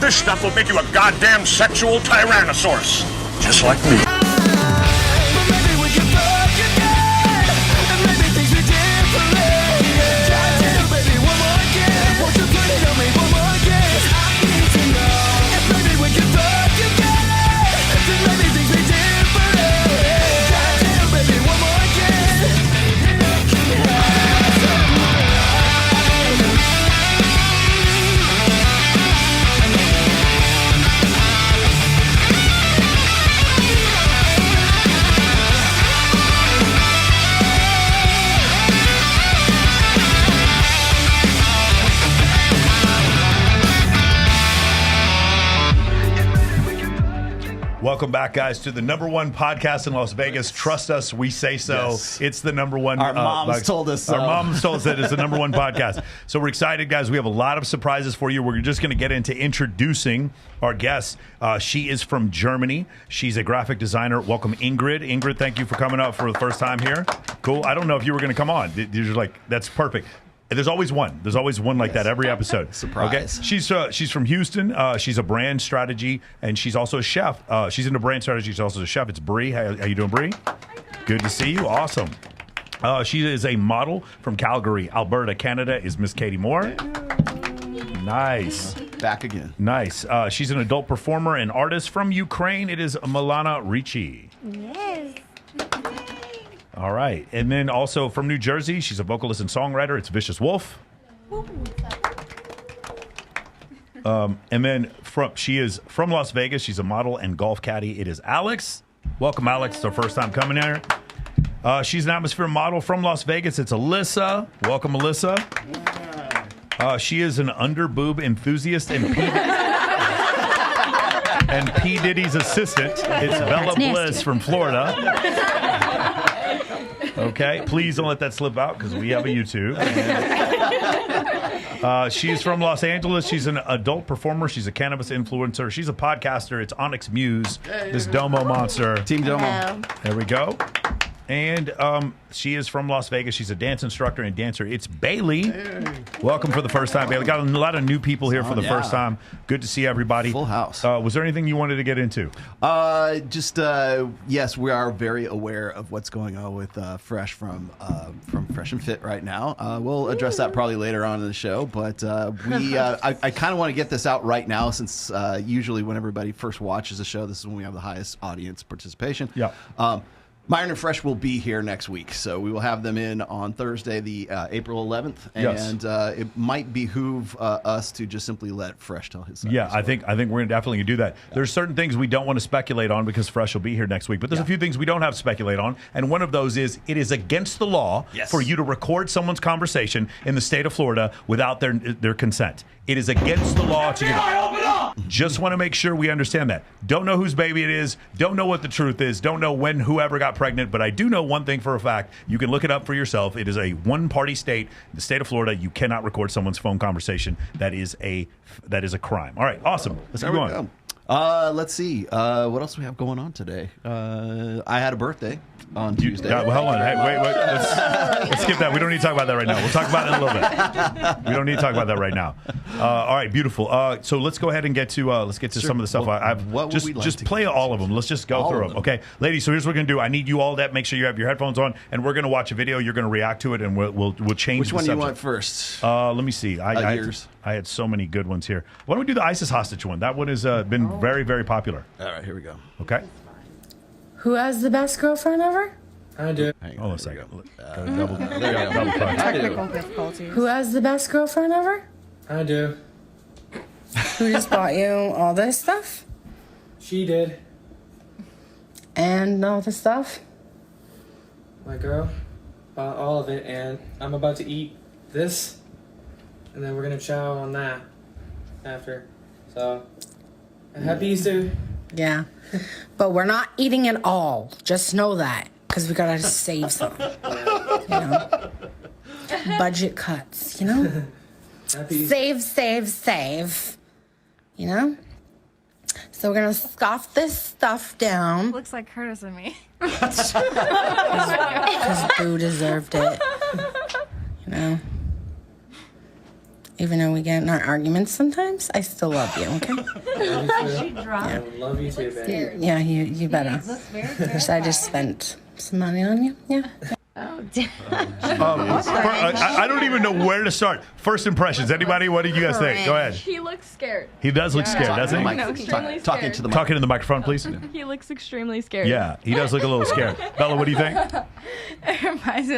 This stuff will make you a goddamn sexual tyrannosaurus. Just like me. Welcome back, guys, to the #1 podcast in Las Vegas. Trust us, we say so. Yes. It's the #1. Our moms told us so. Our moms told us that it's the #1 podcast. So we're excited, guys. We have a lot of surprises for you. We're just going to get into introducing our guest. She is from Germany. She's a graphic designer. Welcome, Ingrid. Ingrid, thank you for coming up for the first time here. Cool. I don't know if you were going to come on. You're like, that's perfect. There's always one. There's always one like that every episode. Surprise. Okay. She's from Houston. She's a brand strategy, and she's also a chef. She's into brand strategy. She's also a chef. It's Bree. How you doing, Bree? Good to see you. Awesome. She is a model from Calgary, Alberta, Canada. Is Miss Katie Moore? Nice. Back again. Nice. She's an adult performer and artist from Ukraine. It is Milana Ricci. Yes. All right. And then also from New Jersey, she's a vocalist and songwriter. It's Vicious Wolf. And then she is from Las Vegas. She's a model and golf caddy. It is Alex. Welcome, Alex. It's her first time coming here. She's an atmosphere model from Las Vegas. It's Alyssa. Welcome, Alyssa. She is an underboob enthusiast and P. Diddy's assistant. It's Bella Bliss from Florida. Okay, please don't let that slip out because we have a YouTube. She's from Los Angeles. She's an adult performer. She's a cannabis influencer. She's a podcaster. It's Onyx Muse, this Domo monster. Team Domo. Hello. There we go. And she is from Las Vegas. She's a dance instructor and dancer. It's Bailey. Hey. Welcome for the first time, Bailey. Got a lot of new people here for the first time. Good to see everybody. Full house. Was there anything you wanted to get into? Yes, we are very aware of what's going on with Fresh from Fresh and Fit right now. We'll address that probably later on in the show, but I kind of want to get this out right now since usually when everybody first watches the show, this is when we have the highest audience participation. Yeah. Myron and Fresh will be here next week, so we will have them in on Thursday, the April 11th, and it might behoove us to just simply let Fresh tell his side. Yeah, I think we're definitely going to do that. Yeah. There's certain things we don't want to speculate on because Fresh will be here next week, but there's a few things we don't have to speculate on, and one of those is it is against the law for you to record someone's conversation in the state of Florida without their consent. It is against the law to do that. Just want to make sure we understand that. Don't know whose baby it is. Don't know what the truth is. Don't know when whoever got pregnant. But I do know one thing for a fact. You can look it up for yourself. It is a one-party state. The state of Florida, you cannot record someone's phone conversation. That is a crime. All right, awesome. Let's keep going. Let's see. What else do we have going on today? I had a birthday on Tuesday. Well, hold on. Hey, wait. Let's skip that. We don't need to talk about that right now. We'll talk about it in a little bit. We don't need to talk about that right now. All right, beautiful. So let's go ahead and get to some of the stuff. Just play all of them. Let's just go through them. Okay, ladies. So here's what we're gonna do. I need you all to make sure you have your headphones on, and we're gonna watch a video. You're gonna react to it, and we'll change. Which one do you want first? Let me see. I had so many good ones here. Why don't we do the ISIS hostage one? That one has been very, very popular. All right, here we go. Okay. Who has the best girlfriend ever? I do. Hold on a second. Double Technical difficulties. Who has the best girlfriend ever? I do. Who just bought you all this stuff? She did. And all the stuff? My girl bought all of it, and I'm about to eat this, and then we're gonna chow on that after. So, happy Easter. Yeah. But we're not eating it all. Just know that. Because we gotta save some. You know? Budget cuts, you know? Save. You know? So we're gonna scoff this stuff down. Looks like Curtis and me. Because Boo deserved it. You know? Even though we get in our arguments sometimes, I still love you, okay? I love you too, baby. Yeah, you better. I just spent some money on you. Yeah. I don't even know where to start. First impressions. Anybody? What did you guys think? Go ahead. He looks scared. He does look scared, doesn't he? Extremely scared. Talking to the Talking to the microphone, please. He looks extremely scared. Yeah, he does look a little scared. Bella, what do you think? It reminds me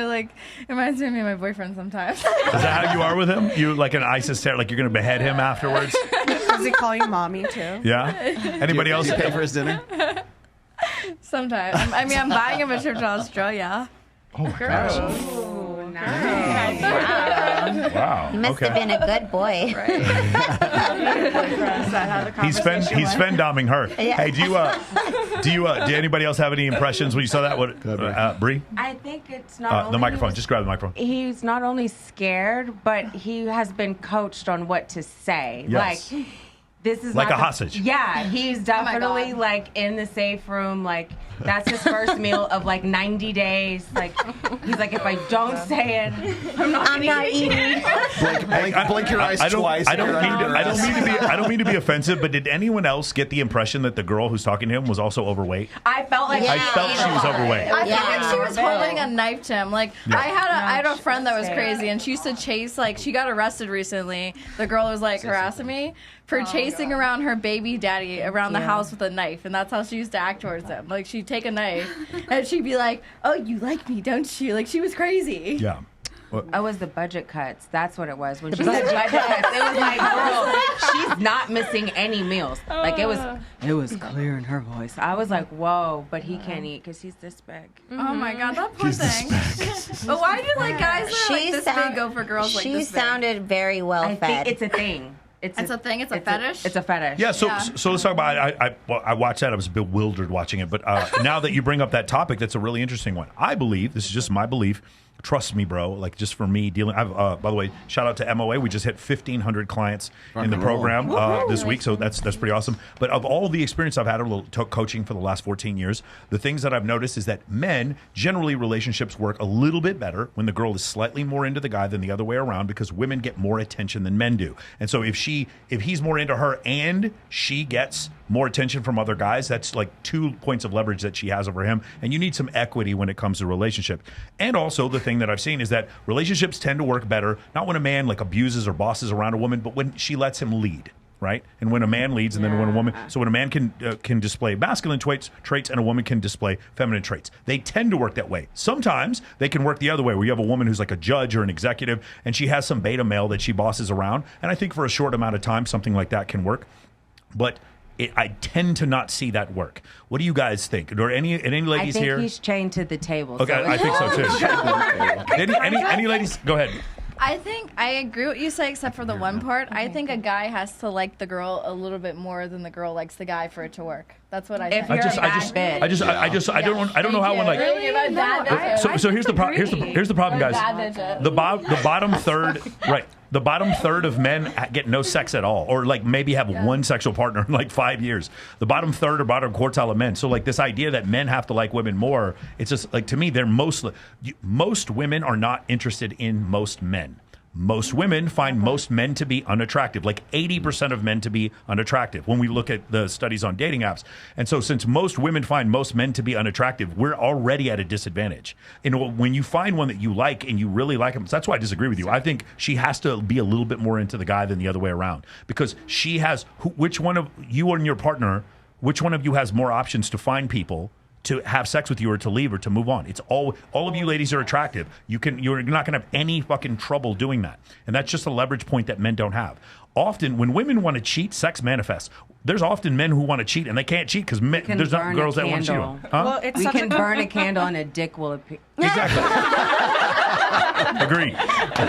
of me and my boyfriend sometimes. Is that how you are with him? You like an ISIS terror, like you're going to behead him afterwards? Does he call you mommy too? Yeah. Anybody else? Do you pay for his dinner? Sometimes. I mean, I'm buying him a trip to Australia. Oh my gosh. Oh, nice. Wow. He must have been a good boy. He's fendoming her. Yeah. Hey, did anybody else have any impressions when you saw that? What, Bree? I think it's not only the microphone. Just grab the microphone. He's not only scared, but he has been coached on what to say. Yes. Like, this is like not a hostage. Yeah, he's definitely like in the safe room. Like that's his first meal of like 90 days. Like he's like, if I don't say it, I'm not eating. Blink your eyes twice. I don't mean to be offensive, but did anyone else get the impression that the girl who's talking to him was also overweight? I felt like she was overweight. I feel like she was holding a knife to him. Like I had a friend that was crazy, and she used to chase. Like she got arrested recently. The girl was like harassing me for chasing around her baby daddy around the house with a knife, and that's how she used to act towards him. Like she'd take a knife and she'd be like, "Oh, you like me, don't you?" Like she was crazy. Yeah. It was the budget cuts. That's what it was. When she said budget cuts, it was like, girl, she's not missing any meals. Like it was clear in her voice. I was like, whoa, but he can't eat because he's this big. Oh my god, that poor thing. But why do like guys that are like this big go for girls like this big? She sounded very well fed. I think it's a thing. It's a thing. It's a fetish. It's a fetish. Yeah. So let's talk about. I watched that. I was bewildered watching it. But now that you bring up that topic, that's a really interesting one. I believe this is just my belief. Trust me, bro. Like just for me dealing. By the way, shout out to MOA. We just hit 1,500 clients in the program this week, so that's pretty awesome. But of all the experience I've had coaching for the last 14 years, the things that I've noticed is that men generally relationships work a little bit better when the girl is slightly more into the guy than the other way around, because women get more attention than men do. And so if he's more into her and she gets more attention from other guys, that's like 2 points of leverage that she has over him. And you need some equity when it comes to relationship. And also the thing that I've seen is that relationships tend to work better, not when a man like abuses or bosses around a woman, but when she lets him lead, right? And when a man leads, and then when a woman, so when a man can display masculine traits and a woman can display feminine traits, they tend to work that way. Sometimes they can work the other way, where you have a woman who's like a judge or an executive, and she has some beta male that she bosses around. And I think for a short amount of time, something like that can work. But I tend to not see that work. What do you guys think? Are any ladies here? I think he's chained to the table. Okay, I think so too. any ladies? Go ahead. I think I agree with what you say, except for the one part. I think a guy has to like the girl a little bit more than the girl likes the guy for it to work. That's what I think. I don't know how one like. So here's the problem. Here's the problem, guys. The bottom third, right? The bottom third of men get no sex at all, or like maybe have one sexual partner in like 5 years. The bottom third or bottom quartile of men. So like this idea that men have to like women more, it's just like, to me, they're most women are not interested in most men. Most women find most men to be unattractive, like 80% of men to be unattractive when we look at the studies on dating apps. And so since most women find most men to be unattractive, we're already at a disadvantage. And when you find one that you like and you really like him, so that's why I disagree with you. I think she has to be a little bit more into the guy than the other way around, because she has, which one of you and your partner, which one of you has more options to find people to have sex with you or to leave or to move on? It's all of you ladies are attractive. You're not going to have any fucking trouble doing that. And that's just a leverage point that men don't have. Often when women want to cheat, sex manifests. There's often men who want to cheat and they can't cheat because there's not girls that want to cheat on. Huh? Well, we can burn a candle and a dick will appear. Exactly. Agreed. No,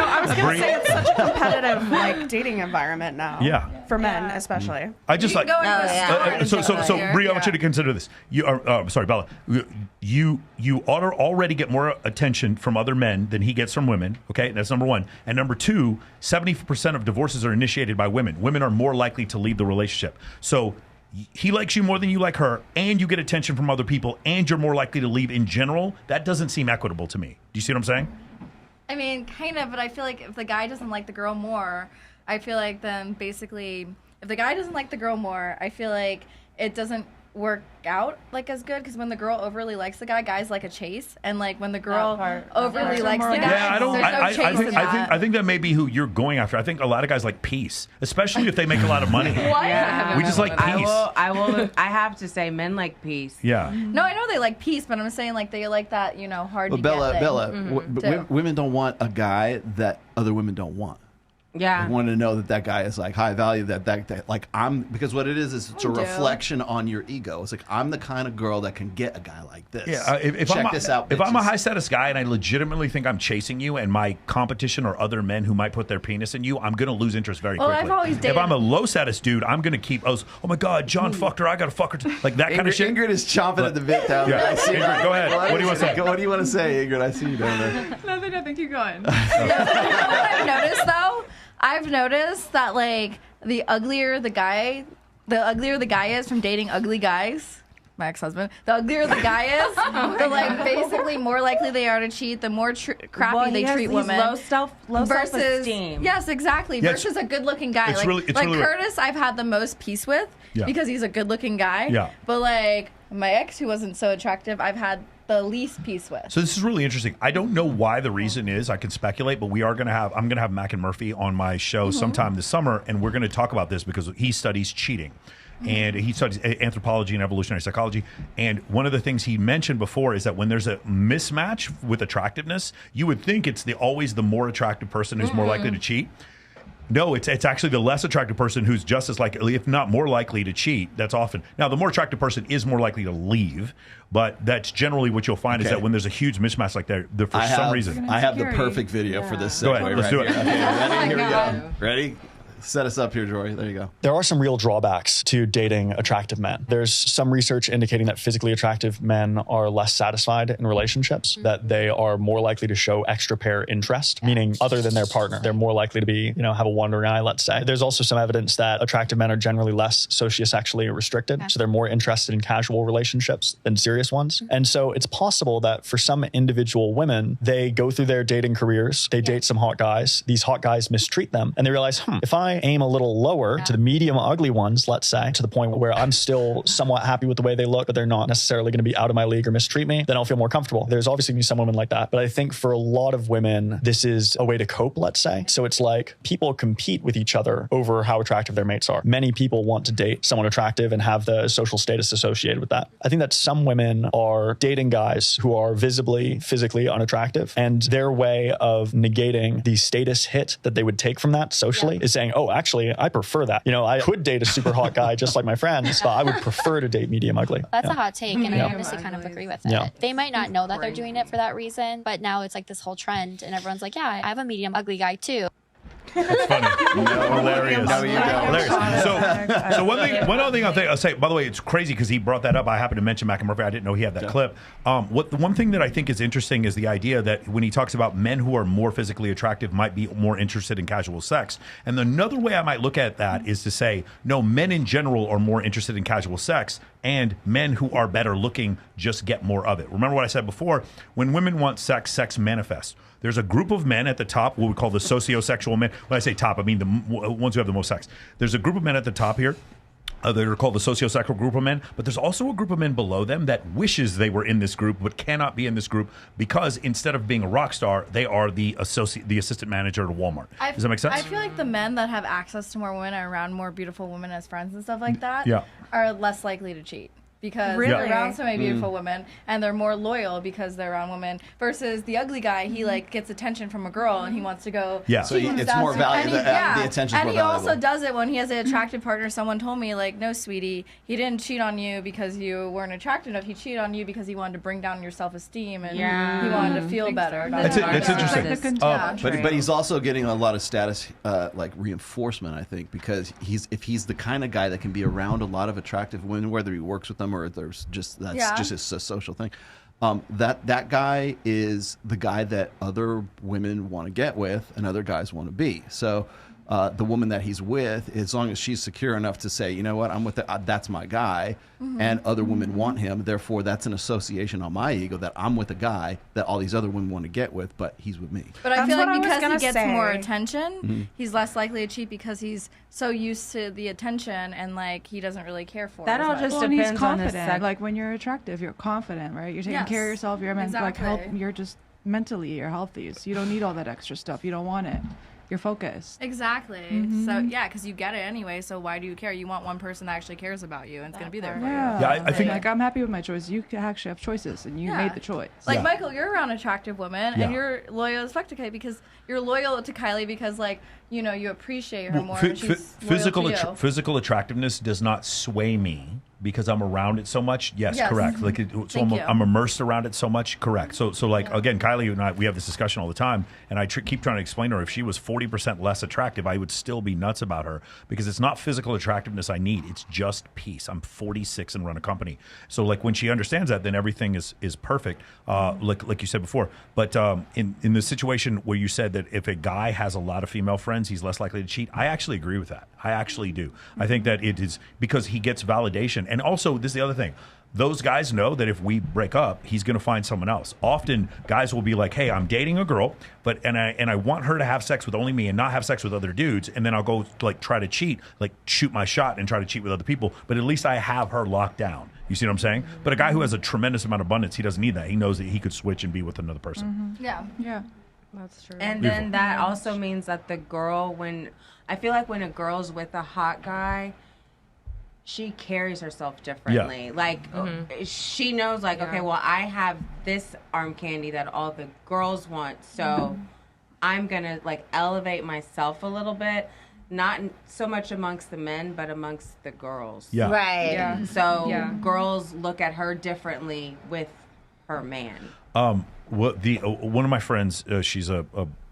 I was going to say it's such a competitive dating environment now. Yeah. For men, especially. I just like. So Brie, I want you to consider this. You are sorry, Bella. You already get more attention from other men than he gets from women. Okay, that's number one. And number two, 70% of divorces are initiated by women. Women are more likely to leave the relationship. So he likes you more than you like her, and you get attention from other people, and you're more likely to leave in general. That doesn't seem equitable to me. Do you see what I'm saying? I mean, kind of, but I feel like if the guy doesn't like the girl more, I feel like then basically if the guy doesn't like the girl more, I feel like it doesn't work out like as good because when the girl overly likes the guy, guys like a chase, and like when the girl overly likes the guy, I think that may be who you're going after. I think a lot of guys like peace, especially if they make a lot of money. Yeah. We just like peace. I have to say, men like peace. Yeah. No, I know they like peace, but I'm saying like they like that, hard to Bella, get Bella, women don't want a guy that other women don't want. Yeah. I want to know that guy is like high value, that like because what it is it's a reflection on your ego. It's like, I'm the kind of girl that can get a guy like this. Yeah, if Check I'm this out, if I'm a bitches. high status guy and I legitimately think I'm chasing you and my competition are other men who might put their penis in you, I'm going to lose interest very quickly. I've always dated. If I'm a low status dude, I'm going to keep, oh my God, John fucked her, I got to fuck her. Like that kind of shit. Ingrid is chomping at the bit down there. Yeah. Ingrid, go ahead. What do you want to say? What do you want to say, Ingrid? I see you down there. Nothing. Keep going. I've noticed that like the uglier the guy is from dating ugly guys. My ex-husband. The uglier the guy is, the like basically more likely they are to cheat. The more crappy they treat women. Low self-esteem. Yes, exactly. Yeah, versus a good-looking guy. It's Like, really Curtis, I've had the most peace with because he's a good-looking guy. Yeah. But like my ex, who wasn't so attractive, I've had the least peace with. So this is really interesting. I don't know why the reason is. I can speculate, but I'm going to have Mac and Murphy on my show sometime this summer, and we're going to talk about this because he studies cheating. And he studies anthropology and evolutionary psychology. And one of the things he mentioned before is that when there's a mismatch with attractiveness, you would think it's always the more attractive person who's more likely to cheat. No, it's actually the less attractive person who's just as likely, if not more likely to cheat. That's often. Now, the more attractive person is more likely to leave, but that's generally what you'll find is that when there's a huge mismatch like that, for some reason. I have the perfect video for this. Go ahead, let's do it. Okay, ready? Here we go. Ready? Set us up here, Jory. There you go. There are some real drawbacks to dating attractive men. There's some research indicating that physically attractive men are less satisfied in relationships, that they are more likely to show extra pair interest, meaning other than their partner. They're more likely to be, have a wandering eye, let's say. There's also some evidence that attractive men are generally less sociosexually restricted, so they're more interested in casual relationships than serious ones. And so it's possible that for some individual women, they go through their dating careers, they date some hot guys, these hot guys mistreat them, and they realize, if I aim a little lower to the medium ugly ones, let's say, to the point where I'm still somewhat happy with the way they look, but they're not necessarily going to be out of my league or mistreat me, then I'll feel more comfortable. There's obviously going to be some women like that, but I think for a lot of women, this is a way to cope, let's say. So it's like people compete with each other over how attractive their mates are. Many people want to date someone attractive and have the social status associated with that. I think that some women are dating guys who are visibly, physically unattractive, and their way of negating the status hit that they would take from that socially is saying, oh, actually, I prefer that. I could date a super hot guy just like my friends, but I would prefer to date medium ugly. That's a hot take, and I honestly kind of agree with it. Yeah. They might not know that they're doing it for that reason, but now it's like this whole trend, and everyone's like, yeah, I have a medium ugly guy too. That's funny. Hilarious. Hilarious. So one other thing I'll say, by the way, it's crazy because he brought that up. I happened to mention Mac and Murphy. I didn't know he had that clip. The one thing that I think is interesting is the idea that when he talks about men who are more physically attractive might be more interested in casual sex. And another way I might look at that is to say, no, men in general are more interested in casual sex, and men who are better looking just get more of it. Remember what I said before? When women want sex, sex manifests. There's a group of men at the top, what we call the sociosexual men. When I say top, I mean the ones who have the most sex. There's a group of men at the top here. That are called the sociosexual group of men, but there's also a group of men below them that wishes they were in this group but cannot be in this group because instead of being a rock star, they are the assistant manager at Walmart. Does that make sense? I feel like the men that have access to more women, are around more beautiful women as friends and stuff like that, are less likely to cheat. Because they're around so many beautiful women, and they're more loyal because they're around women. Versus the ugly guy, he gets attention from a girl, and he wants to go. Yeah, so it's more valuable. The attention's more valuable. And he also does it when he has an attractive partner. Someone told me, like, no, sweetie, he didn't cheat on you because you weren't attractive enough. He cheated on you because he wanted to bring down your self-esteem and he wanted to feel better. That's interesting. But he's also getting a lot of status reinforcement, I think, because if he's the kind of guy that can be around a lot of attractive women, whether he works with them or there's just just a social thing. That guy is the guy that other women want to get with and other guys want to be. So the woman that he's with, as long as she's secure enough to say, you know what, I'm with that's my guy, and other women want him. Therefore, that's an association on my ego that I'm with a guy that all these other women want to get with, but he's with me. But I feel like because he gets more attention, he's less likely to cheat because he's so used to the attention and like he doesn't really care for that it. all just depends he's on confident. Like when you're attractive, you're confident, right? You're taking care of yourself. You're you're just mentally you're healthy. So you don't need all that extra stuff. You don't want it. You're focused. Exactly. So yeah, because you get it anyway. So why do you care? You want one person that actually cares about you and it's going to be there for you. Yeah, I think like I'm happy with my choice. You actually have choices, and you made the choice. Like Michael, you're around attractive women, and you're loyal as fuck to Kylie because you're loyal to Kylie because like you appreciate her more. And she's physical attractiveness does not sway me because I'm around it so much. Yes. Correct. Like I'm immersed around it so much. Correct. So like again, Kylie and I, we have this discussion all the time, and I keep trying to explain to her if she was 40% less attractive, I would still be nuts about her because it's not physical attractiveness I need. It's just peace. I'm 46 and run a company. So like when she understands that, then everything is perfect. Like you said before. But in the situation where you said that if a guy has a lot of female friends, he's less likely to cheat, I actually agree with that. I actually do. I think that it is because he gets validation. And also, this is the other thing. Those guys know that if we break up, he's going to find someone else. Often, guys will be like, "Hey, I'm dating a girl, and I want her to have sex with only me and not have sex with other dudes, and then I'll go like try to cheat, like shoot my shot and try to cheat with other people. But at least I have her locked down." You see what I'm saying? But a guy who has a tremendous amount of abundance, he doesn't need that. He knows that he could switch and be with another person. Yeah. That's true. And then that also means that the girl, I feel like when a girl's with a hot guy, she carries herself differently. Like she knows like, okay, well, I have this arm candy that all the girls want. So I'm going to like elevate myself a little bit. Not so much amongst the men, but amongst the girls. Yeah. Right. Yeah. So girls look at her differently with her man. One of my friends, she's a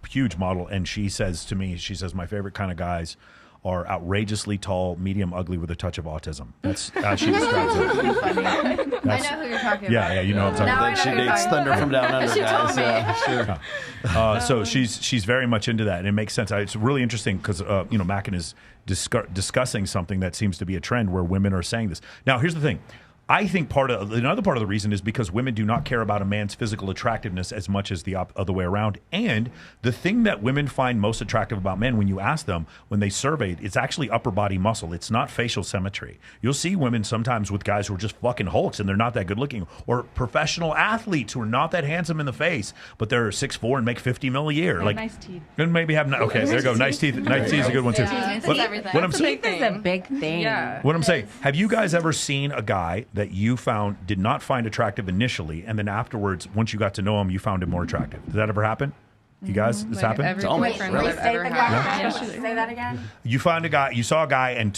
huge model, and she says to me, my favorite kind of guys are outrageously tall, medium ugly with a touch of autism. That's how she describes it. I know who you're talking about. Yeah, you know what I'm talking about. She dates Thunder from Down Under, guys. Sure. So she's very much into that, and it makes sense. It's really interesting because Mackin is discussing something that seems to be a trend where women are saying this. Now, here's the thing. I think another part of the reason is because women do not care about a man's physical attractiveness as much as the other way around. And the thing that women find most attractive about men, when you ask them, when they surveyed, it's actually upper body muscle. It's not facial symmetry. You'll see women sometimes with guys who are just fucking hulks and they're not that good looking, or professional athletes who are not that handsome in the face, but they're 6'4" and make $50 million a year. Like nice teeth. And maybe have okay. There you go. Nice teeth. Nice teeth is a good one too. Teeth is a big thing. Yeah. What I'm saying, have you guys ever seen a guy that you did not find attractive initially, and then afterwards, once you got to know him, you found him more attractive? Does that ever happen? You guys, this happened? Every boyfriend I've ever had. Say that again. You saw a guy, and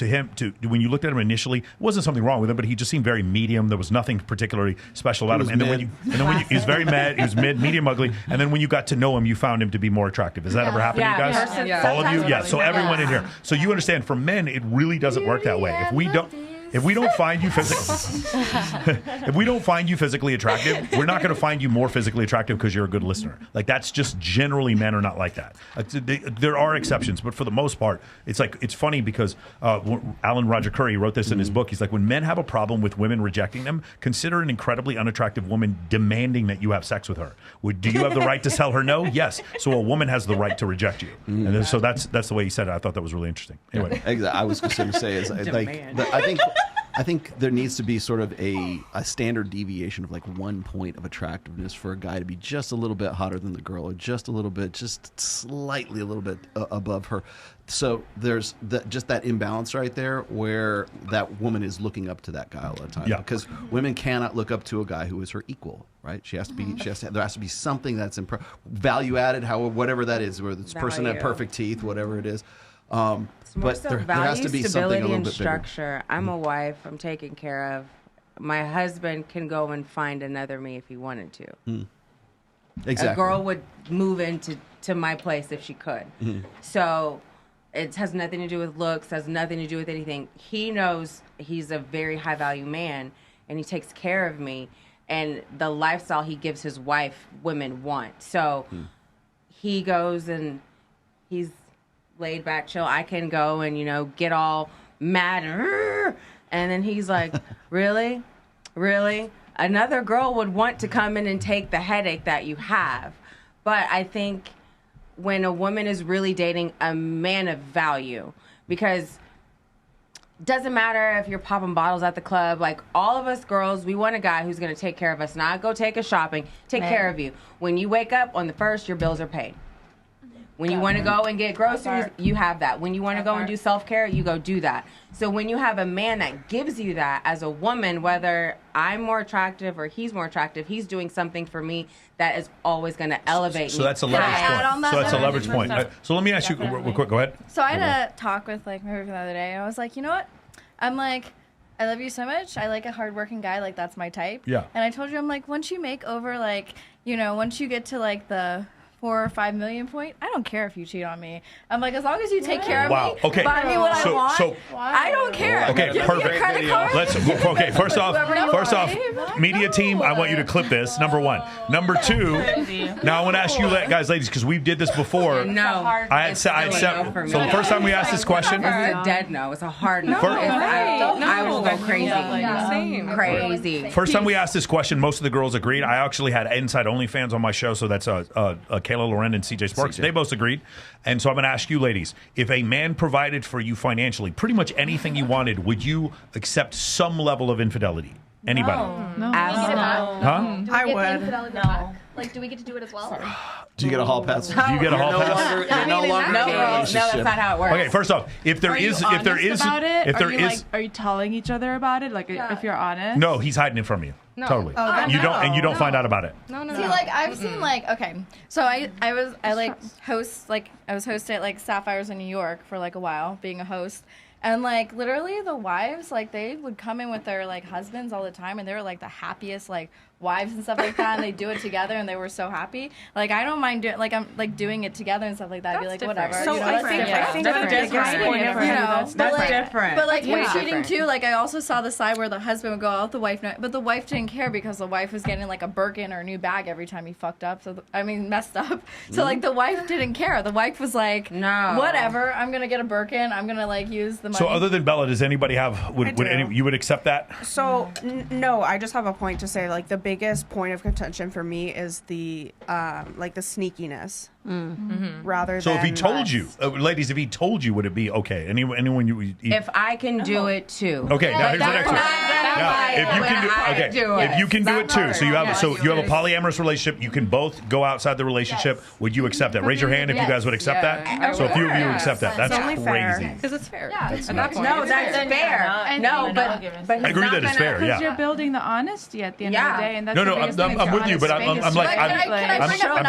when you looked at him initially, it wasn't something wrong with him, but he just seemed very medium. There was nothing particularly special about him. And then he was very mad. He was medium ugly. And then when you got to know him, you found him to be more attractive. Has that ever happened to you guys? Yeah. All of you? Yeah. So everyone in here. So you understand, for men, it really doesn't work that way. If we don't find you physically attractive, we're not going to find you more physically attractive because you're a good listener. Like that's just generally men are not like that. There are exceptions, but for the most part, it's funny because Alan Roger Curry wrote this in his book. He's like, when men have a problem with women rejecting them, consider an incredibly unattractive woman demanding that you have sex with her. Do you have the right to tell her no? Yes. So a woman has the right to reject you. And so that's the way he said it. I thought that was really interesting. Anyway, I was just going to say I think there needs to be sort of a standard deviation of like 1 point of attractiveness for a guy to be just a little bit hotter than the girl, or just slightly a little bit above her. So there's just that imbalance right there where that woman is looking up to that guy all the time. Yeah. Because women cannot look up to a guy who is her equal, right? There has to be something that's value added, whatever that is, whether it's person had perfect teeth, whatever it is. But there has to be something a little bit structure. Bigger. I'm a wife. I'm taken care of. My husband can go and find another me if he wanted to. Exactly. A girl would move into my place if she could. So it has nothing to do with looks, has nothing to do with anything. He knows he's a very high value man, and he takes care of me. And the lifestyle he gives his wife, women want. So he goes and he's laid back, chill. I can go and, you know, get all mad and then he's like, really? Really? Another girl would want to come in and take the headache that you have. But I think when a woman is really dating a man of value, because it doesn't matter if you're popping bottles at the club, like all of us girls, we want a guy who's going to take care of us, not go take us shopping, take care of you. When you wake up on the first, your bills are paid. When you want to go and get groceries, you have that. When you want to go and do self-care, you go do that. So when you have a man that gives you that as a woman, whether I'm more attractive or he's more attractive, he's doing something for me that is always going to elevate me. So that's a leverage point. So that's a leverage point. So let me ask you real quick. Go ahead. So I had a talk with like my boyfriend the other day, and I was like, you know what? I'm like, I love you so much. I like a hardworking guy. Like, that's my type. Yeah. And I told you, I'm like, once you make over, like, you know, once you get to like the 4 or 5 million point, I don't care if you cheat on me. I'm like, as long as you take care of me, okay. buy me what I want, I don't care. Okay, Give perfect. me a credit card. Okay, first off, media team, I want you to clip this. Number 1. Number 2. Now I want to ask you guys, ladies, because we did this before. No, I had said. So the first time we asked this question, it's a dead no. It's a hard no. I will go crazy. Crazy. First time we asked this question, most of the girls agreed. I actually had Inside OnlyFans on my show, so that's Kayla Loren and CJ Sparks. They both agreed. And so I'm going to ask you, ladies, if a man provided for you financially, pretty much anything you wanted, would you accept some level of infidelity? Anybody? No. Huh? I would. No. Like, do we get to do it as well? Do you get a hall pass? Do you get a hall pass? You're no longer in a relationship. No, that's not how it works. Okay, first off, if there is, are you telling each other about it? Like, if you're honest? No, he's hiding it from you. No. Totally. Oh, you don't, and you don't find out about it. No. See, like I've seen like so I was host at like Sapphires in New York for like a while, being a host. And, like, literally the wives, like, they would come in with their, like, husbands all the time, and they were, like, the happiest, like, wives and stuff like that, and they do it together, and they were so happy. Like, I don't mind doing, like, I'm, like, doing it together and stuff like that. I'd be like, whatever. So you know, I think the biggest point of that's different. But, like, when cheating, too, like, I also saw the side where the husband would go out with the wife, but the wife didn't care because the wife was getting, like, a Birkin or a new bag every time he fucked up. So, messed up. So, like, the wife didn't care. The wife was like, no, whatever, I'm going to get a Birkin. I'm going to, like, use the money. So, other than Bella, does anybody have, you would accept that? So, no, I just have a point to say, like, the biggest point of contention for me is the, like, the sneakiness. Rather so than... if he told you, ladies, if he told you, would it be okay? Anyone you... If I can do it too. Okay, now here's the next one. Now, if you can do it too, so you have a polyamorous relationship, you can both go outside the relationship. Yes. Would you accept that? Raise your hand if you guys would accept that. So a few of you accept that. That's crazy. Because it's fair. That's fair. No, but I agree that it's fair. Because Yeah. you're building the honesty at the end of the day, and that's No, I'm with you, but I'm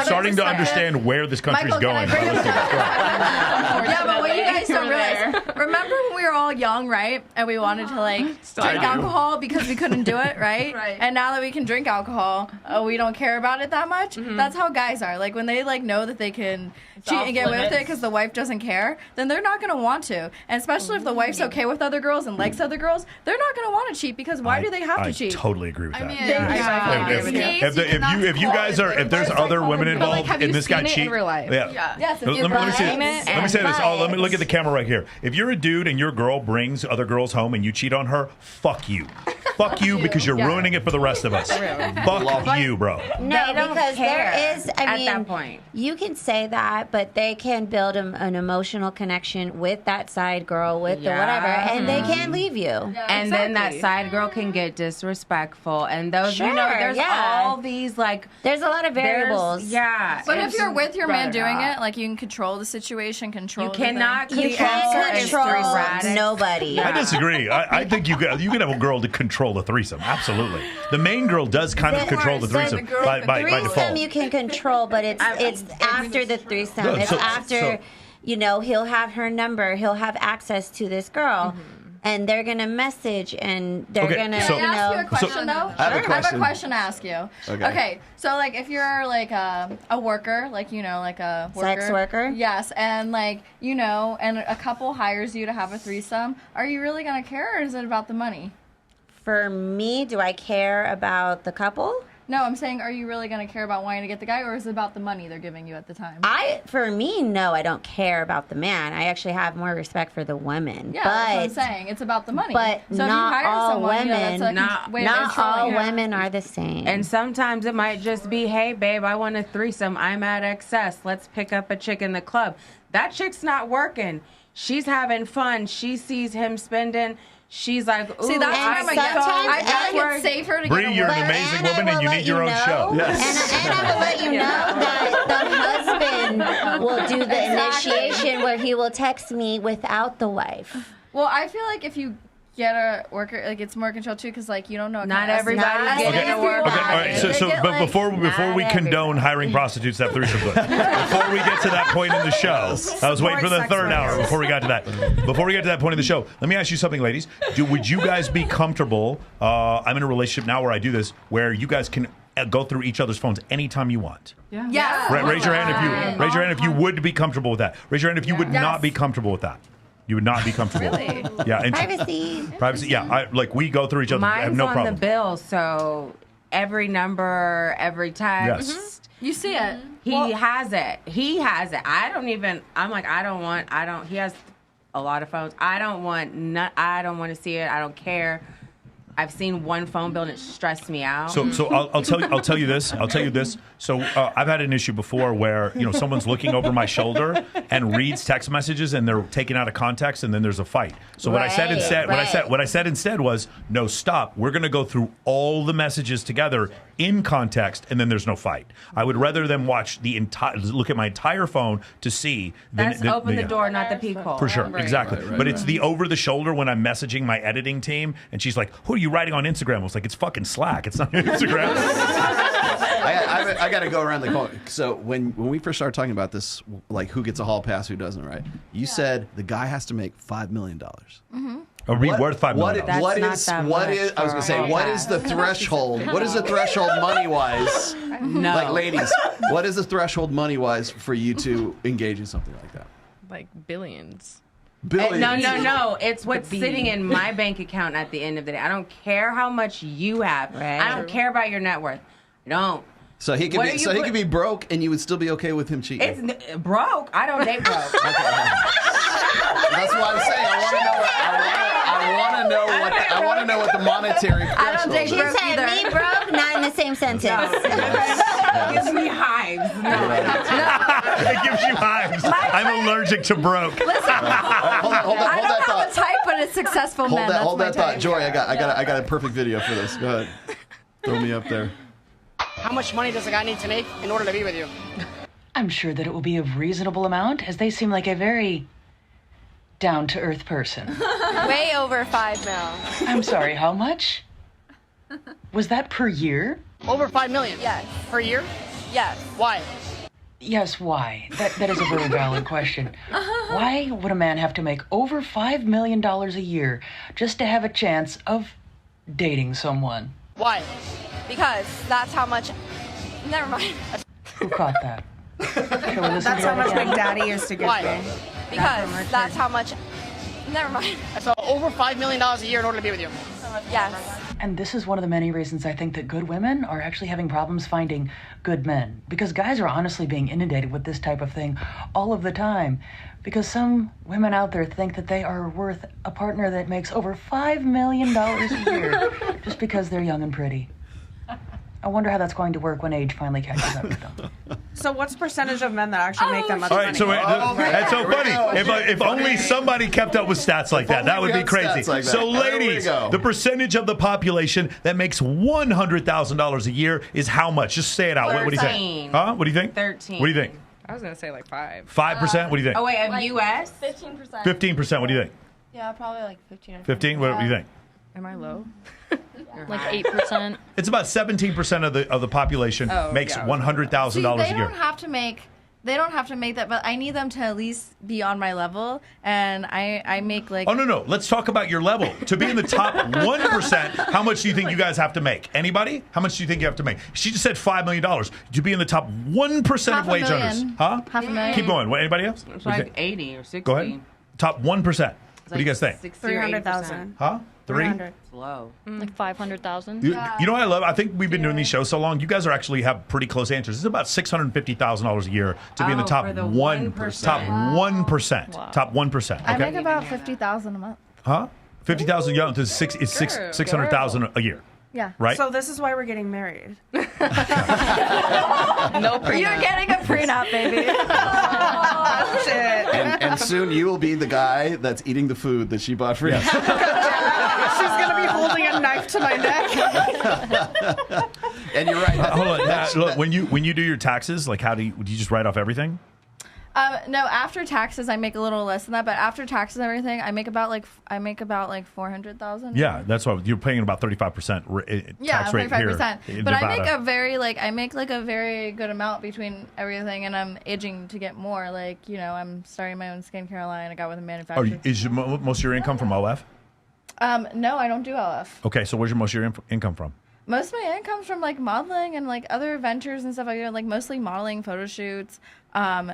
starting to understand where this country's going. Yeah, but what you guys don't realize, remember when we were all young, right? And we wanted to like drink alcohol because we couldn't do it, right? And now that we can drink alcohol, we don't care about it that much. That's how guys are. Like when they like know that they can cheat and get away with it because the wife doesn't care, then they're not going to want to. And especially if the wife's okay with other girls and likes other girls, they're not going to want to cheat because why do they have to cheat? I totally agree with that. If there's other women involved and this guy cheats, yes. Let me say this. Let me look at the camera right here. If you're a dude and your girl brings other girls home and you cheat on her, fuck you. Fuck you because you're ruining it for the rest of us. Fuck you, bro. No, because there is, at that point. You can say that, but they can build an emotional connection with that side girl, with the whatever, and they can't leave you. And then that side girl can get disrespectful. And those, there's all these, like... There's a lot of variables. But if you're with your man doing it, like you can control the situation, control You cannot the thing. You can't control nobody. I disagree. I think you can have a girl to control the threesome. Absolutely. The main girl does kind of control the threesome by default. Threesome you can control, but it's after the threesome. It's after, he'll have her number. He'll have access to this girl. And they're going to message and they're going to, Can I ask you a question, though? I have a question to ask you. Okay. So, like, if you're, like, a worker, like, like a worker. Sex worker? Yes. And, like, and a couple hires you to have a threesome, are you really going to care or is it about the money? For me, do I care about the couple? No, I'm saying, are you really going to care about wanting to get the guy, or is it about the money they're giving you at the time? For me, no, I don't care about the man. I actually have more respect for the women. Yeah, but, that's what I'm saying. It's about the money. But so not if you hire all someone, women, that's way not all women are the same. And sometimes it might just be, hey, babe, I want a threesome. I'm at excess. Let's pick up a chick in the club. That chick's not working. She's having fun. She sees him spending. She's like, ooh, see, that's and why I feel like it's safer to Bree, get a you're woman. an amazing woman, and you need your own show. Yes. And I will let you know that the husband will do the initiation where he will text me without the wife. Well, I feel like if you get a worker, like it's more control too, because like you don't know. What Not kind of everybody's getting a worker. Okay, all right. So but before we condone hiring prostitutes to have threesomes, before we get to that point in the show, I was waiting for the third hour before we got to that. Before we get to that point in the show, let me ask you something, ladies. Would you guys be comfortable? I'm in a relationship now where I do this, where you guys can go through each other's phones anytime you want. Yeah. Yes. Raise your hand if you would be comfortable with that. Raise your hand if you would not be comfortable with that. You would not be comfortable. Really? Yeah. And Privacy. Yeah. We go through each other. I have Mine's no on problem. the bill, so every number, every text. Yes. You see it. He has it. He has it. I'm like, he has a lot of phones. I don't want to see it. I don't care. I've seen one phone bill and it stressed me out. So I'll tell you this. So I've had an issue before where someone's looking over my shoulder and reads text messages and they're taken out of context and then there's a fight. So what I said instead was, no, stop. We're going to go through all the messages together in context and then there's no fight. I would rather them look at my entire phone to see. Open the door, not the peephole. For sure, exactly. Right, but it's the over the shoulder when I'm messaging my editing team and she's like, "Who are you writing on Instagram?" I was like, "It's fucking Slack. It's not Instagram." I got to go around the corner. So when we first started talking about this, like who gets a hall pass, who doesn't, right? You said the guy has to make $5 million. Mm-hmm. Are we worth $5 million? What is the threshold? What is the threshold money wise? No. Like ladies, what is the threshold money wise for you to engage in something like that? Like billions. Billions. No. It's what's sitting in my bank account at the end of the day. I don't care how much you have. Right. I don't care about your net worth. I don't. So he could be broke, and you would still be okay with him cheating. It's broke. I don't date broke. That's what I'm saying. I want to know what the monetary threshold. I don't date She broke said either. me broke, not in the same sentence. It gives me hives. It gives you hives. I'm allergic to broke. Listen, Hold I that don't thought. have a type, but it's successful men. Hold that That's my thought, type. Joy. I got a perfect video for this. Go ahead. Throw me up there. How much money does a guy need to make in order to be with you? I'm sure that it will be a reasonable amount, as they seem like a very down-to-earth person. Way over 5 mil. I'm sorry, how much? Was that per year? Over 5 million? Yes. Per year? Yes. Why? Yes, why? That is a very valid question. Why would a man have to make over $5 million a year just to have a chance of dating someone? Why? Because that's how much. Never mind. Who caught that? That's how much Big Daddy is to give Why? me. Because that's how much. Never mind. So over $5 million a year in order to be with you? Yes. And this is one of the many reasons I think that good women are actually having problems finding good men. Because guys are honestly being inundated with this type of thing all of the time. Because some women out there think that they are worth a partner that makes over $5 million a year just because they're young and pretty. I wonder how that's going to work when age finally catches up with them. So what's percentage of men that actually make that much All money? right, so that's so funny. If only somebody kept up with stats like that, that would be crazy. So, ladies, the percentage of the population that makes $100,000 a year is how much? Just say it out. What do you think? Huh? What do you think? 13. What do you think? I was gonna say like 5. 5%? What do you think? Oh wait, of U.S. 15%. 15%. What do you think? Yeah, probably like 15. 15. What do you think? Am I low? Like 8%. It's about 17% of the population makes $100,000 a They year. don't have to make. They don't have to make that, but I need them to at least be on my level, and I make like. Oh no! Let's talk about your level. To be in the top 1%, how much do you think you guys have to make? Anybody? How much do you think you have to make? She just said $5 million. To be in the top 1% of wage earners, huh? $500,000. Keep going. What? Anybody else? It's What do you like think? 80 or 60. Go ahead. Top 1%. What do you guys think? 300,000. Huh? 300. It's low. Like 500,000. You know what I love? I think we've been doing these shows so long. You guys are actually have pretty close answers. It's about $650,000 a year to be in the top for the 1%. Top 1%. Wow. Top 1%. I Okay. make about 50,000 a month. Huh? 50,000 young to 600,000 a year. Yeah. Right? So this is why we're getting married. No prenup. You're getting a prenup, baby. Oh, shit. And soon you will be the guy that's eating the food that she bought for you. She's gonna be holding a knife to my neck. And you're right. Hold on. Now, look, when you do your taxes, like how do you just write off everything? No, after taxes, I make a little less than that. But after taxes and everything, I make about like 400,000. Yeah, that's what you're paying about 35% tax rate here. 35%. in But Nevada. I make a very good amount between everything, and I'm itching to get more. Like, I'm starting my own skincare line. I got with a manufacturer. Is most of your income from OF? No, I don't do LF. Okay, so where's your most of your income from? Most of my income from like modeling and like other ventures and stuff. I do like mostly modeling, photo shoots,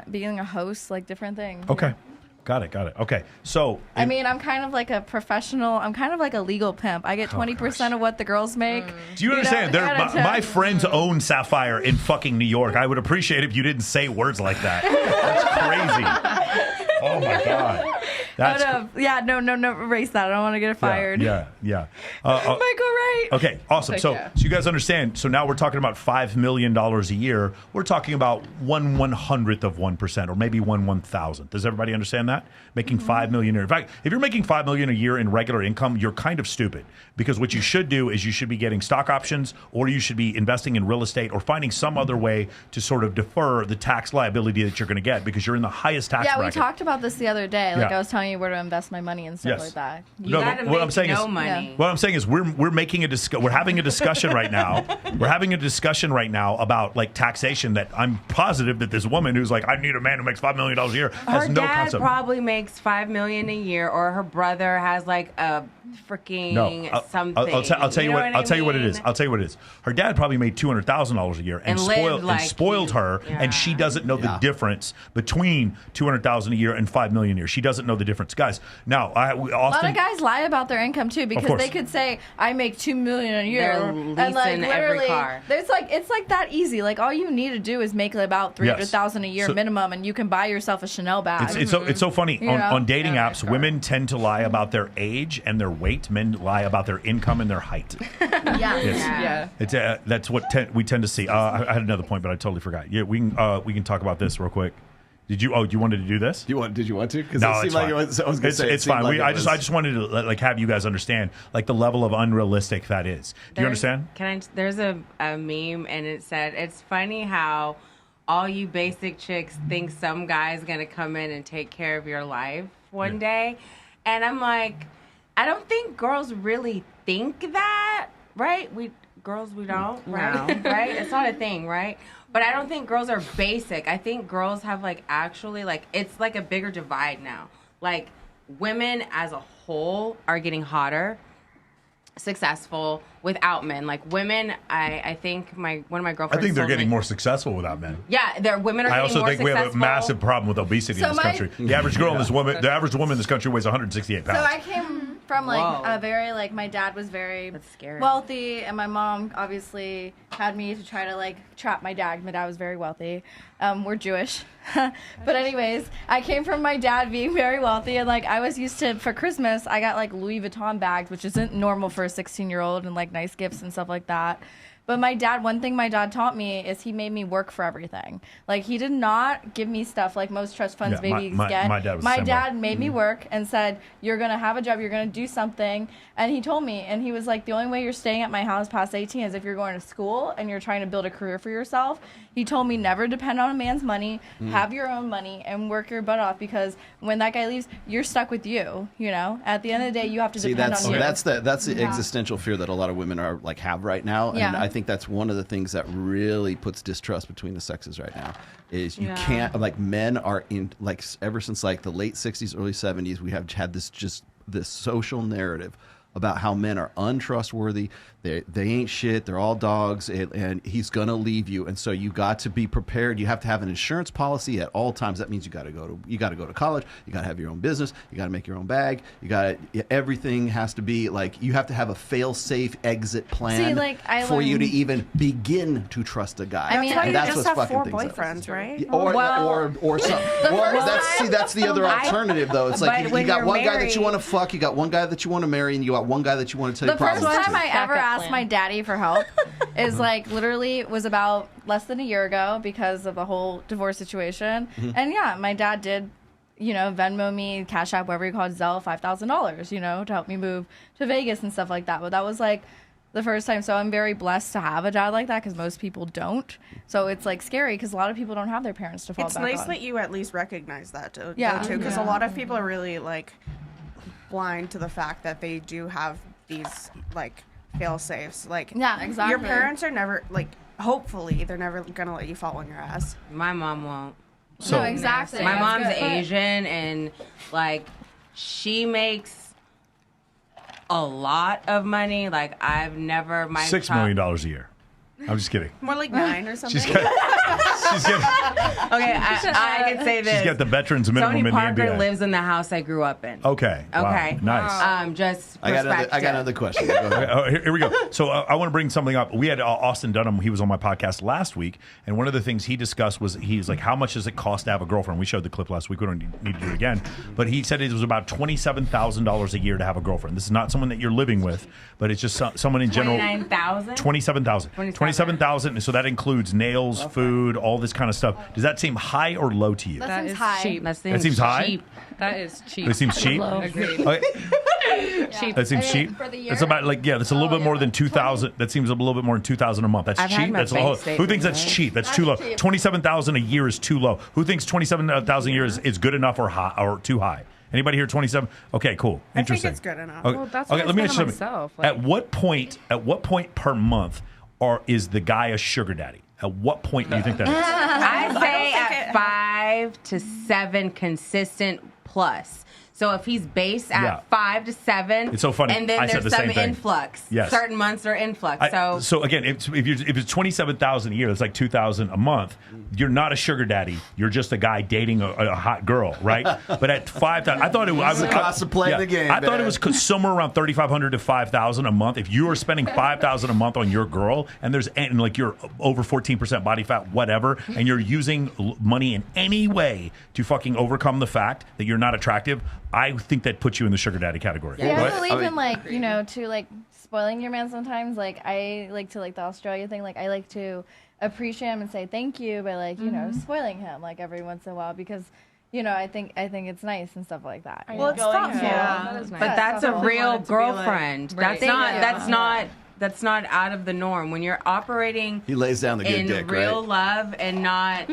being a host, like different things. Okay. Got it. Okay. So I mean, I'm kind of like a professional. I'm kind of like a legal pimp. I get 20% of what the girls make. do you understand? My friends own Sapphire in fucking New York. I would appreciate if you didn't say words like that. That's crazy. Oh my God. That's no, erase that. I don't want to get fired. Yeah. Michael Wright. Okay, awesome. So you guys understand. So now we're talking about $5 million a year. We're talking about 1/100th of 1%, or maybe 1/1000th. Does everybody understand that? Making $5 million a year. In fact, if you're making $5 million a year in regular income, you're kind of stupid, because what you should do is you should be getting stock options, or you should be investing in real estate, or finding some other way to sort of defer the tax liability that you're going to get, because you're in the highest tax bracket. We talked about this the other day. Like Yeah. I was telling you where to invest my money and stuff like that. What I'm saying is, we're making we're having a discussion right now. We're having a discussion right now about like taxation. That I'm positive that this woman who's like, I need a man who makes $5 million a year has Her no dad concept. probably makes $5 million a year, or her brother has like a freaking something. I'll tell you what. I'll tell you what it is. I'll tell you what it is. Her dad probably made $200,000 a year and spoiled her, and she doesn't know the difference between $200,000 a year and $5 million a year. She doesn't know the difference, guys. Now, a lot of guys lie about their income too, because they could say I make $2 million a year, and like literally, it's like that easy. Like all you need to do is make about $300,000 a year minimum, and you can buy yourself a Chanel bag. It's so funny on dating apps. Women tend to lie about their age and their weight. Men lie about their income and their height. It's, that's what we tend to see. I had another point, but I totally forgot. Yeah, we can talk about this real quick. Did you? Oh, you wanted to do this? Did you want to? Because no, it seemed like it was. I was going to say it's fine. I just wanted to like have you guys understand like the level of unrealistic that is. Do you understand? There's a meme, and it said, it's funny how all you basic chicks think some guy's gonna come in and take care of your life one day, and I'm like, I don't think girls really think that, right? We don't, right? Right? It's not a thing, right? But I don't think girls are basic. I think girls have like actually like it's like a bigger divide now. Like women as a whole are getting hotter, successful without men. Like women, I think one of my girlfriends. I think they're getting more successful without men. Yeah, women are. I getting also more think we have a massive problem with obesity in this country. The average woman in this country weighs 168 pounds. So I came from like a very like my dad was very wealthy, and my mom obviously had me to try to like trap my dad. My dad was very wealthy. We're Jewish, but anyways, I came from my dad being very wealthy, and like I was used to for Christmas I got like Louis Vuitton bags, which isn't normal for a 16-year-old, and like nice gifts and stuff like that. But one thing my dad taught me is he made me work for everything. Like he did not give me stuff like most trust funds babies get. My dad made me work and said, you're going to have a job, you're going to do something. And he told me, and he was like, the only way you're staying at my house past 18 is if you're going to school and you're trying to build a career for yourself. He told me never depend on a man's money, have your own money, and work your butt off, because when that guy leaves, you're stuck with you, you know? At the end of the day, you have to depend on you. That's the existential fear that a lot of women are like have right now. And I think that's one of the things that really puts distrust between the sexes right now is you can't, like, men are in, like, ever since like the late 60s, early 70s, we have had this social narrative about how men are untrustworthy. They ain't shit. They're all dogs, and he's gonna leave you. And so you got to be prepared. You have to have an insurance policy at all times. That means you got to go to college. You got to have your own business. You got to make your own bag. Everything has to be like, you have to have a fail-safe exit plan for you to even begin to trust a guy. I mean, and that's what's fucking 4 boyfriends, right? Or some. That's the other alternative though. It's like you got one guy that you want to fuck, you got one guy that you want to marry, and you got one guy that you want to take problems to. The first time I ever asked my daddy for help is literally was about less than a year ago because of the whole divorce situation. Mm-hmm. And yeah, my dad did, Venmo me, Cash App, whatever you call it, Zelle, $5,000, to help me move to Vegas and stuff like that. But that was the first time. So I'm very blessed to have a dad like that because most people don't. So it's scary because a lot of people don't have their parents to fall back on. It's nice that you at least recognize that too. Because a lot of people are really blind to the fact that they do have these fail safes. Yeah, exactly. Your parents are never hopefully they're never gonna let you fall on your ass. My mom won't. So no, exactly. My mom's Asian and she makes a lot of money. I've never $6 million a year. I'm just kidding. More like 9 or something. Okay, I can say this. She's got the veterans minimum Tony in the Parker NBA. lives in the house I grew up in. Okay. Okay. Wow. Nice. Just I got another question. Go ahead. Here we go. So I want to bring something up. We had Austin Dunham. He was on my podcast last week, and one of the things he discussed was he's like, how much does it cost to have a girlfriend? We showed the clip last week. We don't need to do it again. But he said it was about $27,000 a year to have a girlfriend. This is not someone that you're living with, but it's just someone in general. $29,000? $27,000. So that includes nails, food, all this kind of stuff. Does that seem high or low to you? That seems high. Cheap. That seems high? Cheap. That is cheap. It seems cheap? Agreed. Okay. Cheap. That seems cheap. For the year? It's about that's a little bit more than 2,000. That seems a little bit more than 2,000 a month. That's I've cheap. had my That's bank low. statement, Who thinks that's right? cheap? That's too low. 27,000 a year is too low. Who thinks 27,000 a year is good enough or high or too high? Anybody here 27? Okay, cool. Interesting. I think it's good enough. Okay, Well, that's okay what let me I ask spend you on something. myself, At what point per month is the guy a sugar daddy? At what point do you think that is? I say at 5 to 7 consistent plus. So if he's based at 5 to 7, it's so funny. And then I said there's the some same thing. influx. Yes. Certain months are influx. So again, if it's 27,000 a year, that's like 2,000 a month. You're not a sugar daddy. You're just a guy dating a hot girl, right? But at 5,000, I thought it was the cost of playing the game. I thought it was somewhere around 3,500 to 5,000 a month. If you are spending 5,000 a month on your girl, and you're over 14% body fat, whatever, and you're using money in any way to fucking overcome the fact that you're not attractive, I think that puts you in the sugar daddy category. Yeah, I believe in to spoiling your man sometimes. I like to the Australia thing. I like to appreciate him and say thank you by spoiling him every once in a while because I think it's nice and stuff like that. Well, it's thoughtful. Yeah. That is nice. But that's a real girlfriend. Right. That's not out of the norm. When you're operating he lays down the good in dick, real right? love and not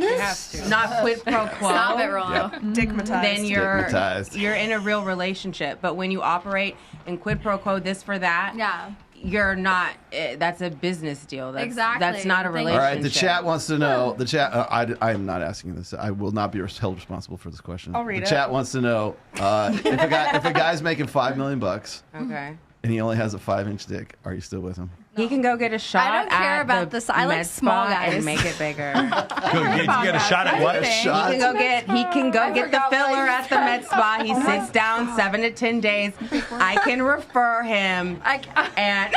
quid pro quo. Stop it, Rollo. Digmatized. Then Stigmatized. you're in a real relationship. But when you operate in quid pro quo, this for that, you're not. That's a business deal. That's, exactly. That's not a relationship. All right. The chat wants to know. The chat. I am not asking this. I will not be held responsible for this question. I'll read the it. chat wants to know if a guy's making $5 million, Okay. and he only has a 5-inch dick, are you still with him? He can go get a shot. I don't care at about the this. I like med small spa guys. and make it bigger. You get a shot at what? He can go get the filler at the med spa. He sits down 7 to 10 days. I can refer him. I can't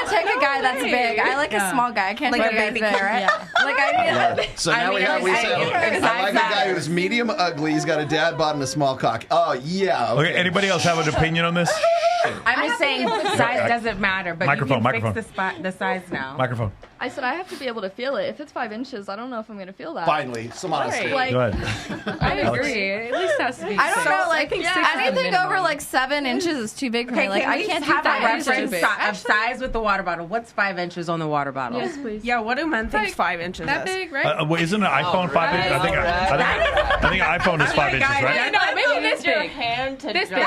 take a guy that's big. I like a small guy. I can't take a baby carrot. So now we say, I like a guy who's medium ugly. He's got a dad bod and a small cock. Oh yeah. Okay. Anybody else have an opinion on this? I'm just saying size doesn't matter, but you can fix the size now. Microphone. I said I have to be able to feel it. If it's 5 inches, I don't know if I'm going to feel that. Finally, some honesty. Go ahead. I agree. At least it has to be. I don't know. I think 6 is anything minimum. over 7 inches is too big for me. Okay, I can't have do a that. reference of size with the water bottle. What's 5 inches on the water bottle? Yes, please. Yeah, what do men think 5 inches That is? big, right? Well, isn't an iPhone 5 inches? I think an iPhone is 5 inches, right? No, maybe this big. Hand to This big.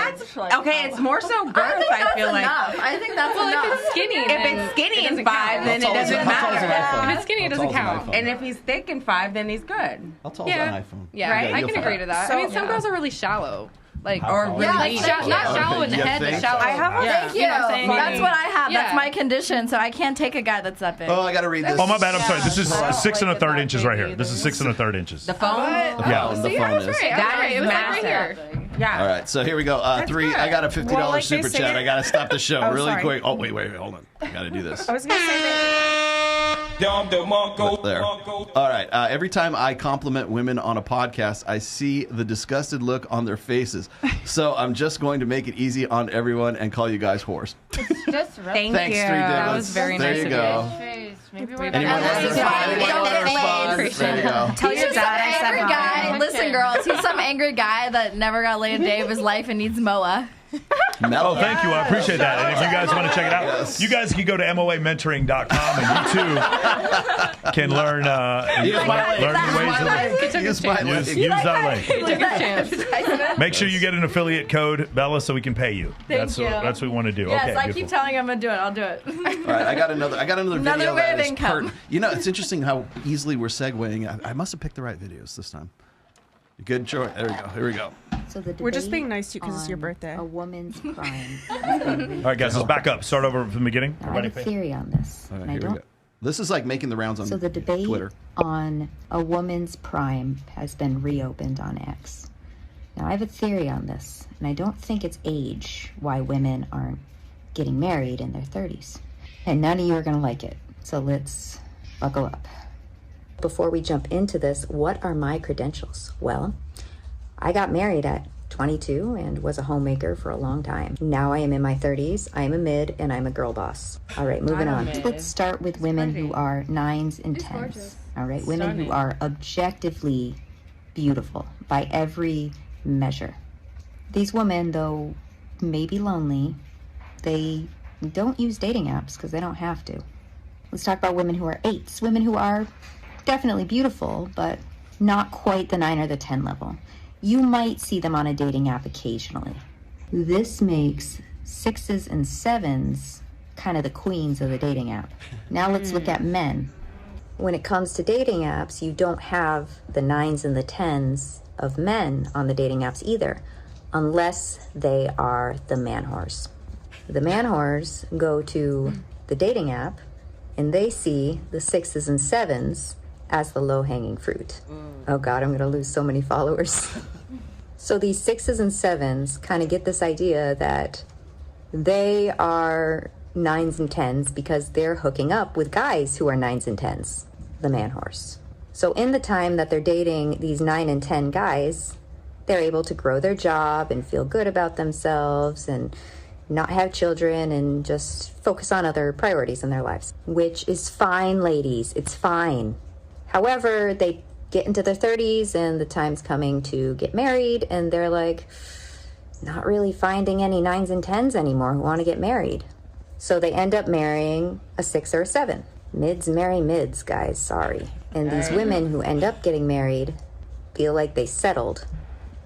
Okay, it's more so girth. I feel like. I think that's Well, enough. if it's skinny, If it's skinny in 5, then it How tall is doesn't an matter. iPhone? If it's skinny, it doesn't count. And if he's thick in 5, then he's good. How tall is an iPhone? Yeah, Right? I You'll can find agree out. to that. I mean, some girls are really shallow. Like, or really not shallow in the head, but shallow. I have a thank you. You know what I'm saying? That's what I have. Yeah. That's my condition. So I can't take a guy that's that big. Oh, I got to read this. Oh, my bad. I'm sorry. This is 6 1/3 inches right here. This is 6 1/3 inches. The phone? Yeah. The See, phone I was is. right. That is It was like right here. Yeah. All right, so here we go. Three. I got a $50 Well, like they super say chat. it- I got to stop the show Oh, really sorry. quick. Oh, wait, hold on. I got to do this. I was gonna say that. There. All right. Every time I compliment women on a podcast, I see the disgusted look on their faces. So I'm just going to make it easy on everyone and call you guys whores. Just Thank Thanks, you. Three Divots. That was very there nice you of go. Maybe we're Anyone want to respond? There you go. Tell your dad I said hi. guy. Listen, girls, he's some angry guy that never got laid a day of his life and needs MOA. Oh, thank you. I appreciate that. And if you guys want to check it out, you guys can go to moamentoring.com and you too can learn Use my link. use that link. Took a chance. Make sure you get an affiliate code, Bella, so we can pay you. That's you. That's what we want to do. Yes, okay, I keep beautiful. telling him I'm gonna do it. I'll do it. All right, I got another Another video way that of is income. You know, it's interesting how easily we're segueing. I must have picked the right videos this time. Good choice. There we go. Here we go. So we're just being nice to you because it's your birthday. A woman's prime. All right, guys, let's back up. Start over from the beginning. I have a theory on this. All right, and I here we don't. go. This is like making the rounds on So the debate Twitter. on a woman's prime has been reopened on X. Now I have a theory on this, and I don't think it's age why women aren't getting married in their 30s. And none of you are going to like it. So let's buckle up. Before we jump into this, what are my credentials? Well, I got married at 22 and was a homemaker for a long time. Now I am in my 30s, I am a mid, and I'm a girl boss. All right, moving on. Let's start with women who are 9s and 10s. All right, women who are objectively beautiful by every measure. These women, though, may be lonely. They don't use dating apps because they don't have to. Let's talk about women who are 8s. Women who are definitely beautiful, but not quite the 9 or the 10 level. You might see them on a dating app occasionally. This makes 6s and 7s kind of the queens of the dating app. Now let's look at men. When it comes to dating apps, you don't have the 9s and the 10s of men on the dating apps either, unless they are the man whores. The man whores go to the dating app and they see the 6s and 7s as the low-hanging fruit. Oh God, I'm gonna lose so many followers. So these 6s and 7s kind of get this idea that they are 9s and 10s because they're hooking up with guys who are 9s and 10s, the man horse. So in the time that they're dating these 9 and 10 guys, they're able to grow their job and feel good about themselves and not have children and just focus on other priorities in their lives, which is fine, ladies. It's fine. However, they get into their 30s and the time's coming to get married and they're like, not really finding any 9s and 10s anymore who want to get married. So they end up marrying a 6 or a 7. Mids marry mids, guys, sorry. And these women who end up getting married feel like they settled.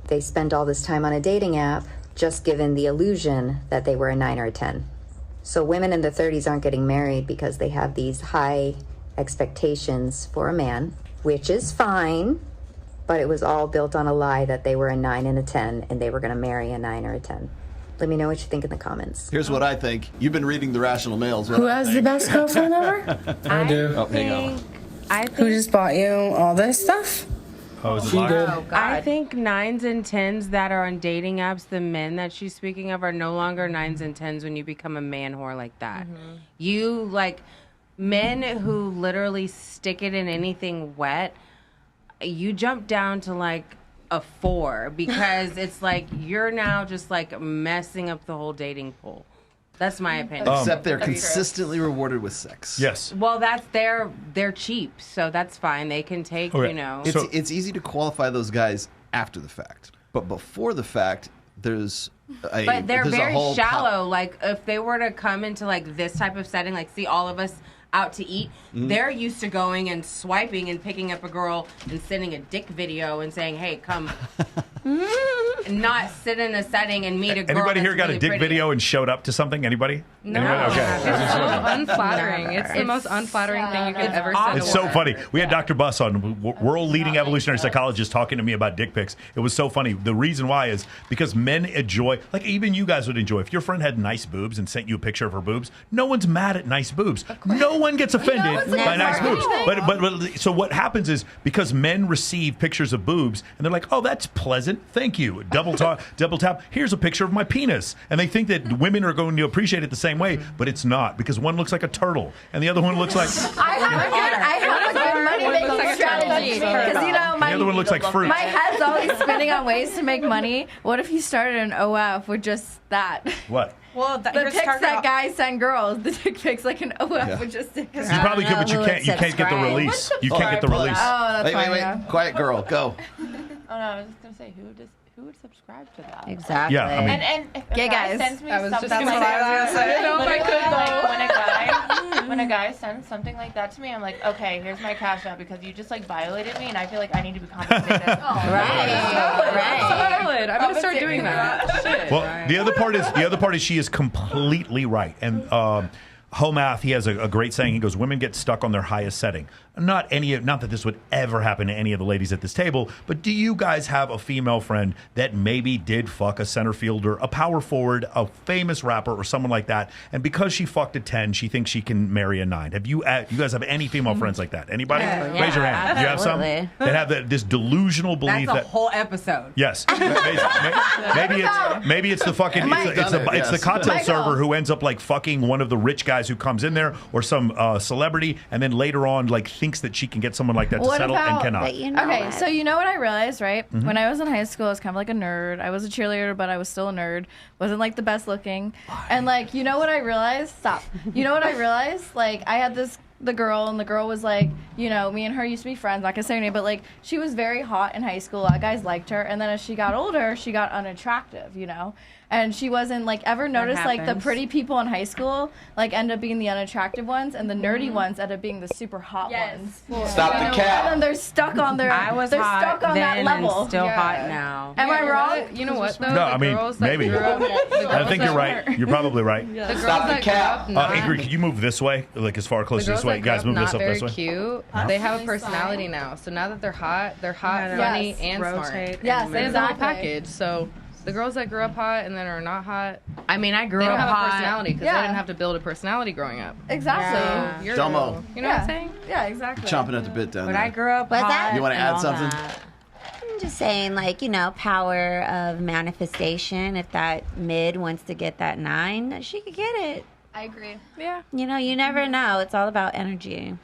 They spend all this time on a dating app just given the illusion that they were a 9 or a 10. So women in their 30s aren't getting married because they have these high expectations for a man, which is fine, but it was all built on a lie that they were a 9 and a 10 and they were going to marry a 9 or a 10. Let me know what you think in the comments. Here's what I think. You've been reading The Rational Males. Who has the best girlfriend ever? I do. Oh, there you go. Who just bought you all this stuff? Oh, is it She locked? did. Oh, I think 9s and 10s that are on dating apps, the men that she's speaking of, are no longer 9s and 10s when you become a man whore like that. You, like, men who literally stick it in anything wet, you jump down to, like, a 4 because it's like you're now just, like, messing up the whole dating pool. That's my opinion. Except they're consistently rewarded with sex. Yes. Well, that's they're cheap, so that's fine. They can take, you know. It's easy to qualify those guys after the fact, but before the fact, there's a But they're there's a very whole shallow. Like if they were to come into like this type of setting, like see all of us out to eat, they're used to going and swiping and picking up a girl and sending a dick video and saying, "Hey, come." not sit in a setting and meet a girl. Anybody here that's got really a dick pretty. video and showed up to something? Anybody? No. Anybody? Okay. It's so unflattering. It's the most unflattering thing you could ever send. It's so funny. We had Dr. Buss on, world-leading evolutionary psychologist, talking to me about dick pics. It was so funny. The reason why is because men enjoy, like even you guys would enjoy, if your friend had nice boobs and sent you a picture of her boobs, no one's mad at nice boobs. No one gets offended by nice boobs. But so what happens is because men receive pictures of boobs and they're like, oh, that's pleasant. Thank you. Double tap. Here's a picture of my penis. And they think that women are going to appreciate it the same way, but it's not, because one looks like a turtle and the other one looks like... I have a good money-making strategy. Because, you know, the other one looks like fruit. My head's always spinning on ways to make money. What if you started an OF with just that? What? Well, the pics that guys send girls, the dick pics like an OF with just dick. You probably could, but you can't get the release. You can't get the release. Oh, that's fine. Wait. Quiet girl, go. Oh no, I was just gonna say who would subscribe to that? Exactly. Yeah, I mean, and if gay a guy guys. sends me I was something just like gonna say, I was gonna say. that, I don't know if I could, like, when a guy sends something like that to me, I'm like, okay, here's my cash app because you just like violated me, and I feel like I need to be compensated. Right. I'm gonna start doing that. Shit. Well, the other part is she is completely right. And Homath, he has a great saying. He goes, women get stuck on their highest setting. Not that this would ever happen to any of the ladies at this table, but do you guys have a female friend that maybe did fuck a center fielder, a power forward, a famous rapper, or someone like that, and because she fucked a 10, she thinks she can marry a 9? Have you guys have any female friends like that? Anybody? Yeah, Raise your hand. absolutely. You have some that have this delusional belief That's a that whole episode. yes, maybe it's the fucking it's the cocktail server who ends up like fucking one of the rich guys who comes in there, or some celebrity, and then later on like thinks that she can get someone like that to settle and cannot. Okay, so you know what I realized, right? Mhm. When I was in high school, I was kind of like a nerd. I was a cheerleader, but I was still a nerd. Wasn't like the best looking. And like, you know what I realized? Stop. You know what I realized? Like, I had the girl, and the girl was like, you know, me and her used to be friends, not gonna say her name, but like, she was very hot in high school. A lot of guys liked her, and then as she got older, she got unattractive, you know? And she wasn't like, ever noticed like the happens. pretty people in high school like end up being the unattractive ones, and the nerdy ones end up being the super hot ones. Stop the cap. And then they're stuck on their. I was they're hot stuck on that then level. and still hot now. Am I wrong? You know what though? No, I mean, maybe. I think you're right. You're probably right. The girls that grew up not, Ingrid, can you move this way? Like as far the closer girls this way. that grew Guys, up move not this up very this way. cute. They have a personality now. So now that they're hot, funny, and smart. Yes, They have the whole exactly. package. So the girls that grew up hot and then are not hot, I mean, I grew they don't up have hot. a personality because they didn't have to build a personality growing up. Exactly. So you're Domo. You know what I'm saying? Yeah, exactly. Chomping at the bit down But there. I grew up What's hot. that? You want to and add all something? that. I'm just saying, like, you know, power of manifestation. If that mid wants to get that 9, she could get it. I agree. Yeah. You know, you never know. It's all about energy.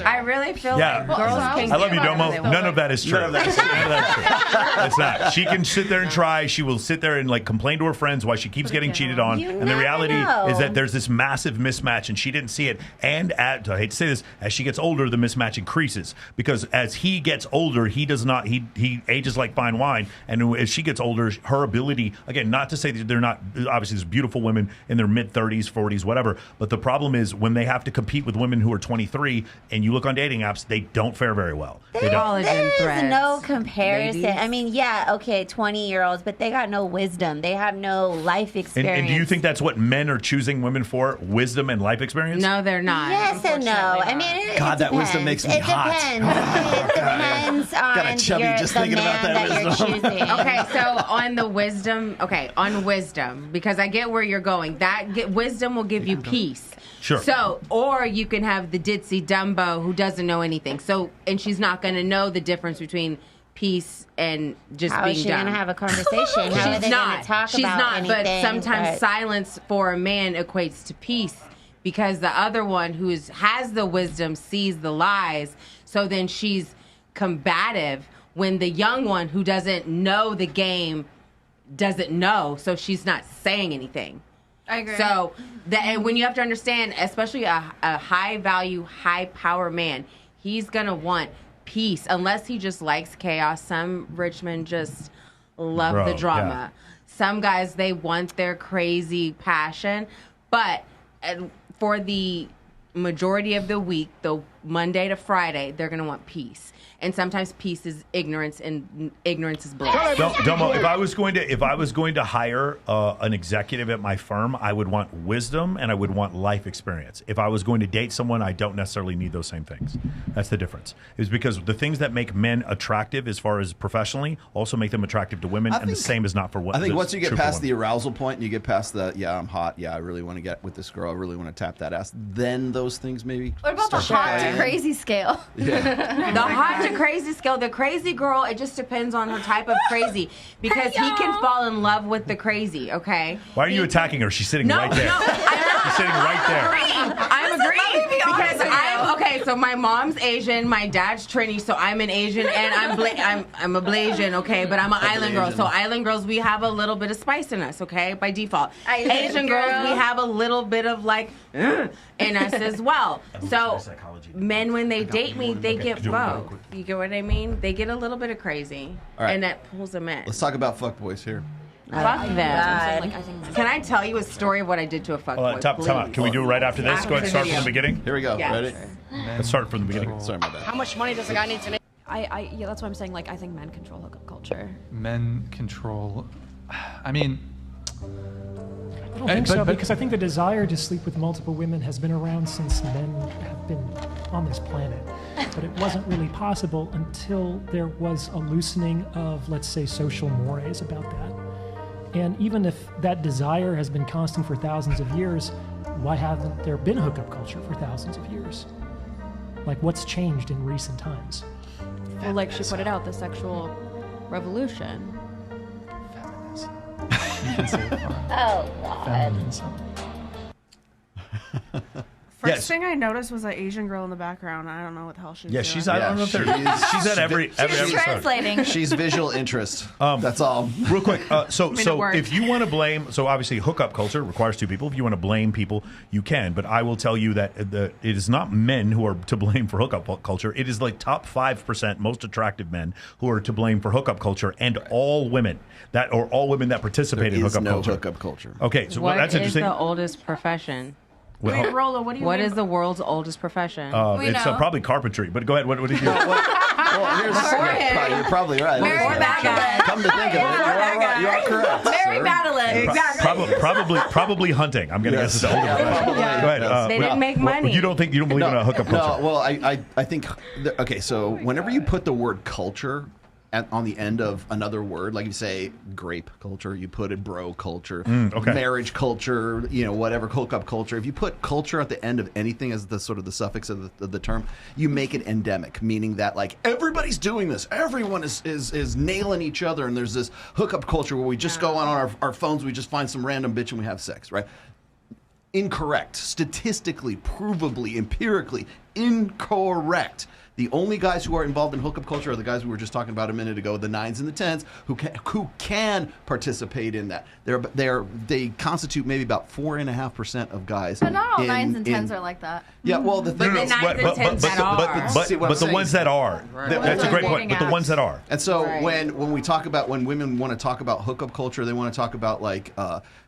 I really feel Yeah. like girls can I love you, get Domo. whatever they None want. of that is true. None of that is true. It's not. She can sit there and try. She will sit there and like complain to her friends why she keeps getting cheated on. You And the never reality know. is that there's this massive mismatch, and she didn't see it. And I hate to say this, as she gets older, the mismatch increases because as he gets older, he does not. He ages like fine wine, and as she gets older, her ability, again, not to say that they're not. Obviously, there's beautiful women in their mid 30s, 40s, whatever. But the problem is when they have to compete with women who are 23, and you look on dating apps, they don't fare very well. They don't. There's no comparison. I mean, yeah, okay, 20-year-olds, but they got no wisdom. They have no life experience. And do you think that's what men are choosing women for? Wisdom and life experience? No, they're not. Yes and no. I mean, it God, that depends. wisdom makes me it hot. Depends. It depends on Got a chubby your, just the thinking man about that you're wisdom. choosing. Okay, so on the wisdom, because I get where you're going. Wisdom will give you peace. Sure. So, or you can have the ditzy Dumbo who doesn't know anything. So, and she's not going to know the difference between peace and just How being is she dumb. going to have a conversation? How are She's they not. going to talk She's about not. anything? But sometimes but- silence for a man equates to peace because the other one who has the wisdom sees the lies. So then she's combative when the young one who doesn't know the game doesn't know. So she's not saying anything. I agree. So and when you have to understand, especially a high value, high power man, he's going to want peace unless he just likes chaos. Some rich men just love the drama. Yeah. Some guys, they want their crazy passion. But for the majority of the week, the Monday to Friday, they're going to want peace. And sometimes peace is ignorance, and ignorance is bliss. Domo, if I was going to hire an executive at my firm, I would want wisdom and I would want life experience. If I was going to date someone, I don't necessarily need those same things. That's the difference. It's because the things that make men attractive, as far as professionally, also make them attractive to women, and the same is not for women. I think once you get past the arousal point and you get past the I'm hot, I really want to get with this girl, I really want to tap that ass, then those things maybe. What about the hot to crazy scale? The hot to crazy scale, the crazy girl, it just depends on her type of crazy, because he can fall in love with the crazy. Okay. Why are you attacking her? She's sitting right there. She's sitting right there. I'm agreeing because so my mom's Asian, my dad's Trini, so I'm an Asian, and I'm a Blasian, okay, but I'm an island girl. So island girls, we have a little bit of spice in us, okay, by default. Asian girls, we have a little bit of like in us as well. So men, when they date me, they get both. You get what I mean? They get a little bit of crazy, and that pulls them in. Let's talk about fuckboys here. Fuck them. Can I tell you a story of what I did to a fuckboy? Time out. Can we do it right after this? Go ahead and start from the beginning. Here we go. Yes. Ready? Let's start from the beginning. Sorry about that. How much money does a guy need to make? Yeah, that's what I'm saying. Like, I think men control hookup culture. Men control. I mean, I don't think so, because I think the desire to sleep with multiple women has been around since men have been on this planet. But it wasn't really possible until there was a loosening of, let's say, social mores about that. And even if that desire has been constant for thousands of years, why haven't there been hookup culture for thousands of years? Like, what's changed in recent times? Well, like she put it out, the sexual revolution. you can say it for Oh, God. feminism. First thing I noticed was an Asian girl in the background. I don't know what the hell she's doing. She's I don't know if she's at every episode. Translating. She's visual interest. That's all. Real quick. So if you want to blame, so obviously hookup culture requires two people. If you want to blame people, you can. But I will tell you that it is not men who are to blame for hookup culture. It is like top 5% most attractive men who are to blame for hookup culture, and all women that participate in hookup culture. Hookup culture. Okay, so what that's interesting. What is the oldest profession? Wait, Rollo, what do you What mean? is the world's oldest profession? It's probably carpentry. But go ahead. What did you? You're probably right. Mary Magdalene. Come to think of it, you are correct. Mary sir. Magdalene. Exactly. Probably hunting. I'm going to guess it's the older profession. Go ahead. They didn't make money. You don't believe in a hookup culture? No. Well, I think. Okay, so whenever you put the word culture on the end of another word, like you say grape culture, you put it bro culture, marriage culture, whatever, hookup culture. If you put culture at the end of anything as the sort of the suffix of the term, you make it endemic, meaning that like everybody's doing this, everyone is nailing each other, and there's this hookup culture where we just go on our phones, we just find some random bitch and we have sex, right? Incorrect. Statistically, provably, empirically, incorrect. The only guys who are involved in hookup culture are the guys we were just talking about a minute ago, the 9s and the 10s, who can participate in that. They constitute maybe about 4.5% of guys. But not all 9s and 10s are like that. Yeah, well, the thing is, but the ones that are, that's a great point. But the ones that are, and so when we talk about, when women want to talk about hookup culture, they want to talk about like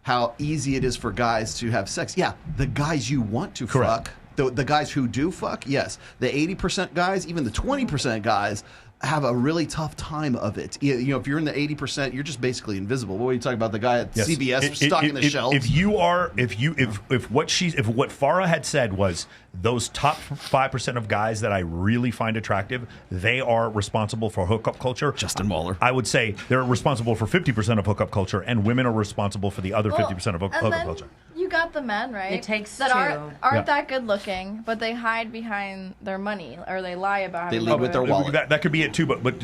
how easy it is for guys to have sex. Yeah, the guys you want to fuck. The guys who do fuck, yes. The 80% guys, even the 20% guys, have a really tough time of it. If you're in the 80%, you're just basically invisible. What are you talking about? The guy at CVS stuck in the shelves. If what Farah had said was those top 5% of guys that I really find attractive, they are responsible for hookup culture. Justin Waller. I would say they're responsible for 50% of hookup culture, and women are responsible for the other 50% of hookup culture. You got the men, right? It takes that two. aren't that good looking, but they hide behind their money, or they lie about They live with their wallet. That could be it too. But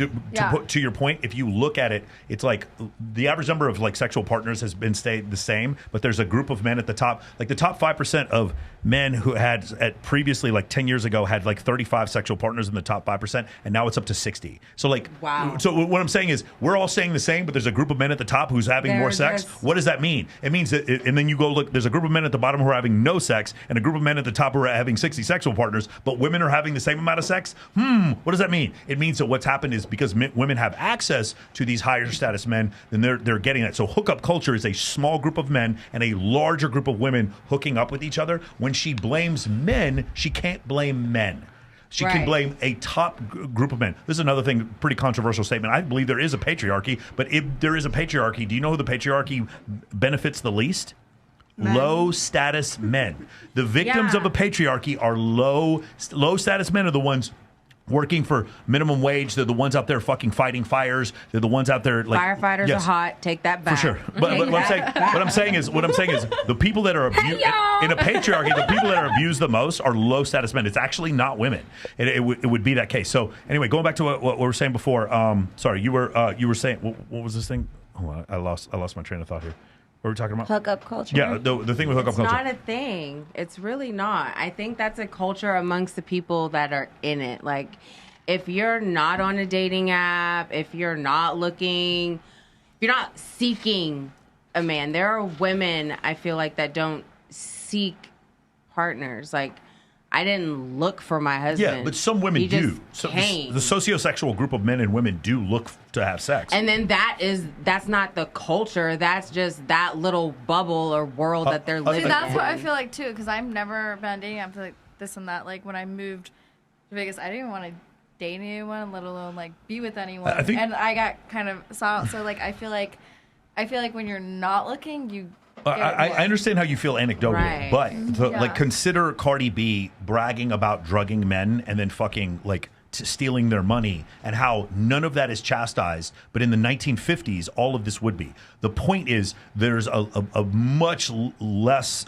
to your point, if you look at it, it's like the average number of like sexual partners has been stayed the same, but there's a group of men at the top, like the top 5% of men who had previously, like 10 years ago, had like 35 sexual partners in the top 5%, and now it's up to 60. So like, wow. So what I'm saying is, we're all saying the same, but there's a group of men at the top who's having more sex. What does that mean? It means that, and then you go look, there's a group of men at the bottom who are having no sex, and a group of men at the top who are having 60 sexual partners, but women are having the same amount of sex. What does that mean? It means that what's happened is because women have access to these higher status men, then they're getting it. So hookup culture is a small group of men and a larger group of women hooking up with each other. When she blames men, she can't blame men. She can blame a top group of men. This is another thing, pretty controversial statement. I believe there is a patriarchy, but if there is a patriarchy, do you know who the patriarchy benefits the least? Low status men. The victims of the patriarchy are low status men are the ones working for minimum wage. They're the ones out there fucking fighting fires. They're the ones out there like firefighters are hot. Take that back. For sure. But what I'm saying is the people that are in a patriarchy, the people that are abused the most are low status men. It's actually not women. It would be that case. So anyway, going back to what we were saying before. Sorry, you were saying what was this thing? Oh, I lost my train of thought here. What were we talking about? Hookup culture. Yeah, the thing with hookup culture. It's not a thing. It's really not. I think that's a culture amongst the people that are in it. Like, if you're not on a dating app, if you're not looking, if you're not seeking a man, there are women, I feel like, that don't seek partners. Like, I didn't look for my husband. Yeah, but some women do. So the sociosexual group of men and women do look to have sex. And then that's not the culture. That's just that little bubble or world that they're living in. That's what I feel like too, because I've never been dating. I feel like this and that. Like when I moved to Vegas, I didn't even want to date anyone, let alone like be with anyone. And I got kind of so like I feel like when you're not looking, you. I understand how you feel anecdotally, but like consider Cardi B bragging about drugging men and then fucking like stealing their money, and how none of that is chastised. But in the 1950s, all of this would be. The point is, there's a much less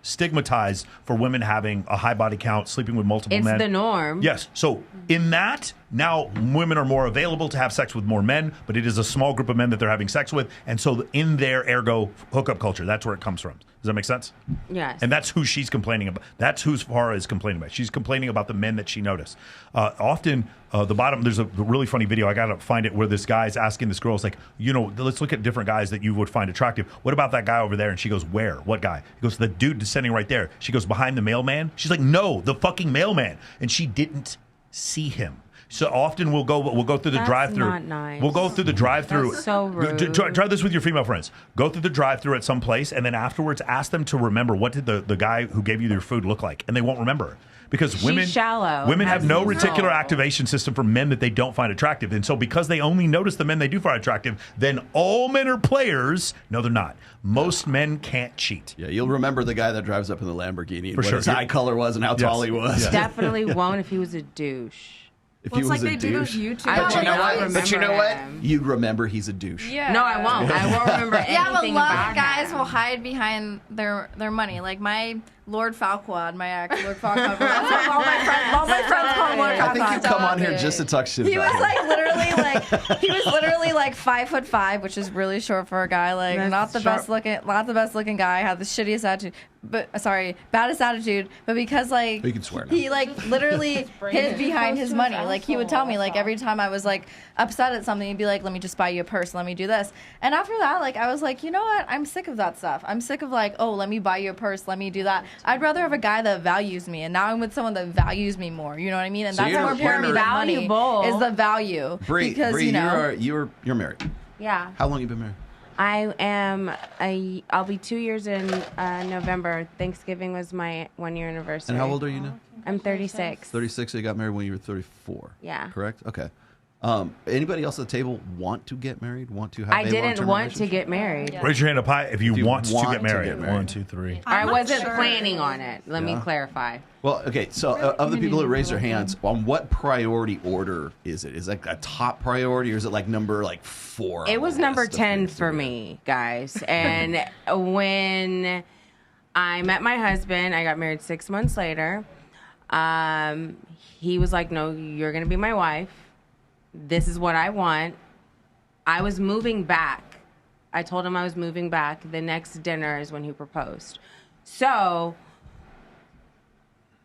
stigmatized for women having a high body count, sleeping with multiple men. It's the norm. Yes. So in that, now women are more available to have sex with more men, but it is a small group of men that they're having sex with. And so in their ergo hookup culture, that's where it comes from. Does that make sense? Yes. And that's who she's complaining about. That's who Farah is complaining about. She's complaining about the men that she noticed. Often, the bottom, there's a really funny video. I got to find it where this guy's asking this girl, it's like, let's look at different guys that you would find attractive. What about that guy over there? And she goes, where? What guy? He goes, the dude standing right there. She goes, behind the mailman? She's like, no, the fucking mailman. And she didn't see him. So often we'll go through the drive-through. Not nice. We'll go through the drive-through. That's so rude. Try this with your female friends. Go through the drive-through at some place, and then afterwards ask them to remember, what did the guy who gave you your food look like? And they won't remember. Because women have no reticular activation system for men that they don't find attractive. And so because they only notice the men they do find attractive, then all men are players. No, they're not. Most men can't cheat. Yeah, you'll remember the guy that drives up in the Lamborghini and For what sure. his eye color was and how tall he was. Definitely won't if he was a douche. If he was a douche. But you know what? You remember he's a douche. Yeah. No, I won't. I won't remember anything Yeah, but a lot about of guys will hide behind their money. Like my Lord Falquad, my ex, Lord Falquad. That's what all my friends call him Lord Falquad. I think you come on here just to talk shit He about was like literally like 5'5", which is really short for a guy. Like not the best looking guy. Had the shittiest attitude, baddest attitude. But because like you can swear now. he like literally hid behind his money. Like he would tell me like every time I was like upset at something, he'd be like, "Let me just buy you a purse. Let me do this." And after that, like I was like, you know what? I'm sick of that stuff. I'm sick of like, oh, let me buy you a purse. Let me do that. I'd rather have a guy that values me, and now I'm with someone that values me more. You know what I mean? And So that's you're- more important you're- than money is the value. Bree, because you're married. Yeah. How long you been married? I'll be 2 years in November. Thanksgiving was my 1 year anniversary. And how old are you now? I'm 36. 36, so you got married when you were 34. Yeah. Correct? Okay. Anybody else at the table want to get married? Want to have I a didn't long-term want to relationship? get married. Raise your hand up high if you want to get married. 1, 2, 3. I wasn't planning on it. Let me clarify. Well, okay, so of the people that raised their hands, on what priority order is it? Is it like a top priority, or is it like number 4? It was number 10 for me, guys. And when I met my husband, I got married 6 months later. He was like, "No, you're going to be my wife. This is what I want." I was moving back. I told him I was moving back. The next dinner is when he proposed. So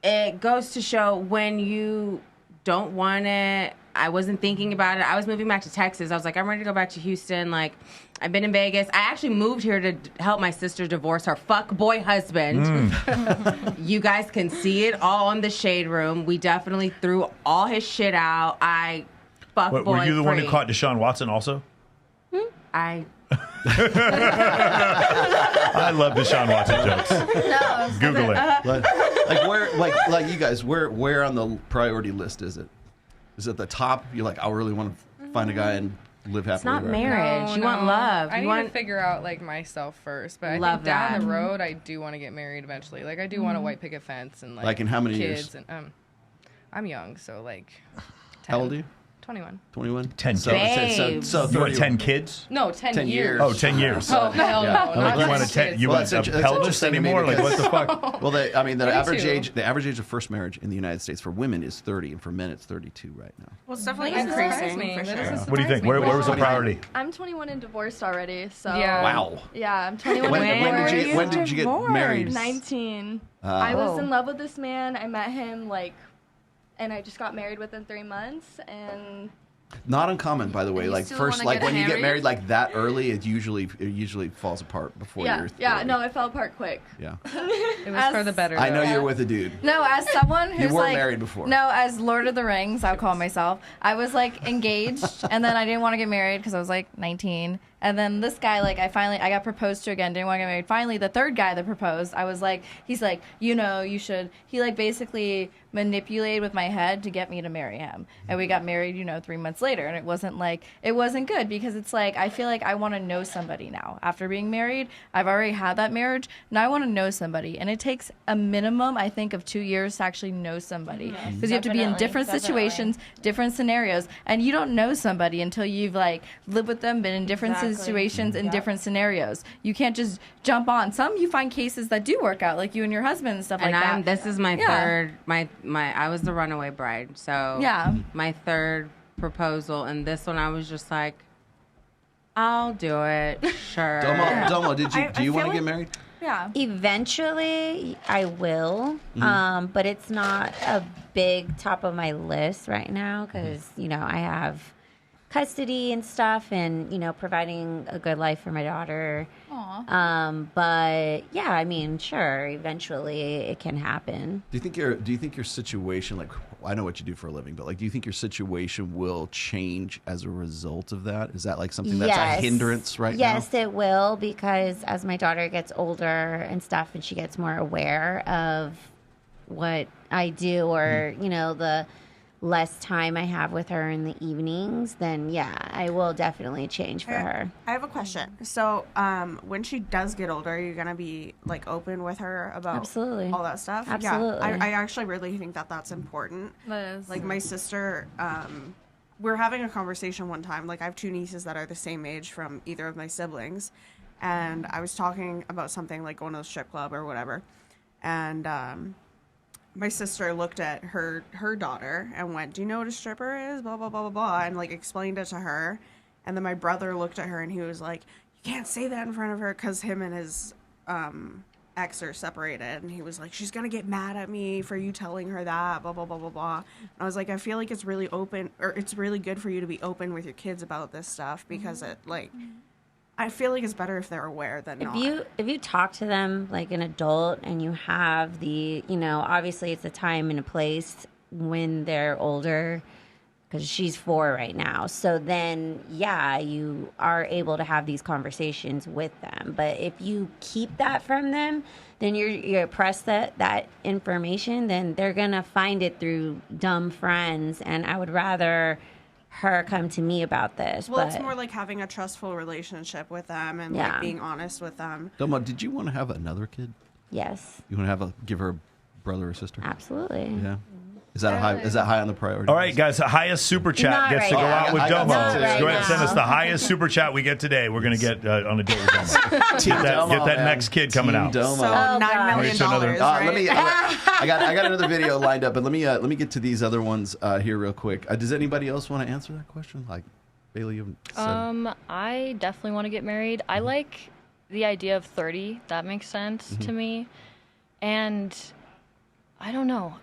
it goes to show when you don't want it. I wasn't thinking about it. I was moving back to Texas. I was like, I'm ready to go back to Houston. Like, I've been in Vegas. I actually moved here to help my sister divorce her fuckboy husband. You guys can see it all in the shade room. We definitely threw all his shit out. Were you the one who caught Deshaun Watson also? I love Deshaun Watson jokes. No, Google it. Like where, like you guys, where on the priority list is it? Is it the top? You're like, I really want to find a guy and live happily. It's not ever after. marriage. You want love. I You need want to figure out like myself first, but I Love think down that. the road, I do want to get married eventually. Like I do want a white picket fence and like in how many kids years? And I'm young, so like. 10. How old are you? 21. 21? 10 so, kids. So you want 10 kids? No, 10 years. Oh, 10 years. Oh, hell no. Like Not you want a 10 10, you Well, want that's a that's pelvis interesting to me anymore? Like what the fuck? Well, the 22. average age of first marriage in the United States for women is 30, and for men it's 32 right now. Well, it's definitely That doesn't surprise increasing. me. For That sure. doesn't What do you think? Where was the priority? I'm 21 and divorced already, so. Yeah. Wow. Yeah, I'm 21 When and divorced. when did you get married? 19. I was in love with this man. I met him and I just got married within 3 months, and. Not uncommon, by the way. you Like still first, wanna like get when you get married? married like that early, it usually falls apart before you're. Yeah, 30. no, it fell apart quick. Yeah. It was for the better. I know though. you're with a dude. No, as someone who's You were like married before. No, as Lord of the Rings, I'll call myself. I was like engaged, and then I didn't want to get married because I was like 19. And then this guy, like, I got proposed to again, didn't want to get married. Finally, the third guy that proposed, I was like, he's like, you should. He like basically manipulated with my head to get me to marry him, and we got married, 3 months later. And it wasn't good because it's like I feel like I want to know somebody now after being married. I've already had that marriage, and I want to know somebody, and it takes a minimum, I think, of 2 years to actually know somebody because you have to be in different situations, different scenarios, and you don't know somebody until you've like lived with them, been in different situations, in different scenarios. You can't just jump on. Some you find cases that do work out, like you and your husband and stuff And like that. this is my third. I was the runaway bride, so my third proposal, and this one I was just like, I'll do it. Sure. Domo, do you want to get married? Yeah. Eventually, I will, but it's not a big top of my list right now because I have custody and stuff, and providing a good life for my daughter. But yeah, I mean, sure, eventually it can happen. Do you think your situation, like, I know what you do for a living, but like, do you think your situation will change as a result of that? Is that like something that's a hindrance right now? Yes, it will, because as my daughter gets older and stuff, and she gets more aware of what I do, or the less time I have with her in the evenings, then I will definitely change for her. I have a question. So, when she does get older, are you gonna be like open with her about Absolutely. all that stuff? Absolutely. Yeah, I actually really think that that's important. That is. Like my sister, we're having a conversation one time. Like I have two nieces that are the same age from either of my siblings, and I was talking about something like going to the strip club or whatever, and my sister looked at her daughter and went, "Do you know what a stripper is?" Blah, blah, blah, blah, blah, and like explained it to her. And then my brother looked at her and he was like, "You can't say that in front of her," because him and his ex are separated. And he was like, "She's going to get mad at me for you telling her that, blah, blah, blah, blah, blah." And I was like, I feel like it's really open, or it's really good for you to be open with your kids about this stuff, because it like, I feel like it's better if they're aware than not. If you talk to them like an adult, and you have the, obviously it's a time and a place when they're older, because she's 4 right now. So then, you are able to have these conversations with them. But if you keep that from them, then you oppress that information, then they're going to find it through dumb friends. And I would rather her come to me about this. Well, but it's more like having a trustful relationship with them and like being honest with them. Domo, did you want to have another kid? Yes. You want to give her a brother or sister? Absolutely. Yeah. Is that high on the priority? All right, guys, the highest super chat Not gets right to go now. out with Domo. Not right Go ahead and send us the now. highest super chat we get today. We're going to get on a date with Domo. get that next kid coming out. Domo. So $9 million, right? I got another video lined up, but let me get to these other ones here real quick. Does anybody else want to answer that question? Like Bailey, you said. I definitely want to get married. I like the idea of 30. That makes sense to me. And I don't know.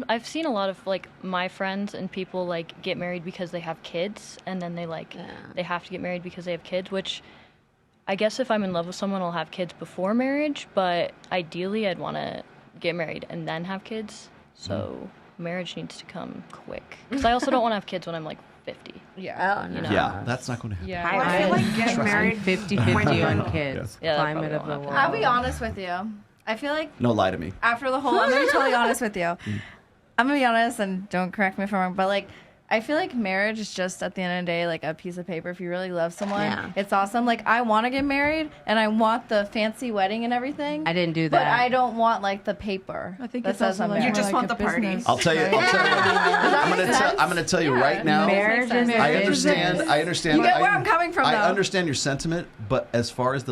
I've seen a lot of like my friends and people like get married because they have kids, and then they have to get married because they have kids, which I guess if I'm in love with someone, I'll have kids before marriage, but ideally I'd want to get married and then have kids. So marriage needs to come quick, because I also don't want to have kids when I'm like 50. Yeah. Yeah, that's not going to happen. Yeah. I feel like getting married 50-50 on kids. Yeah, Climate of the world. I'll be honest with you. I feel like No, lie to me. after the whole, I'm gonna be totally honest with you. I'm gonna be honest, and don't correct me if I'm wrong, but like, I feel like marriage is just at the end of the day like a piece of paper. If you really love someone, it's awesome. Like I want to get married and I want the fancy wedding and everything. I didn't do that. But I don't want like the paper. I think it's also like you just want the party. I'll tell you. I'm gonna tell you right now. Marriage is I understand. You get where I'm coming from, though. I understand your sentiment, but as far as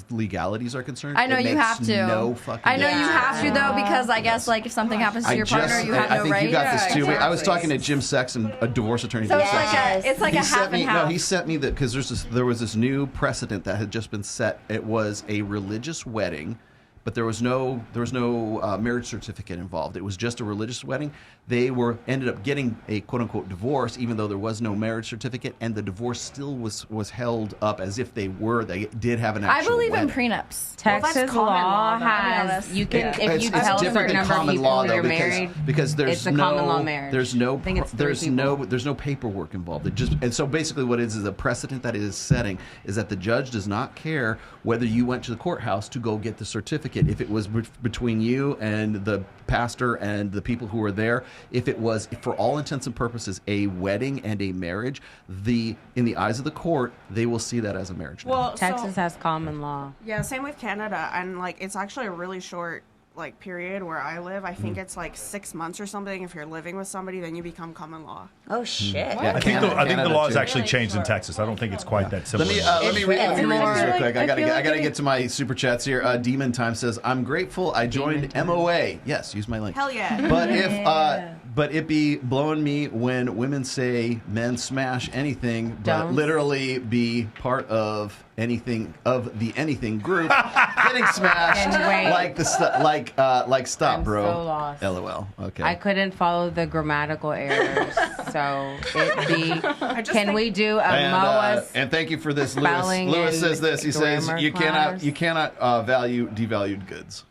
legalities are concerned, I know it you makes have to. No fucking. I know you have to though, because I guess like if something happens to your partner, you have no I think right. you got this too. I was talking to Jim Sexton, a divorce attorney. So it's like a half and half. No, he sent me that because there was this new precedent that had just been set. It was a religious wedding, but there was no marriage certificate involved. It was just a religious wedding. They ended up getting a quote unquote divorce, even though there was no marriage certificate, and the divorce still was held up as if they did have an actual I believe wedding. in prenups. Texas law has you can if you tell a certain number of people you're married because there's it's a common law marriage. There's no paperwork involved. And so basically what it is a precedent that it is setting is that the judge does not care whether you went to the courthouse to go get the certificate. If it was between you and the pastor and the people who were there, if it was for all intents and purposes a wedding and a marriage, in the eyes of the court they will see that as a marriage. Well, Texas has common law. Yeah, same with Canada, and like it's actually a really short like period where I live. I think it's like 6 months or something. If you're living with somebody, then you become common law. Oh shit! Yeah, I think the law has actually changed in Texas. I don't think it's quite that simple. Let me read this real quick. I gotta get to my super chats here. Demon Time says, "I'm grateful I joined MOA." Yes, use my link. Hell yeah! But it be blowing me when women say men smash anything, but literally be part of anything of the anything group getting smashed like stop, I'm bro. so lost. LOL. Okay. I couldn't follow the grammatical errors, so can we do a MOA? And thank you for this, Lewis. spelling Lewis and says this. He says grammar you class? cannot value devalued goods.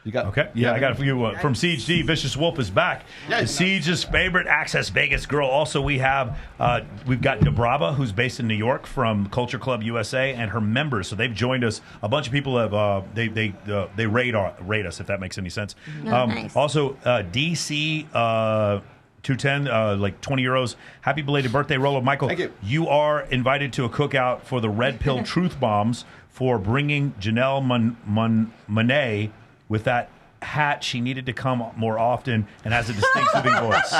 You got okay? Yeah, I got a few from Siege D. Vicious Wolf is back. Yes. Siege's favorite Access Vegas girl. Also, we've got Debrava, who's based in New York from Culture Club USA, and her members. So they've joined us. A bunch of people have they rate us, if that makes any sense. Nice. Also, DC. 210, like 20 euros. Happy belated birthday, Rollo. Michael, thank you. You are invited to a cookout for the Red Pill Truth Bombs for bringing Janelle Monáe with that hat. She needed to come more often and has a distinct soothing voice.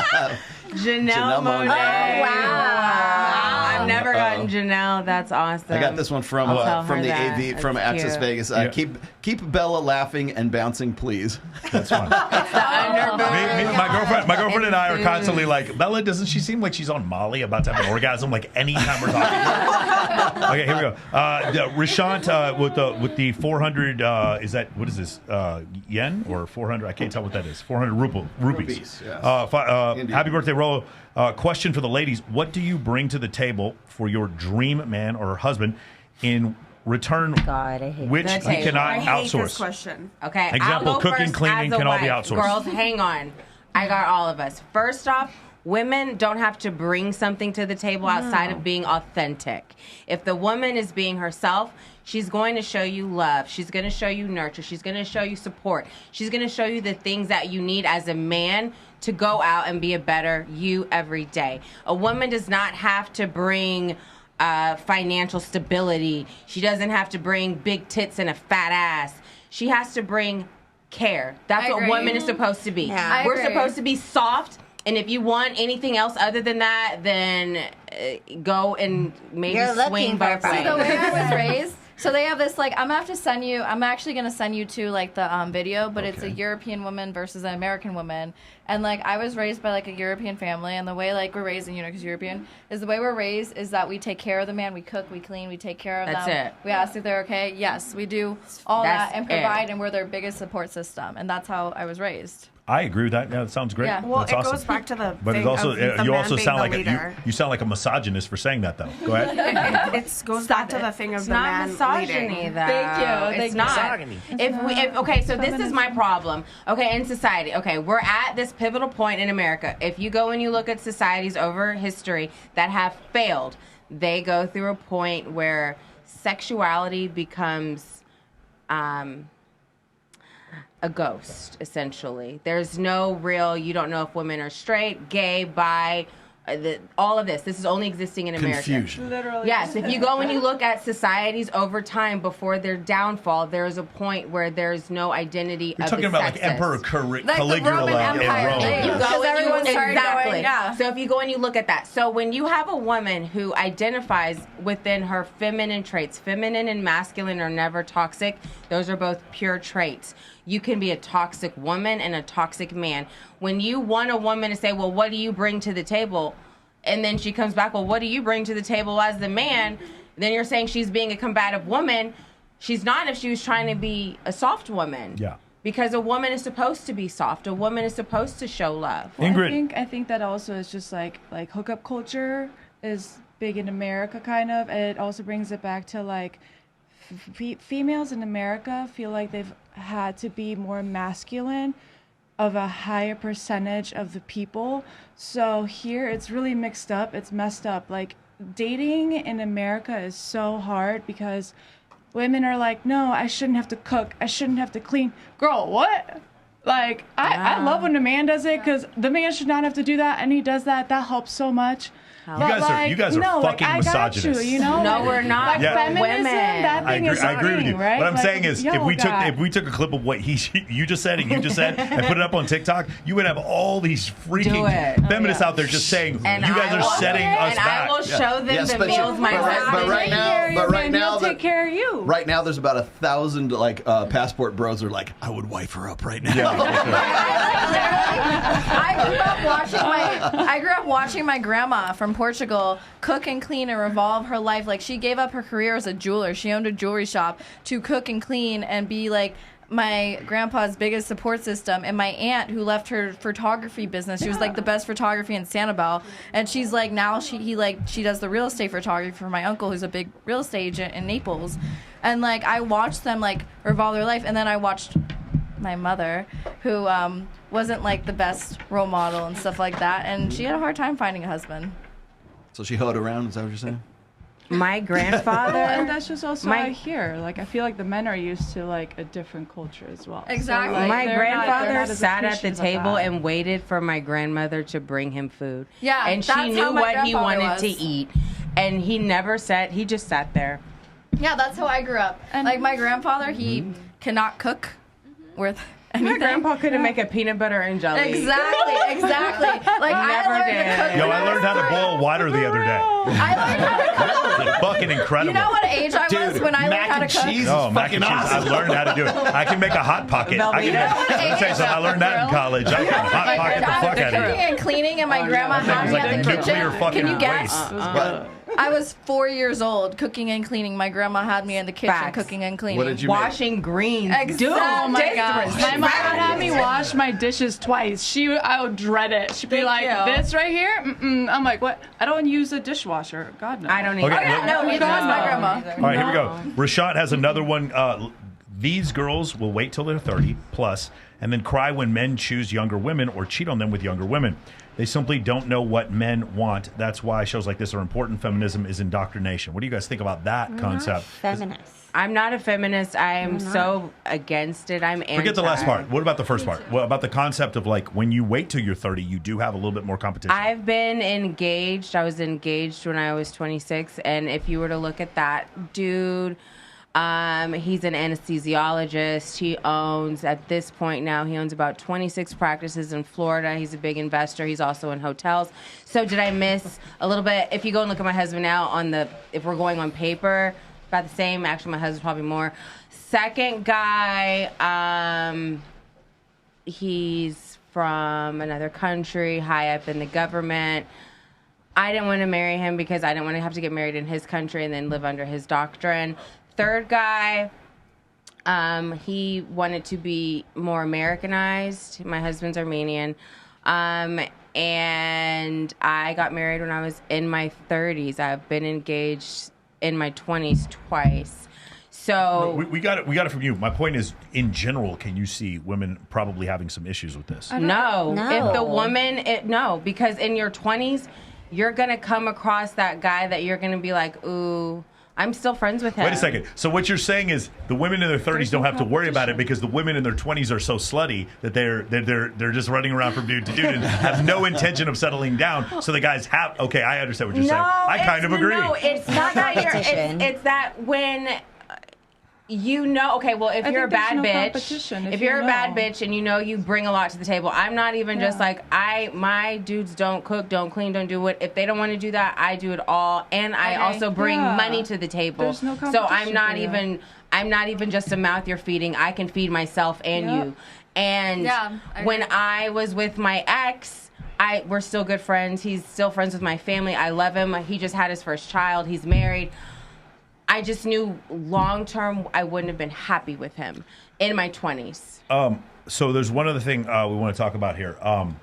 Janelle Monáe. Oh, wow. I've never gotten Janelle. That's awesome. I got this one from the AV from Access Vegas. Keep Bella laughing and bouncing, please. That's fine. My girlfriend and I are constantly like, Bella, doesn't she seem like she's on Molly, about to have an orgasm like anytime we're talking? Okay, here we go. Rishant with the 400. Is that what is this? Yen or 400? I can't tell what that is. 400 rupees. Yes. Happy birthday, Rollo. Question for the ladies: what do you bring to the table for your dream man or husband in return, God, I hate which that. he cannot I hate outsource? this question. Okay. Example: I'll go cooking, first cleaning as a can all be wife. outsourced. Girls, hang on. I got all of us. First off, women don't have to bring something to the table outside of being authentic. If the woman is being herself, she's going to show you love. She's going to show you nurture. She's going to show you support. She's going to show you the things that you need as a man to go out and be a better you every day. A woman does not have to bring financial stability. She doesn't have to bring big tits and a fat ass. She has to bring care. That's what women is supposed to be. Yeah. We're supposed to be soft. And if you want anything else other than that, then go and maybe swing both ways. The way I was raised, so they have this like I'm actually gonna send you to like the video, but it's a European woman versus an American woman, and like I was raised by like a European family, and the way like we're raised in because European is the way we're raised is that we take care of the man, we cook, we clean, we take care of them. That's it. We ask if they're okay. Yes, we do all that and provide, and we're their biggest support system, and that's how I was raised. I agree with that. Yeah, that sounds great. Yeah. Well, That's it awesome. goes back to the But thing it also of the you man also being sound the like leader. you sound like a misogynist for saying that, though. Go ahead. It goes back to the thing of It's the not man misogyny, leading. though. Thank you. It's not. Okay, so this is my problem. Okay, in society, we're at this pivotal point in America. If you go and you look at societies over history that have failed, they go through a point where sexuality becomes a ghost, essentially. There's no real, you don't know if women are straight, gay, bi, all of this. This is only existing in America. Confusion. Literally. Yes, if you go and you look at societies over time before their downfall, there is a point where there's no identity You're of talking the about sexes. like Emperor Like Caligula the Roman in Empire. Rome. You go and you, exactly. going, yeah. So if you go and you look at that, so when you have a woman who identifies within her feminine traits, feminine and masculine are never toxic. Those are both pure traits. You can be a toxic woman and a toxic man. When you want a woman to say, well, what do you bring to the table? And then she comes back, well, what do you bring to the table as the man? Then you're saying she's being a combative woman. She's not if she was trying to be a soft woman. Yeah. Because a woman is supposed to be soft. A woman is supposed to show love. Well, I think that also is just like hookup culture is big in America, kind of. And it also brings it back to like females in America feel like they've had to be more masculine of a higher percentage of the people. So here it's really mixed up. It's messed up. Like dating in America is so hard because women are like, no, I shouldn't have to cook. I shouldn't have to clean. Girl, what? Like, I love when a man does it because the man should not have to do that, and he does that. That helps so much. You guys are fucking misogynists. No, like, we're not. Like feminism, women. that thing is I agree with you. right? What I'm Like, saying is, if we took a clip of what you just said and you just said and put it up on TikTok, you would have all these freaking feminists out there just saying And you guys are setting us and back. I will show them the meals my husband. But right now, he'll take care of you. Right now, there's about 1,000 like passport bros are like, I would wife her up right now. I grew up watching my grandma from Portugal cook and clean and revolve her life. Like, she gave up her career as a jeweler. She owned a jewelry shop to cook and clean and be like my grandpa's biggest support system. And my aunt, who left her photography business, she was like the best photography in Sanibel, and she's like now she does the real estate photography for my uncle, who's a big real estate agent in Naples. And like I watched them like revolve their life, and then I watched my mother, who wasn't like the best role model and stuff like that, and she had a hard time finding a husband. So she hoed around, is that what you're saying? My grandfather. And that's just also I hear. Like, I feel like the men are used to like a different culture as well. Exactly. So, like, my grandfather not as sat at the appreciative of table that. and waited for my grandmother to bring him food. Yeah, and that's she knew how my what he grandfather wanted to was. eat, and he never said. He just sat there. Yeah, that's how I grew up. And like my grandfather, he cannot cook worth anything. My grandpa couldn't make a peanut butter and jelly. Exactly. Like I learned to cook. Yo, I learned how to boil water the other day. I learned how to cook. It's fucking incredible. You know what age I was when I learned how to cook? Oh, mac and cheese. I learned how to do it. I can make a hot pocket. Let me tell you something. I learned that in college. I can hot pocket the fuck out of Cooking you. and cleaning, and my grandma had me like at a the nuclear kitchen. fucking Can you guess? waste. I was 4 years old, cooking and cleaning. My grandma had me in the kitchen cooking and cleaning. What did you Washing greens. Exactly. Oh my gosh. My mom would have me wash my dishes twice. I would dread it. She'd be like, this right here? I'm like, what? I don't use a dishwasher. God, no. I don't Okay, either. No, neither does my grandma. All right, here we go. Rashad has another one. These girls will wait till they're 30 plus and then cry when men choose younger women or cheat on them with younger women. They simply don't know what men want. That's why shows like this are important. Feminism is indoctrination. What do you guys think about that concept? Feminist. I'm not a feminist. I am so against it. I'm anti. Forget the last part. What about the first part? What about the concept of like when you wait till you're 30, you do have a little bit more competition? I've been engaged. I was engaged when I was 26, and if you were to look at that dude, he's an anesthesiologist. He owns, at this point now, he owns about 26 practices in Florida. He's a big investor. He's also in hotels. So did I miss a little bit? If you go and look at my husband now if we're going on paper, about the same. Actually, my husband's probably more. Second guy, he's from another country, high up in the government. I didn't want to marry him because I didn't want to have to get married in his country and then live under his doctrine. Third guy, he wanted to be more Americanized. My husband's Armenian. And I got married when I was in my 30s. I've been engaged in my 20s twice. So we got it from you. My point is, in general, can you see women probably having some issues with this? No. If the woman, no, because in your 20s, you're going to come across that guy that you're going to be like, ooh, I'm still friends with him. Wait a second. So what you're saying is the women in their 30s don't have to worry about it because the women in their 20s are so slutty that they're just running around from dude to dude and have no intention of settling down. So the guys have. Okay, I understand what you're saying. I kind of agree. No, it's not that it's that when. Okay, well, if you're a bad bitch, if you're a bad bitch and you bring a lot to the table, I'm not even just like, my dudes don't cook, don't clean, don't do it. If they don't want to do that, I do it all. And I also bring money to the table. There's no so I'm not for even just a mouth you're feeding. I can feed myself and you. And when I was with my ex, we're still good friends. He's still friends with my family. I love him. He just had his first child. He's married. I just knew long term I wouldn't have been happy with him in my 20s. So there's one other thing we want to talk about here. I'm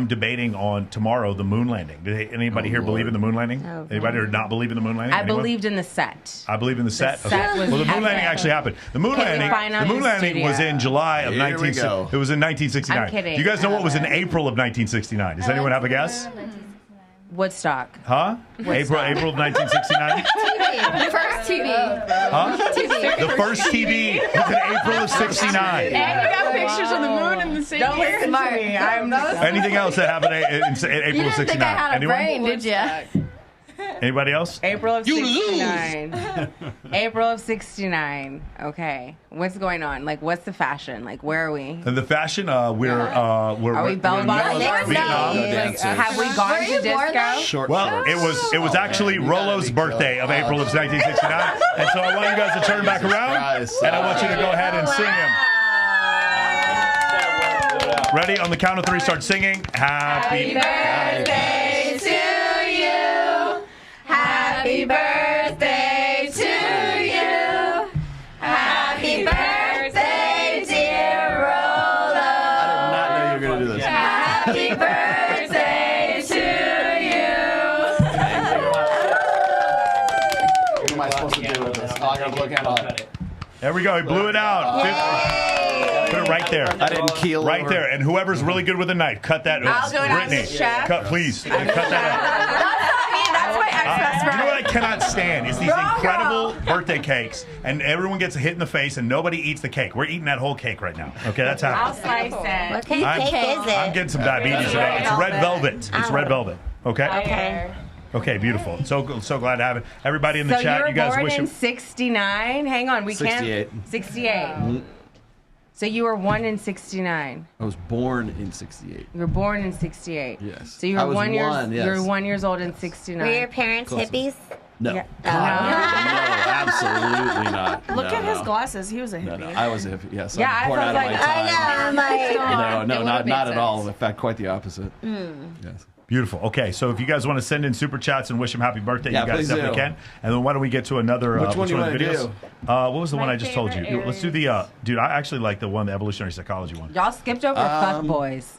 debating on tomorrow the moon landing. Did anybody here believe in the moon landing? Oh, anybody or not believe in the moon landing? I believed in the set. I believe in the set. set was well, the moon epic. landing actually happened. The moon landing was in July of 1969. It was in 1969. I'm kidding. Do you guys know what was in April of 1969? Does anyone have a guess? Woodstock. Huh? April of 1969? TV. The first TV. Huh? TV. The first TV was in April of 69. And you got pictures of the moon in the same Don't year. listen to me. I'm not. Anything else that happened in April of 69? You didn't think I had a Anyone? brain, did you? Anybody else? April of 69. April of 69. Okay. What's going on? Like, what's the fashion? Like, where are we? And the fashion, Are we bell bottoms? Have we gone to disco? Well, it was actually Rollo's birthday of April of 1969, and so I want you guys to turn back around, and I want you to go ahead and sing him. Ready? On the count of three, start singing. Happy birthday to you. Happy birthday to you. Happy birthday, dear Rollo. I did not know you were going to do this. Happy birthday to you. What am I supposed to do with this? Oh, I got to look at it. There we go. He blew it out. Put it right there. I didn't keel right over. there. And whoever's really good with a knife, cut that. I'll do it as Brittany, a chef. please. Cut that out. That's not me. That's my ex-best You friend. know what I cannot stand is these incredible birthday cakes, and everyone gets a hit in the face, and nobody eats the cake. We're eating that whole cake right now. Okay, that's I'll happening. slice it. What kind of cake is it? I'm getting some diabetes today. It's red velvet. It's red velvet. Okay. Okay. Okay, beautiful. So glad to have it. Everybody in the So chat, you were you guys born wish in him. 69? Hang on, we 68. can't. 68. So you were 1 in 69. I was born in 68. You were born in 68. Yes. So you I were was 1 year. one, yes. You were 1 year old in 69. Were your parents Close. hippies? No. Yeah. No, absolutely not. Look No, at his no. glasses. He was a hippie. No, I was a hippie. Yes. Yeah, I'm I born felt out of like- my time. I know, No, It would've not made at all. sense. In fact, quite the opposite. Mm. Yes. Beautiful. Okay, so if you guys want to send in super chats and wish him happy birthday, Yeah, you guys please definitely do. can. And then why don't we get to another? Which one do you of the wanna videos? What was the one I just told you? favorite Let's do the. Dude, I actually like the one, the evolutionary psychology one. Y'all skipped over fuck boys.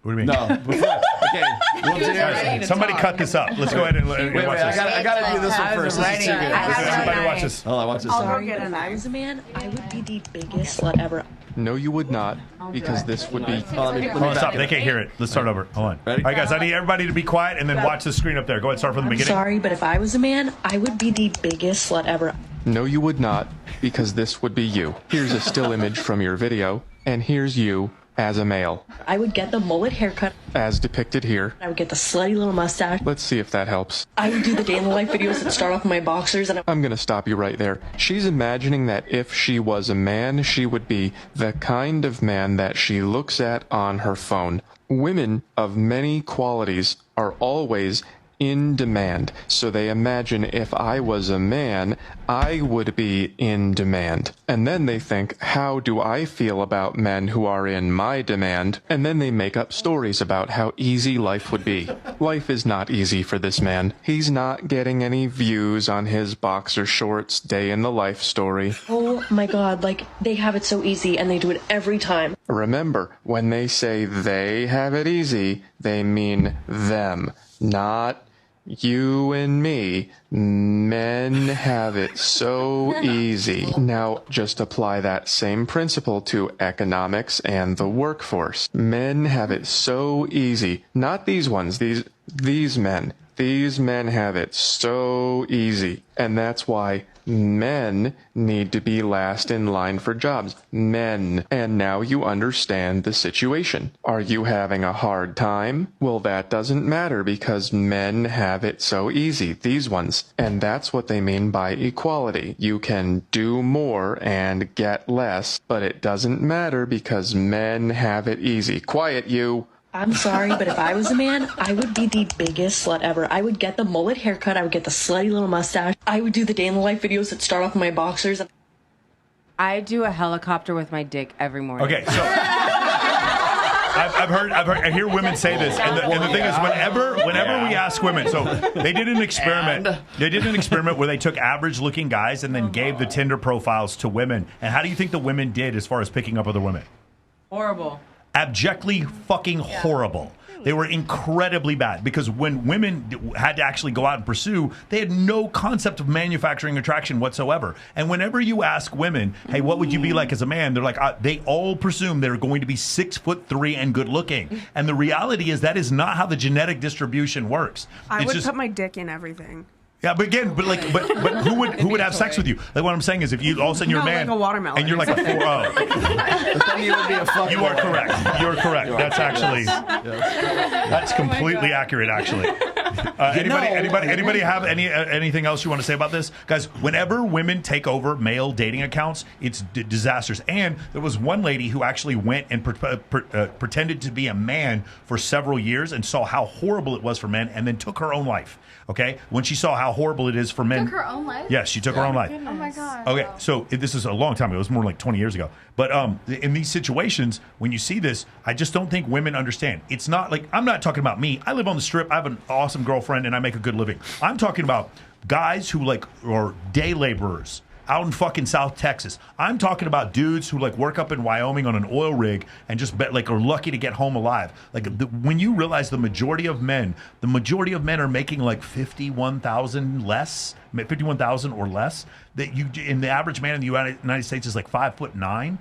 What do you mean? No. Before, okay. We'll do Guys, somebody cut this up. Let's go ahead and watch wait, this. I gotta do this one I was first. This is ready. too good. I have Everybody my watch knife. this. Hold on, watch this. I'll go get a knife. As a man, I would be the biggest slut ever. No, you would not, because this would be. Let me Hold on, back stop. it They up. can't hear it. Let's start over. Hold on. Ready? All right, guys, I need everybody to be quiet and then watch the screen up there. Go ahead, start from the I'm beginning. sorry, but if I was a man, I would be the biggest slut ever. No, you would not, because this would be you. Here's a still image from your video, and here's you as a male, I would get the mullet haircut. as depicted here. I would get the slutty little mustache. Let's see if that helps. I would do the day in the life videos that start off in my boxers, and I'm gonna stop you right there. She's imagining that if she was a man, she would be the kind of man that she looks at on her phone. Women of many qualities are always in demand, so they imagine if I was a man, I would be in demand. And then they think, how do I feel about men who are in my demand? And then they make up stories about how easy life would be. Life is not easy for this man. He's not getting any views on his boxer shorts day in the life story. oh my god, like, they have it so easy, and they do it every time. Remember, when they say they have it easy, they mean them, not you and me. Men have it so easy. Now, just apply that same principle to economics and the workforce. Men have it so easy. Not these ones, these men. These men have it so easy. And that's why men need to be last in line for jobs. Men. And now you understand the situation. Are you having a hard time? Well, that doesn't matter because men have it so easy. These ones. And that's what they mean by equality. You can do more and get less, but it doesn't matter because men have it easy. Quiet, you. I'm sorry, but if I was a man, I would be the biggest slut ever. I would get the mullet haircut. I would get the slutty little mustache. I would do the day in the life videos that start off in my boxers. I do a helicopter with my dick every morning. Okay, so I've heard, I hear women say this, and the thing is, whenever we ask women, so they did an experiment. They did an experiment where they took average-looking guys and then gave the Tinder profiles to women. And how do you think the women did as far as picking up other women? Horrible. Abjectly fucking horrible. They were incredibly bad because when women had to actually go out and pursue, they had no concept of manufacturing attraction whatsoever. And whenever you ask women, hey, what would you be like as a man? They're like, they all presume they're going to be 6'3" and good looking. And the reality is that is not how the genetic distribution works. I would put my dick in everything. Yeah, but again, but who would have sex with you? Like what I'm saying is, if you all of a sudden you're a man, like a watermelon, and you're like a 4-0, then you would be a fuck. You are correct. You're correct. That's actually that's completely accurate. Actually, anybody have anything else you want to say about this, guys? Whenever women take over male dating accounts, it's disasters. And there was one lady who actually went and pretended to be a man for several years and saw how horrible it was for men, and then took her own life. Okay, when she saw how horrible it is for men. Took her own life? Yes, she took her own life. Oh my god. Okay, so this is a long time ago. It was more like 20 years ago. But in these situations, when you see this, I just don't think women understand. It's not like, I'm not talking about me. I live on the strip. I have an awesome girlfriend, and I make a good living. I'm talking about guys who are day laborers out in fucking South Texas. I'm talking about dudes who work up in Wyoming on an oil rig and just are lucky to get home alive. When you realize the majority of men are making $51,000 or less. And the average man in the United States is 5'9".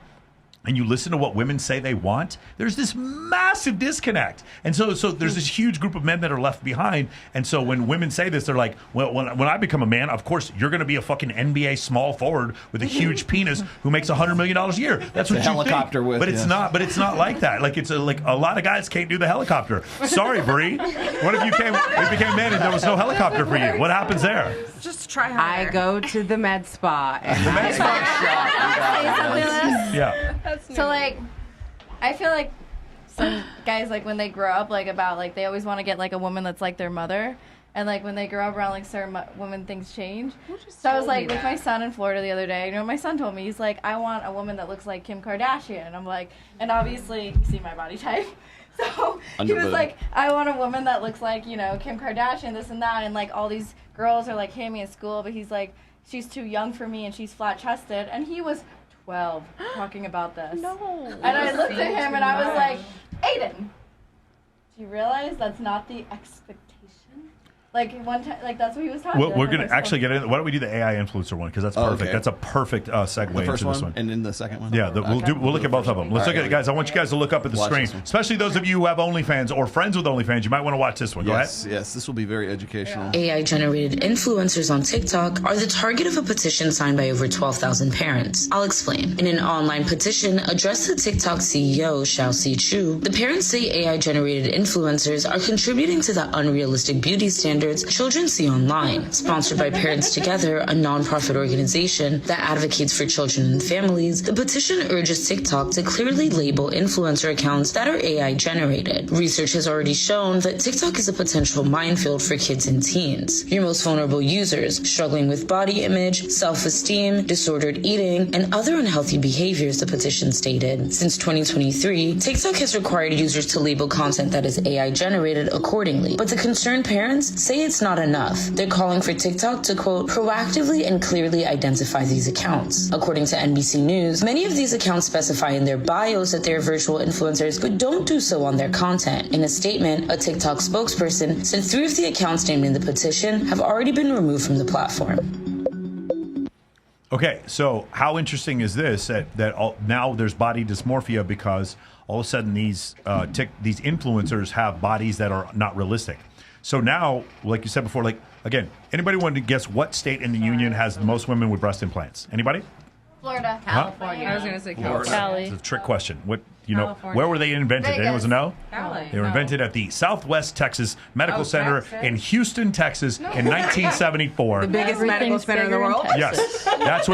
And you listen to what women say they want, there's this massive disconnect. And so there's this huge group of men that are left behind. And so when women say this, they're like, well, when I become a man, of course, you're going to be a fucking NBA small forward with a huge penis who makes $100 million a year. That's what you helicopter think. with, but it's not. But it's not like that. It's a lot of guys can't do the helicopter. Sorry, Bree. What if you became men and there was no helicopter for you? What happens there? Just try harder. I go to the med spa. And the med spa. Yeah. So I feel like some guys when they grow up they always want to get a woman that's like their mother, and when they grow up around certain women, things change. So I was with my son in Florida the other day. You know what my son told me? He's like, I want a woman that looks like Kim Kardashian. And I'm like, and obviously you see my body type. So he was like, I want a woman that looks like Kim Kardashian, this and that, and all these girls are hitting me in school, but he's like, she's too young for me and she's flat chested, and he was 12 talking about this. No. And I looked at him and I was like, Aiden, do you realize that's not the expectation? One time, that's what he was talking about. Well, we're going to actually get in. Why don't we do the AI influencer one? Because that's perfect. Okay. That's a perfect segue into this one. And then the second one? Yeah, we'll look at both of them. Let's look at it, guys. I want you guys to look up at the screen, especially those of you who have OnlyFans or friends with OnlyFans. You might want to watch this one. Go ahead. Yes, this will be very educational. AI-generated influencers on TikTok are the target of a petition signed by over 12,000 parents. I'll explain. In an online petition addressed to TikTok CEO Xiaoxi Chu, the parents say AI-generated influencers are contributing to the unrealistic beauty standards children see online. Sponsored by Parents Together, a nonprofit organization that advocates for children and families, the petition urges TikTok to clearly label influencer accounts that are AI-generated. Research has already shown that TikTok is a potential minefield for kids and teens. Your most vulnerable users, struggling with body image, self-esteem, disordered eating, and other unhealthy behaviors, the petition stated. Since 2023, TikTok has required users to label content that is AI-generated accordingly, but the concerned parents say it's not enough. They're calling for TikTok to, quote, proactively and clearly identify these accounts. According to NBC News, many of these accounts specify in their bios that they're virtual influencers, but don't do so on their content. In a statement, a TikTok spokesperson said 3 of the accounts named in the petition have already been removed from the platform. Okay, so how interesting is this now there's body dysmorphia because all of a sudden these influencers have bodies that are not realistic. So now, like you said before, like again, anybody want to guess what state in the union has the most women with breast implants? Anybody? Florida. California. I was going to say California. It's a trick question. What California. where were they invented? Vegas. Anyone know? Cali. They were invented at the Southwest Texas Medical Center Texas? in Houston, Texas, in 1974. The biggest medical center in the world. Yes, that's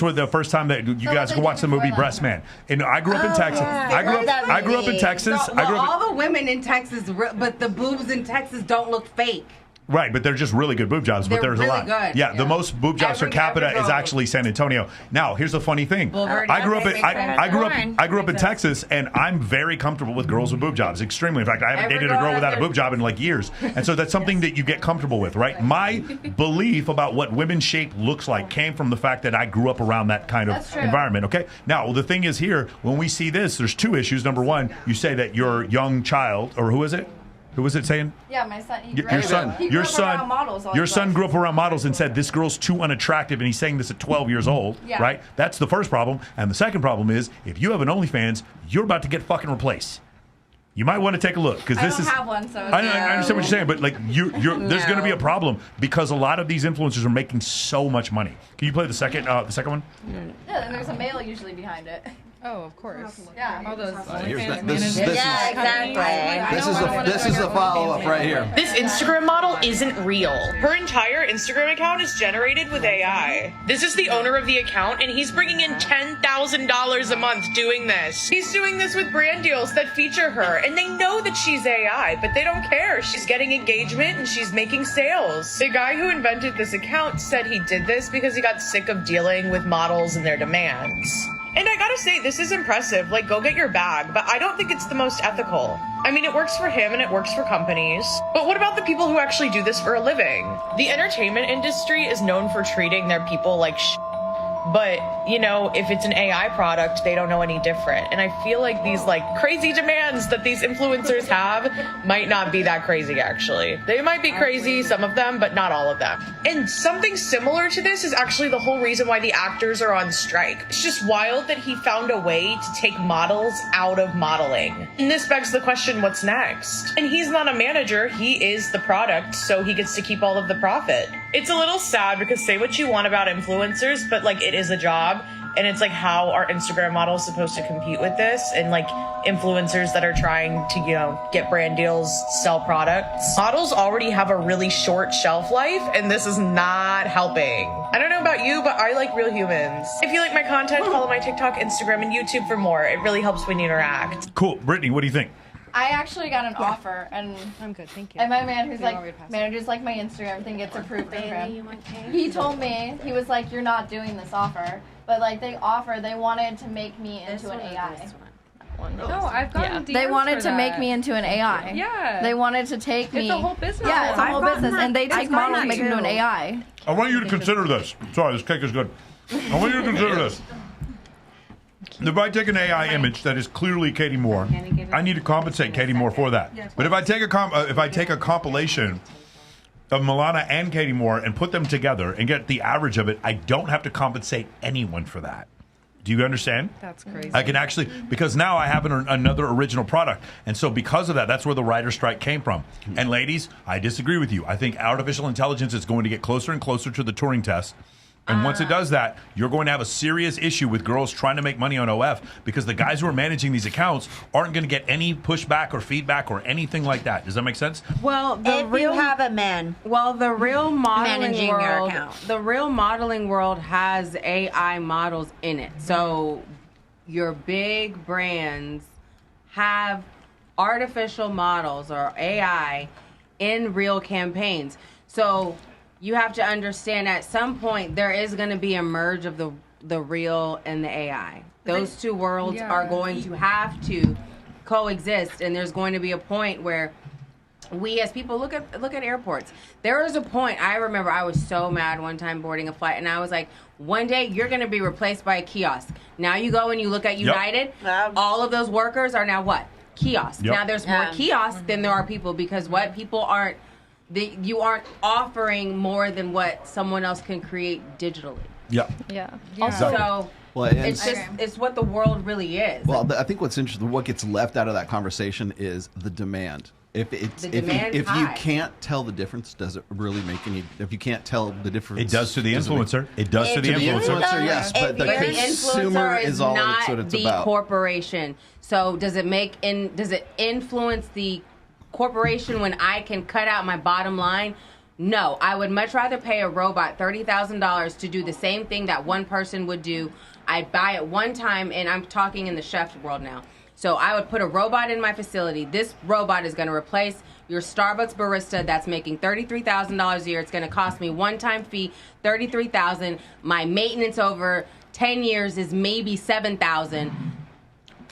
where the first time that you guys can watch the movie Breast Man. And I grew up in Texas. I grew up in Texas. So, all the women in Texas, but the boobs in Texas don't look fake. Right, but they're just really good boob jobs. They're but there's really a lot. good. Yeah, the most boob jobs per capita is actually San Antonio. Now, here's the funny thing. I grew up in Texas, and I'm very comfortable with girls with boob jobs. Extremely. In fact, I haven't dated a girl without a boob job in like years. And so that's something that you get comfortable with, right? My belief about what women's shape looks like came from the fact that I grew up around that kind of environment. Okay. Now, the thing is here, when we see this, there's two issues. Number one, you say that your young child, or who is it? Who was it saying? Yeah, my son. Your son grew up around models and said this girl's too unattractive, and he's saying this at 12 years old, right? That's the first problem, and the second problem is if you have an OnlyFans, you're about to get fucking replaced. You might want to take a look because this is. I don't have one, so. I understand what you're saying, but like there's going to be a problem because a lot of these influencers are making so much money. Can you play the second one? Yeah, and there's a male usually behind it. Oh, of course. Yeah. All those. This is the follow-up right here. This Instagram model isn't real. Her entire Instagram account is generated with AI. This is the owner of the account, and he's bringing in $10,000 a month doing this. He's doing this with brand deals that feature her, and they know that she's AI, but they don't care. She's getting engagement, and she's making sales. The guy who invented this account said he did this because he got sick of dealing with models and their demands. And I gotta say, this is impressive. Like, go get your bag, but I don't think it's the most ethical. I mean, it works for him and it works for companies. But what about the people who actually do this for a living? The entertainment industry is known for treating their people like but, you know, if it's an AI product, they don't know any different. And I feel like these, like, crazy demands that these influencers have might not be that crazy, actually. They might be crazy, some of them, but not all of them. And something similar to this is actually the whole reason why the actors are on strike. It's just wild that he found a way to take models out of modeling. And this begs the question, what's next? And he's not a manager, he is the product, so he gets to keep all of the profit. It's a little sad because say what you want about influencers, but, like, it is a job, and it's like, how are Instagram models supposed to compete with this? And like influencers that are trying to, you know, get brand deals, sell products. Models already have a really short shelf life, and this is not helping. I don't know about you, but I like real humans. If you like my content, follow my TikTok, Instagram, and YouTube for more. It really helps when you interact. Cool. Brittany, what do you think? I actually got an offer, and I'm good, thank you. And my man, who's like manages like my Instagram, everything gets approved for him. He told me, he was like, "You're not doing this offer," but like they wanted to make me into an AI. No, I've gotten DMs They wanted for to that. make me into an AI. Yeah. They wanted to take me. It's a whole business. Yeah, it's a whole business, and they take models and make them too. into an AI. I want you to consider this. Sorry, this cake is good. I want you to consider this. If I take an AI image that is clearly Katie Moore, I need to compensate Katie Moore for that. But if I take a compilation of Milana and Katie Moore and put them together and get the average of it, I don't have to compensate anyone for that. Do you understand? That's crazy. I can actually, because now I have another original product. And so because of that, that's where the writer's strike came from. And ladies, I disagree with you. I think artificial intelligence is going to get closer and closer to the Turing test. And once it does that, you're going to have a serious issue with girls trying to make money on OF because the guys who are managing these accounts aren't going to get any pushback or feedback or anything like that. Does that make sense? Well, If you have a man. Well, the real modeling managing your world, account. the real modeling world has AI models in it. So your big brands have artificial models or AI in real campaigns. So you have to understand at some point there is going to be a merge of the real and the AI. Those two worlds are going to have to coexist, and there's going to be a point where we as people look at airports. There was a point, I remember I was so mad one time boarding a flight, and I was like, one day you're going to be replaced by a kiosk. Now you go and you look at United, all of those workers are now what? Kiosks. Now there's more kiosks than there are people because what? People aren't, you aren't offering more than what someone else can create digitally. Yeah. So it's just it's what the world really is. Well, I think what's interesting, what gets left out of that conversation is the demand. If it's The if demand's you high. can't tell the difference, does it really make any? If you can't tell the difference, It does to the influencer. It does to the influencer. Yes, but the consumer is all that's what it's the about. corporation. So does it influence the corporation when I can cut out my bottom line? No, I would much rather pay a robot $30,000 to do the same thing that one person would do. I'd buy it one time, and I'm talking in the chef world now. So I would put a robot in my facility. This robot is going to replace your Starbucks barista that's making $33,000 a year. It's going to cost me one-time fee, $33,000. My maintenance over 10 years is maybe $7,000.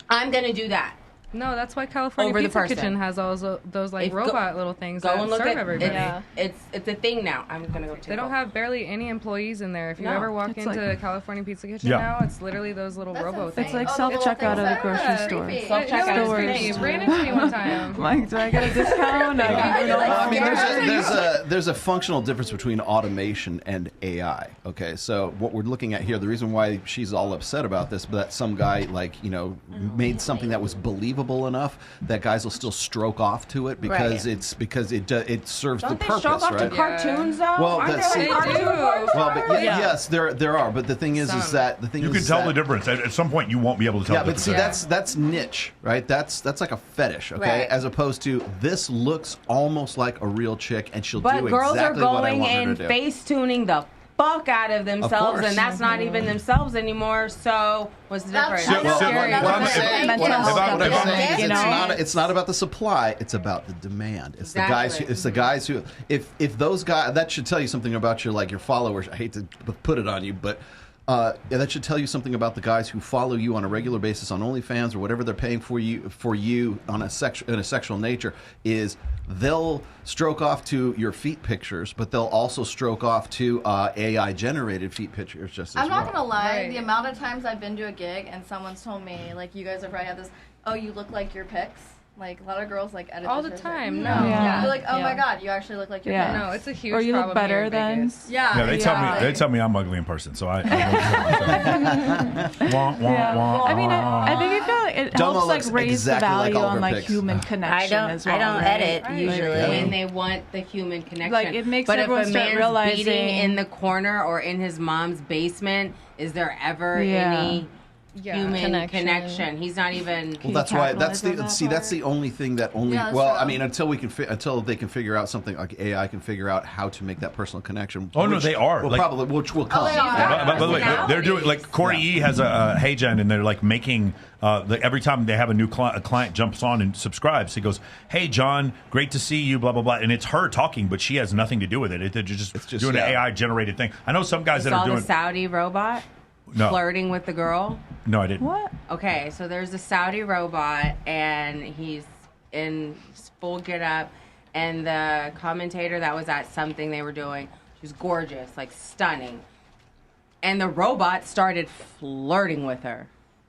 I'm going to do that. No, that's why California Over the Pizza person. Kitchen has all those like robot little things Go that and look serve at everybody. it's a thing now. I'm gonna go. They don't have barely any employees in there. If you No. ever walk It's into like- California Pizza Kitchen Yeah. now, it's literally those little robo things. It's like self-checkout at a grocery store. Self-checkout is It crazy. ran into me one time. Like, do I get a discount? I mean, there's a functional difference between automation and AI. Okay, so what we're looking at here, the reason why she's all upset about this, but that some guy made something that was believable enough that guys will still stroke off to it because Right. it serves Don't the they purpose, stroke off right? to cartoons though? Well, Aren't that's there like cartoon reports? well, but yes, there are. But the thing is that the thing You is can tell that, the difference. At some point, you won't be able to tell Yeah, the but difference. see, that's niche, right? That's like a fetish, okay? Right. As opposed to this looks almost like a real chick, and she'll But do girls exactly are what I going want her and to do. face tuning the fuck out of themselves, course. and that's not even themselves anymore. So what's the difference? What I'm saying is You know? it's not about the supply, it's about the demand. It's Exactly. the guys who if those guys, that should tell you something about your followers. I hate to put it on you, but that should tell you something about the guys who follow you on a regular basis on OnlyFans or whatever they're paying for you on in a sexual nature. Is they'll stroke off to your feet pictures, but they'll also stroke off to AI generated feet pictures just as I'm not well. gonna lie, the amount of times I've been to a gig and someone's told me, like, you guys have probably had this, oh, you look like your pics. Like, a lot of girls, like, edit All the the picture. time, No. no. Yeah. They're like, oh my Yeah. god, you actually look like your Yeah. pics. No, it's a huge Or you look problem better here in than. Vegas. Yeah. They tell me I'm ugly in person, so I wah, wah, Yeah. wah. I mean, I think it Domo helps looks raise the exactly like value all of on her like pics. human connection as well. I don't right? edit usually. When they want the human connection. Like, it makes but if everyone a start man's realizing- beating in the corner or in his mom's basement, is there ever Yeah. any human connection? He's not even. Well, that's why. That's the only thing that only. Yeah, that's well, true. I mean, until they can figure out something like AI can figure out how to make that personal connection. Oh, no, they are. Well, Like- probably, which will come. By the way, they're doing like Corey E has a Hey Gen, and they're like making every time they have a new a client jumps on and subscribes, he goes, "Hey John, great to see you," blah blah blah, and it's her talking, but she has nothing to do with it. They're just doing an AI generated thing. I know some guys You that saw are doing. the Saudi robot No. flirting with the girl. No, I didn't. What? Okay, so there's a Saudi robot, and he's in full get up, and the commentator that was at something they were doing, she was gorgeous, like stunning, and the robot started flirting with her.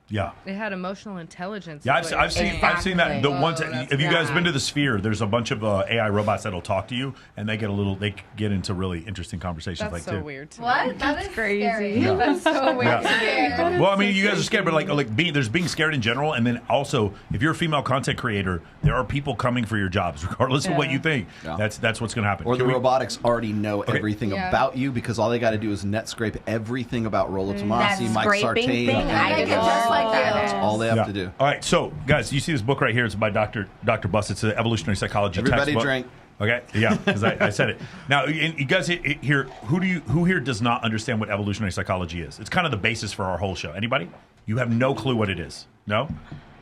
Yeah. It had emotional intelligence. Yeah, is what I've seen that. The ones. Whoa, that's If you guys bad. been to the Sphere, there's a bunch of AI robots that'll talk to you, and they get into really interesting conversations. That's like so too. weird. To What? Me. That is crazy. scary. Yeah. That's so weird. Yeah. Well, I mean, you guys are scared, but there's being scared in general, and then also, if you're a female content creator, there are people coming for your jobs, regardless of what you think. Yeah. That's what's going to happen. Or Can the we- robotics already know everything Yeah. about you because all they got to do is net scrape everything about Rollo Tomassi, That Mike scraping Sartain. thing, I did just like you. That's all they have to do. All right, so guys, you see this book right here? It's by Dr. Buss. It's an evolutionary psychology Everybody textbook. drink. Okay, yeah, because I said it. Now, and you guys here, who here does not understand what evolutionary psychology is? It's kind of the basis for our whole show. Anybody? You have no clue what it is? No?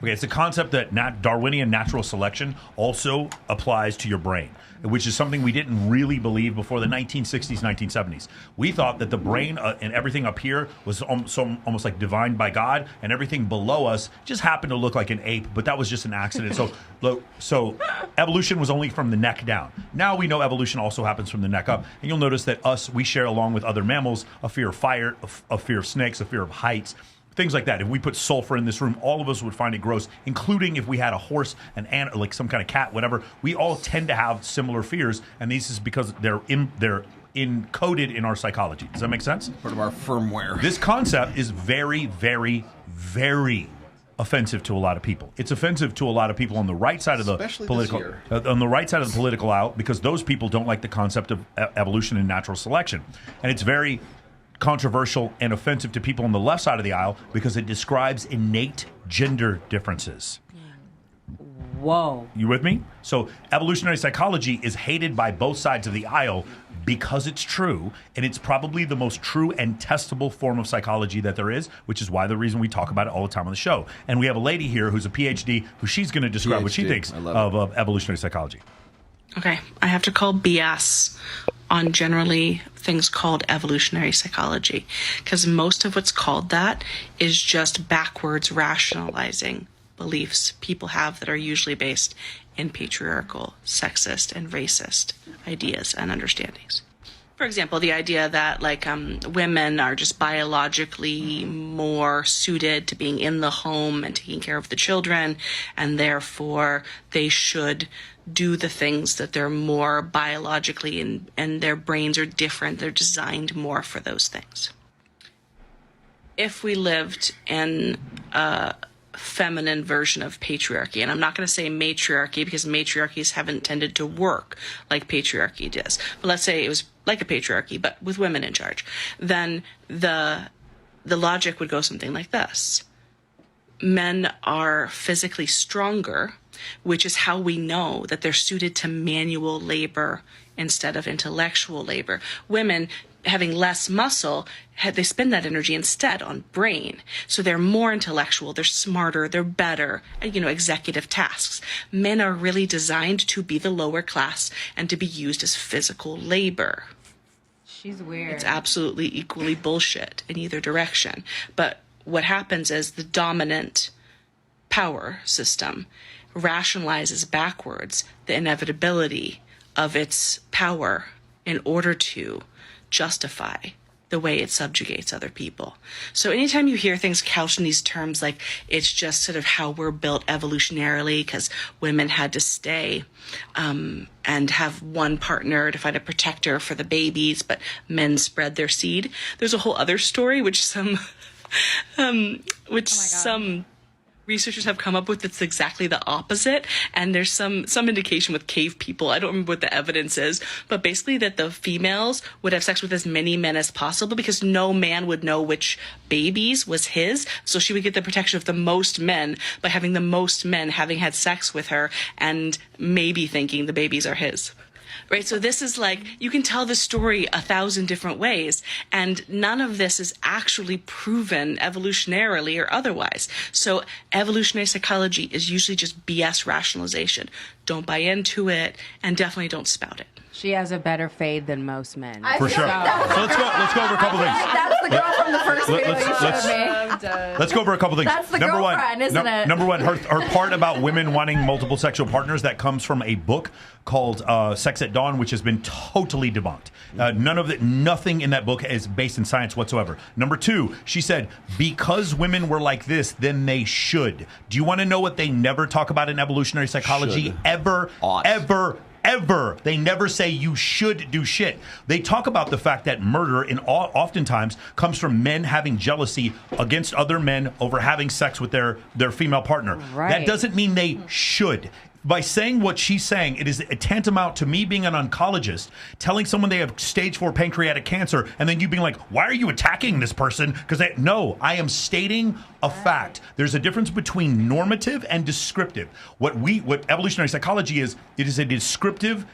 Okay, it's a concept that Darwinian natural selection also applies to your brain, which is something we didn't really believe before the 1960s, 1970s. We thought that the brain and everything up here was almost like divined by God, and everything below us just happened to look like an ape, but that was just an accident. So evolution was only from the neck down. Now we know evolution also happens from the neck up, and you'll notice that we share along with other mammals a fear of fire, a fear of snakes, a fear of heights. Things like that. If we put sulfur in this room, all of us would find it gross, including if we had a horse, an ant, like some kind of cat, whatever. We all tend to have similar fears, and this is because they're encoded in our psychology. Does that make sense? Part of our firmware. This concept is very, very, very offensive to a lot of people. It's offensive to a lot of people on the right side of the Especially political this year. on the right side of the political aisle, because those people don't like the concept of evolution and natural selection. And it's very controversial and offensive to people on the left side of the aisle because it describes innate gender differences. Whoa. You with me? So evolutionary psychology is hated by both sides of the aisle because it's true, and it's probably the most true and testable form of psychology that there is, which is why the reason we talk about it all the time on the show. And we have a lady here who's a PhD, who she's going to describe what she thinks of evolutionary psychology. Okay, I have to call BS on generally things called evolutionary psychology, because most of what's called that is just backwards rationalizing beliefs people have that are usually based in patriarchal, sexist, and racist ideas and understandings. For example, the idea that women are just biologically more suited to being in the home and taking care of the children, and therefore they should do the things that they're more biologically and their brains are different. They're designed more for those things. If we lived in a feminine version of patriarchy, and I'm not going to say matriarchy because matriarchies haven't tended to work like patriarchy does, but let's say it was like a patriarchy but with women in charge, then the logic would go something like this. Men are physically stronger, which is how we know that they're suited to manual labor instead of intellectual labor. Women, having less muscle, they spend that energy instead on brain. So they're more intellectual, they're smarter, they're better at, executive tasks. Men are really designed to be the lower class and to be used as physical labor. She's weird. It's absolutely equally bullshit in either direction. But what happens is the dominant power system rationalizes backwards the inevitability of its power in order to justify the way it subjugates other people. So anytime you hear things couched in these terms, like it's just sort of how we're built evolutionarily because women had to stay and have one partner to find a protector for the babies, but men spread their seed. There's a whole other story which some researchers have come up with that's exactly the opposite. And there's some indication with cave people, I don't remember what the evidence is, but basically that the females would have sex with as many men as possible because no man would know which babies was his. So she would get the protection of the most men by having the most men having had sex with her and maybe thinking the babies are his. Right, so this is like, you can tell the story 1,000 different ways, and none of this is actually proven evolutionarily or otherwise. So evolutionary psychology is usually just BS rationalization. Don't buy into it, and definitely don't spout it. She has a better fade than most men. For sure. So let's go over a couple things. That's the girl from the first video you showed me. Let's go over a couple things. That's the girlfriend, isn't it? Number one, her part about women wanting multiple sexual partners, that comes from a book called Sex at Dawn, which has been totally debunked. Nothing in that book is based in science whatsoever. Number two, she said, because women were like this, then they should. Do you want to know what they never talk about in evolutionary psychology? Should. Ever. They never say you should do shit. They talk about the fact that murder oftentimes comes from men having jealousy against other men over having sex with their female partner. Right. That doesn't mean they should. By saying what she's saying, it is tantamount to me being an oncologist, telling someone they have stage 4 pancreatic cancer, and then you being like, why are you attacking this person? No, I am stating a fact. There's a difference between normative and descriptive. What evolutionary psychology is, it is a description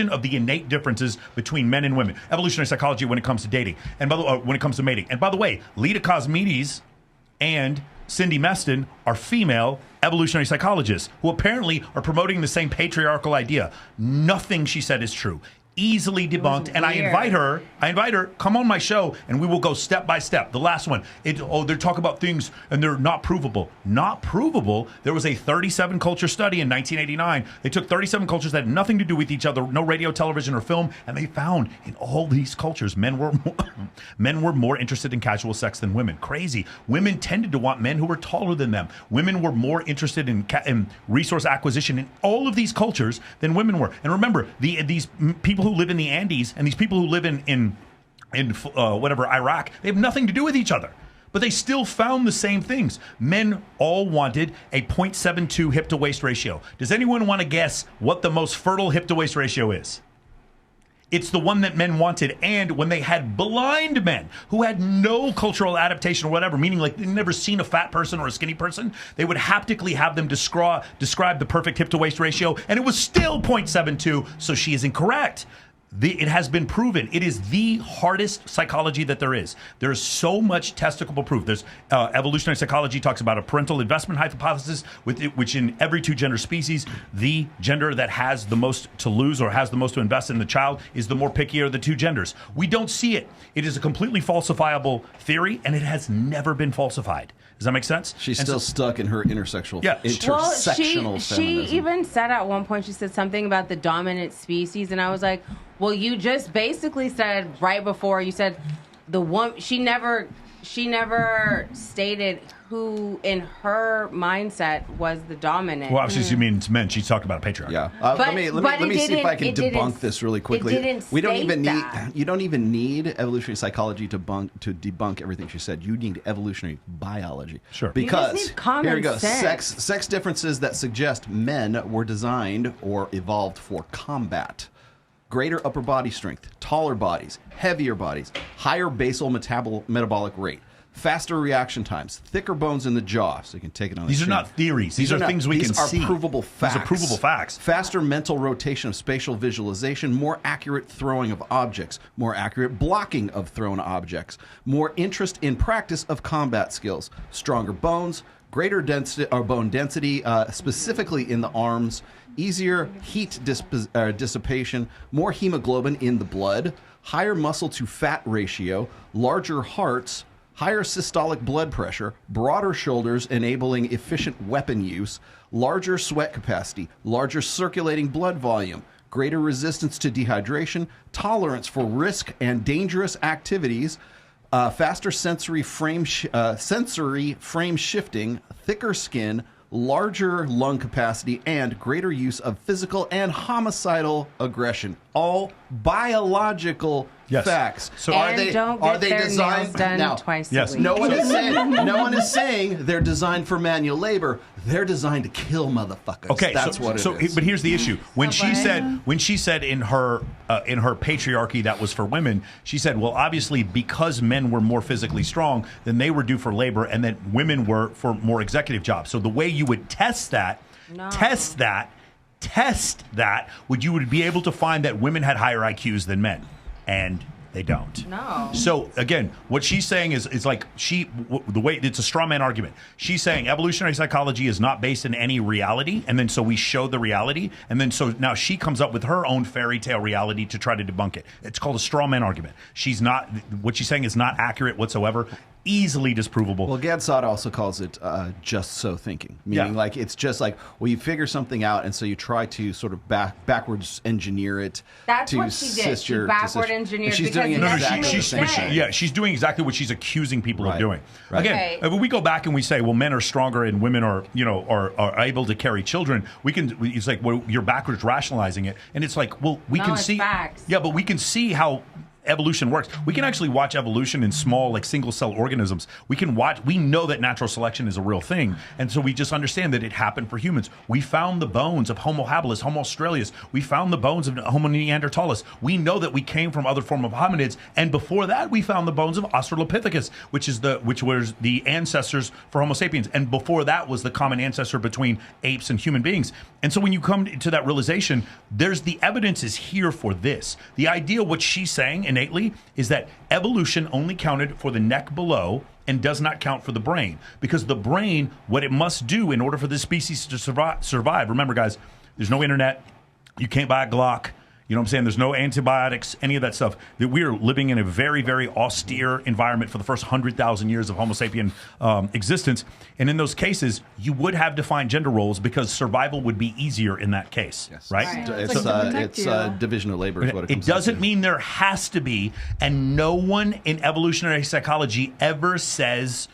of the innate differences between men and women. Evolutionary psychology when it comes to dating, and when it comes to mating. And by the way, Lita Cosmides and Cindy Meston are female evolutionary psychologists who apparently are promoting the same patriarchal idea. Nothing she said is true. Easily debunked. And I invite her, come on my show, and we will go step by step. The last one, they talk about things and they're not provable. Not provable. There was a 37 culture study in 1989. They took 37 cultures that had nothing to do with each other, no radio, television, or film, and they found in all these cultures, men were more interested in casual sex than women. Crazy. Women tended to want men who were taller than them. Women were more interested in resource acquisition in all of these cultures than women were. And remember, these people who live in the Andes and these people who live in Iraq, they have nothing to do with each other. but they still found the same things. Men all wanted a 0.72 hip to waist ratio. Does anyone want to guess what the most fertile hip to waist ratio is? It's the one that men wanted, and when they had blind men who had no cultural adaptation or whatever, meaning like they'd never seen a fat person or a skinny person, they would haptically have them describe the perfect hip to waist ratio, and it was still 0.72, so she is incorrect. It has been proven. It is the hardest psychology that there is. There is so much testicle proof. There's evolutionary psychology talks about a parental investment hypothesis, which in every two gender species, the gender that has the most to lose or has the most to invest in the child is the more pickier of the two genders. We don't see it. It is a completely falsifiable theory, and it has never been falsified. Does that make sense? She's still stuck in her intersectional She feminism. even said at one point, she said something about the dominant species, and I was like, well, you just basically said right before, you said the one, she never stated who in her mindset was the dominant. Well, obviously, you mean it's men. She's talking about a patriarchy. Yeah. Let me see if I can debunk this really quickly. You don't even need evolutionary psychology to debunk everything she said. You need evolutionary biology. Sure. Because you just need common here we go. sense. Sex differences that suggest men were designed or evolved for combat. Greater upper body strength, taller bodies, heavier bodies, higher basal metabolic rate, faster reaction times, thicker bones in the jaw, so you can take it on the These chin. are not theories. These are things we can see. These are provable facts. These are provable facts. Faster mental rotation of spatial visualization, more accurate throwing of objects, more accurate blocking of thrown objects, more interest in practice of combat skills, stronger bones, greater density or bone density, specifically in the arms, easier heat dissipation, more hemoglobin in the blood, higher muscle to fat ratio, larger hearts, higher systolic blood pressure, broader shoulders enabling efficient weapon use, larger sweat capacity, larger circulating blood volume, greater resistance to dehydration, tolerance for risk and dangerous activities, faster sensory frame shifting, thicker skin, larger lung capacity, and greater use of physical and homicidal aggression. All biological facts. So are they designed now? Twice a week. No one is saying they're designed for manual labor. They're designed to kill motherfuckers. Okay, that's what it is. But here's the issue: when she said in her patriarchy that was for women, she said, well, obviously because men were more physically strong, then they were due for labor, and that women were for more executive jobs. So the way you would test that, you would be able to find that women had higher IQs than men, and they don't. No. So again, what she's saying is like the way it's a straw man argument. She's saying evolutionary psychology is not based in any reality, and then so we show the reality, and then so now she comes up with her own fairy tale reality to try to debunk it. It's called a straw man argument. What she's saying is not accurate whatsoever. Easily disprovable. Well, Gadsad also calls it just so thinking, meaning like it's just like, well, you figure something out, and so you try to sort of backwards engineer it. That's to what she did. She sister, backward engineered. She's doing exactly the same. She's doing exactly what she's accusing people of doing. Right. Again, if we go back and we say, well, men are stronger and women are able to carry children, it's like, well, you're backwards rationalizing it, and it's like, well, we can see, facts. Yeah, but we can see how evolution works. We can actually watch evolution in small, like single cell organisms. We know that natural selection is a real thing. And so we just understand that it happened for humans. We found the bones of Homo habilis, Homo australis. We found the bones of Homo neanderthalis. We know that we came from other form of hominids. And before that, we found the bones of Australopithecus, which was the ancestors for Homo sapiens. And before that was the common ancestor between apes and human beings. And so when you come to that realization, the evidence is here for this. The idea, what she's saying innately, is that evolution only counted for the neck below and does not count for the brain. Because the brain, what it must do in order for this species to survive, remember guys, there's no internet, you can't buy a Glock, you know what I'm saying? There's no antibiotics, any of that stuff. That we are living in a very, very austere environment for the first 100,000 years of Homo sapien existence. And in those cases, you would have defined gender roles because survival would be easier in that case, right? It's division of labor is what it comes It doesn't mean there has to be, and no one in evolutionary psychology ever says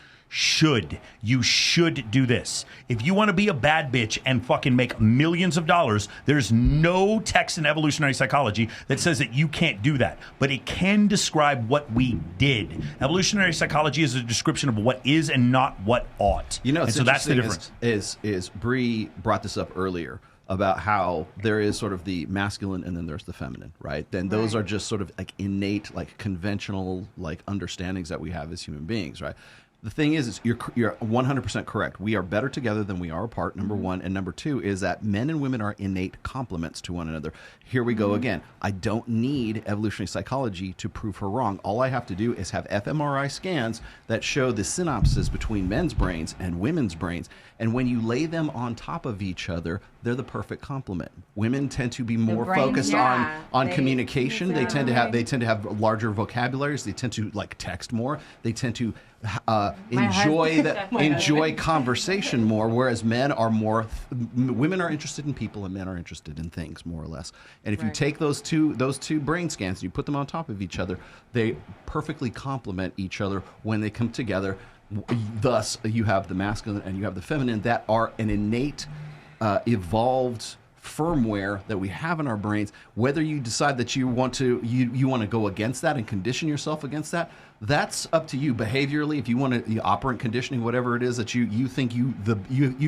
You should do this. If you want to be a bad bitch and fucking make millions of dollars, there's no text in evolutionary psychology that says that you can't do that. But it can describe what we did. Evolutionary psychology is a description of what is and not what ought. You know, and so that's the difference. Is Bree brought this up earlier about how there is sort of the masculine and then there's the feminine, right? Then those are just sort of like innate, like conventional, like understandings that we have as human beings, right? The thing is you're 100% correct. We are better together than we are apart, number one. And number two is that men and women are innate complements to one another. Here we go again. I don't need evolutionary psychology to prove her wrong. All I have to do is have fMRI scans that show the synapses between men's brains and women's brains. And when you lay them on top of each other, they're the perfect complement. Women tend to be more focused on communication. They tend to have larger vocabularies. They tend to like text more. They tend to enjoy conversation more, whereas men are more. Women are interested in people, and men are interested in things, more or less. And if you take those two brain scans and you put them on top of each other, they perfectly complement each other when they come together. Thus, you have the masculine and you have the feminine that are an innate, evolved firmware that we have in our brains. Whether you decide that you want to go against that and condition yourself against that, that's up to you behaviorally. If you want to operant conditioning, whatever it is that you think you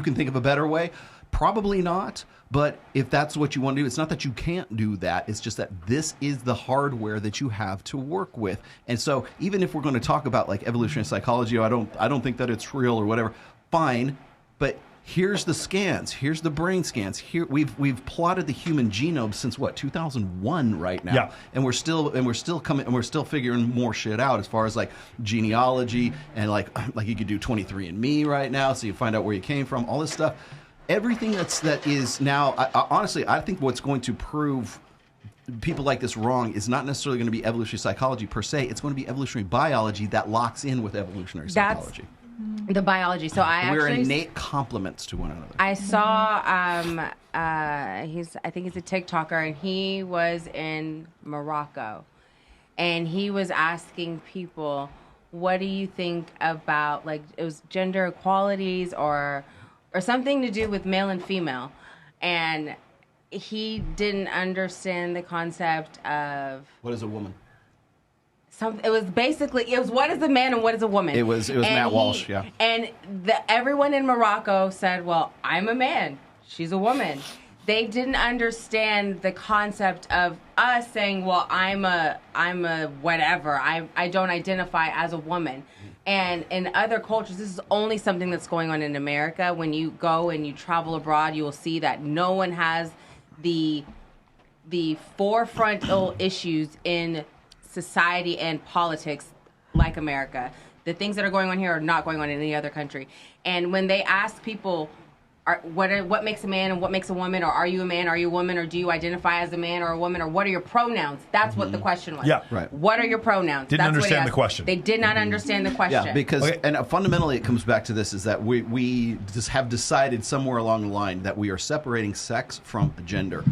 can think of a better way, probably not. But if that's what you want to do, it's not that you can't do that. It's just that this is the hardware that you have to work with. And so even if we're going to talk about like evolutionary psychology, I don't think that it's real or whatever, fine. But here's the scans. Here's the brain scans. Here we've plotted the human genome since what, 2001 right now. Yeah. And we're still figuring more shit out as far as like genealogy and like you could do 23andMe right now, so you find out where you came from, all this stuff. Everything that is now, honestly, I think what's going to prove people like this wrong is not necessarily going to be evolutionary psychology per se. It's going to be evolutionary biology that locks in with evolutionary psychology. The biology. So we're innate complements to one another. I saw I think he's a TikToker, and he was in Morocco, and he was asking people, what do you think about, like, it was gender equalities or something to do with male and female, and he didn't understand the concept of what is a woman. It was what is a man and what is a woman. It was Matt Walsh, yeah. And everyone in Morocco said, well, I'm a man, she's a woman. They didn't understand the concept of us saying, well, I'm a whatever. I don't identify as a woman. And in other cultures, this is only something that's going on in America. When you go and you travel abroad, you will see that no one has the forefrontal issues in society and politics like America. The things that are going on here are not going on in any other country. And when they ask people, what makes a man and what makes a woman, or are you a man, are you a woman, or do you identify as a man or a woman, or what are your pronouns? That's what the question was. Yeah, right. What are your pronouns? Didn't understand the question. They did not understand the question. Yeah, because and fundamentally it comes back to this, is that we just have decided somewhere along the line that we are separating sex from gender.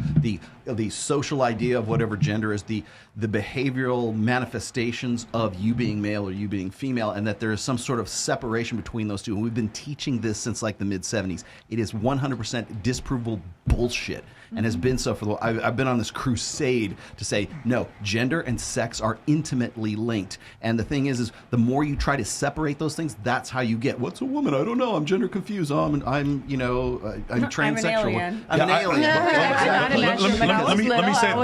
The social idea of whatever gender is, the behavioral manifestations of you being male or you being female, and that there is some sort of separation between those two. And we've been teaching this since like the mid-'70s. It is 100% disprovable bullshit, and has been so for I've been on this crusade to say, no, gender and sex are intimately linked. And the thing is the more you try to separate those things, that's how you get, what's a woman? I don't know. I'm gender confused. I'm transsexual. I'm an alien. Let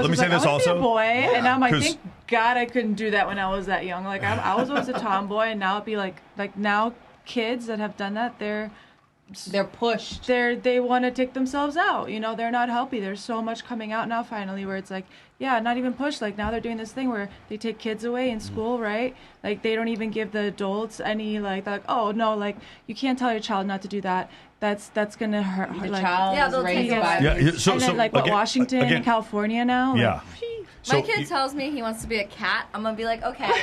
me say this also. A boy, and I'm like, thank God I couldn't do that when I was that young. Like I was always a tomboy, and now it'd be like now kids that have done that, they're pushed. They want to take themselves out. You know, they're not healthy. There's so much coming out now finally where it's like, yeah, not even pushed. Like now they're doing this thing where they take kids away in school, right? Like they don't even give the adults any they're like, oh no, like you can't tell your child not to do that. That's gonna hurt. The child is raised by Washington and California now. Yeah. My kid tells me he wants to be a cat. I'm gonna be like, okay. Sit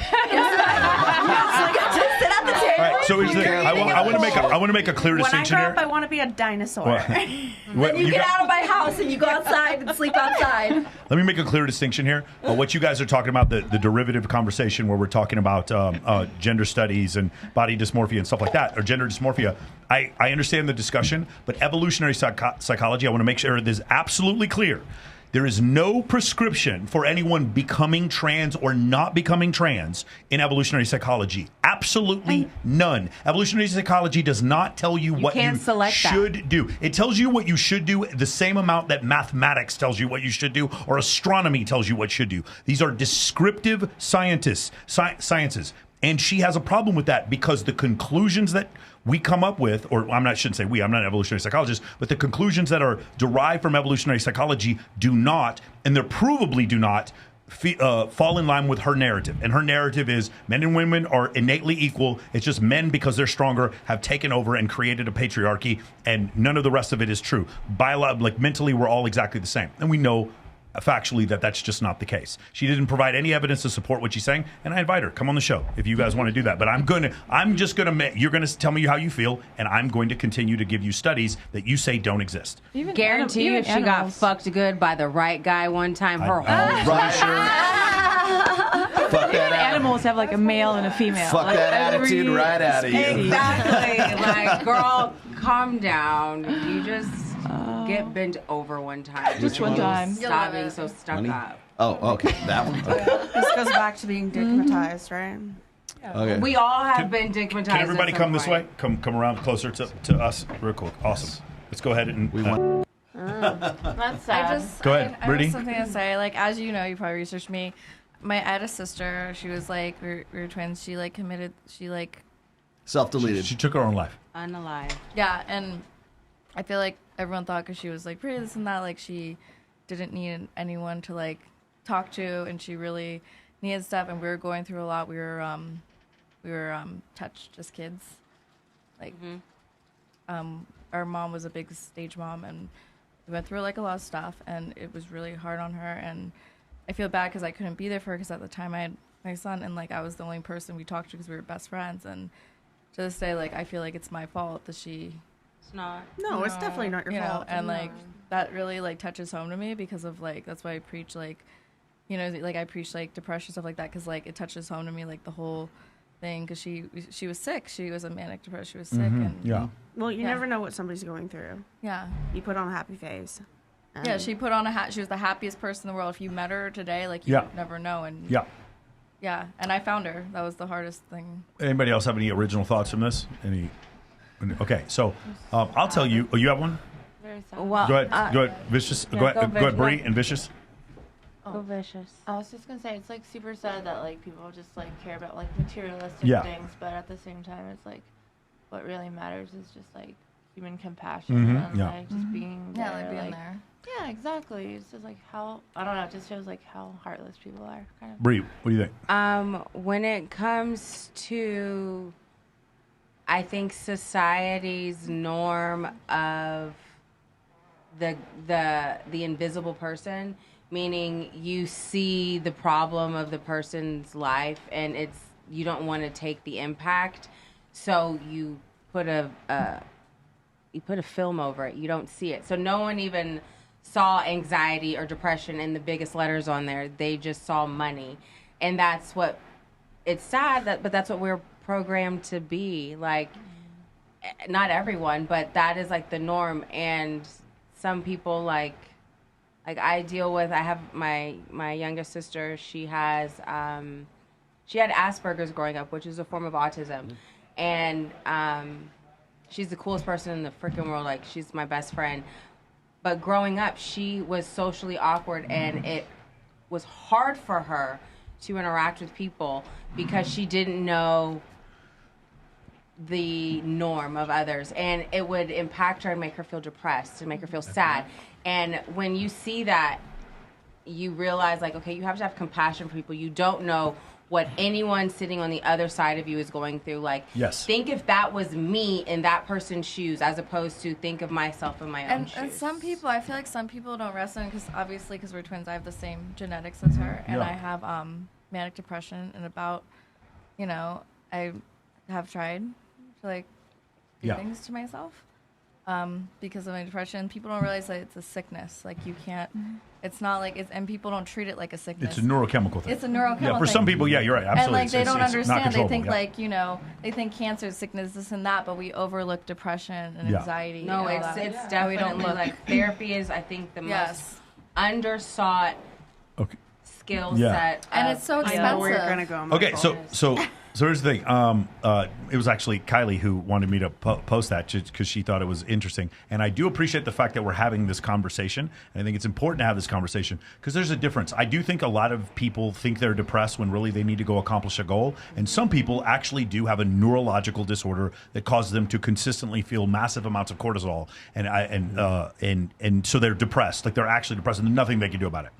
at the table. All right, so I want to make a clear distinction When I here. grow up, I want to be a dinosaur. Then you get out of my house and you go outside and sleep outside. Let me make a clear distinction here. What you guys are talking about, the derivative conversation where we're talking about gender studies and body dysmorphia and stuff like that, or gender dysmorphia, I understand the discussion, but evolutionary psychology, I want to make sure this is absolutely clear. There is no prescription for anyone becoming trans or not becoming trans in evolutionary psychology. Absolutely none. Evolutionary psychology does not tell you what you should do. It tells you what you should do the same amount that mathematics tells you what you should do or astronomy tells you what you should do. These are descriptive sciences. And she has a problem with that because the conclusions that we come up with, or shouldn't say we, I'm not an evolutionary psychologist, but the conclusions that are derived from evolutionary psychology do not, and they provably do not, fall in line with her narrative. And her narrative is men and women are innately equal. It's just men, because they're stronger, have taken over and created a patriarchy, and none of the rest of it is true. Mentally, we're all exactly the same. And we know factually that's just not the case. She didn't provide any evidence to support what she's saying, and I invite her, come on the show if you guys want to do that. But you're gonna tell me how you feel, and I'm going to continue to give you studies that you say don't exist. Guarantee you, if she got fucked good by the right guy one time, her whole Fuck that animals have like a male and a female. Fuck that attitude right out of you. Exactly. Like, girl, calm down. You just get bent over one time. Just one time. Stop being so stuck up. Oh, okay. That one. Okay. This goes back to being digmatized, right? Okay. We all have been digmatized. Can everybody come this way? Come around closer to us real quick. Awesome. Let's go ahead and... That's sad. Go ahead, I Brittany. have something to say. Like, as you know, you probably researched me. I had a sister. She was like, we were twins. She self-deleted. She took her own life. Unalive. Yeah, and I feel like everyone thought because she was like pretty, this and that, like she didn't need anyone to like talk to, and she really needed stuff. And we were going through a lot. We were touched as kids. Like, our mom was a big stage mom, and we went through like a lot of stuff, and it was really hard on her. And I feel bad because I couldn't be there for her because at the time I had my son, and like I was the only person we talked to because we were best friends. And to this day, like I feel like it's my fault that she. It's not. No, it's definitely not your fault. And like that really like touches home to me because of like that's why I preach like, like I preach like depression, stuff like that, because like it touches home to me, like the whole thing, because she was sick. She was a manic depression. She was sick. And well, you never know what somebody's going through. Yeah. You put on a happy face. Yeah, she put on she was the happiest person in the world. If you met her today, like you would never know. And yeah, and I found her. That was the hardest thing. Anybody else have any original thoughts from this? Okay, so I'll tell you. Oh, you have one? Well, go ahead, Vicious. Yeah, go ahead, Bree and Vicious. Go Vicious. I was just gonna say it's like super sad that like people just like care about like materialistic things, but at the same time, it's like what really matters is just like human compassion and like just being there. Like being there. Yeah, exactly. It's just like how I don't know. It just shows like how heartless people are. Kind of. Bree, what do you think? When it comes to, I think society's norm of the invisible person, meaning you see the problem of the person's life and you don't want to take the impact, so you put a film over it. You don't see it, so no one even saw anxiety or depression in the biggest letters on there. They just saw money, and that's what. It's sad but that's what we're programmed to be. Like, not everyone, but that is like the norm. And some people like I deal with. I have my youngest sister. She had Asperger's growing up, which is a form of autism, and she's the coolest person in the freaking world. Like, she's my best friend. But growing up, she was socially awkward, and it was hard for her to interact with people because she didn't know the norm of others, and it would impact her and make her feel depressed and make her feel sad. And when you see that, you realize, like, okay, you have to have compassion for people. You don't know what anyone sitting on the other side of you is going through. Like, yes. think if that was me in that person's shoes, as opposed to think of myself in my own shoes. And some people, I feel like some people don't wrestle because obviously because we're twins, I have the same genetics as her, and I have manic depression, and I have tried to like do things to myself because of my depression. People don't realize that it's a sickness. Like you can't. It's not like it's, and people don't treat it like a sickness. It's a neurochemical thing. It's a neurochemical thing. Yeah, for some people, yeah, you're right. Absolutely. And like they don't understand. They think they they think cancer is sickness, this and that, but we overlook depression and anxiety. No, and it's definitely like therapy is, I think, the most undersought skill set. And it's so expensive. We're gonna go. Okay, so here's the thing. It was actually Kylie who wanted me to post that because she thought it was interesting. And I do appreciate the fact that we're having this conversation. And I think it's important to have this conversation because there's a difference. I do think a lot of people think they're depressed when really they need to go accomplish a goal. And some people actually do have a neurological disorder that causes them to consistently feel massive amounts of cortisol. And so they're depressed. Like they're actually depressed and there's nothing they can do about it.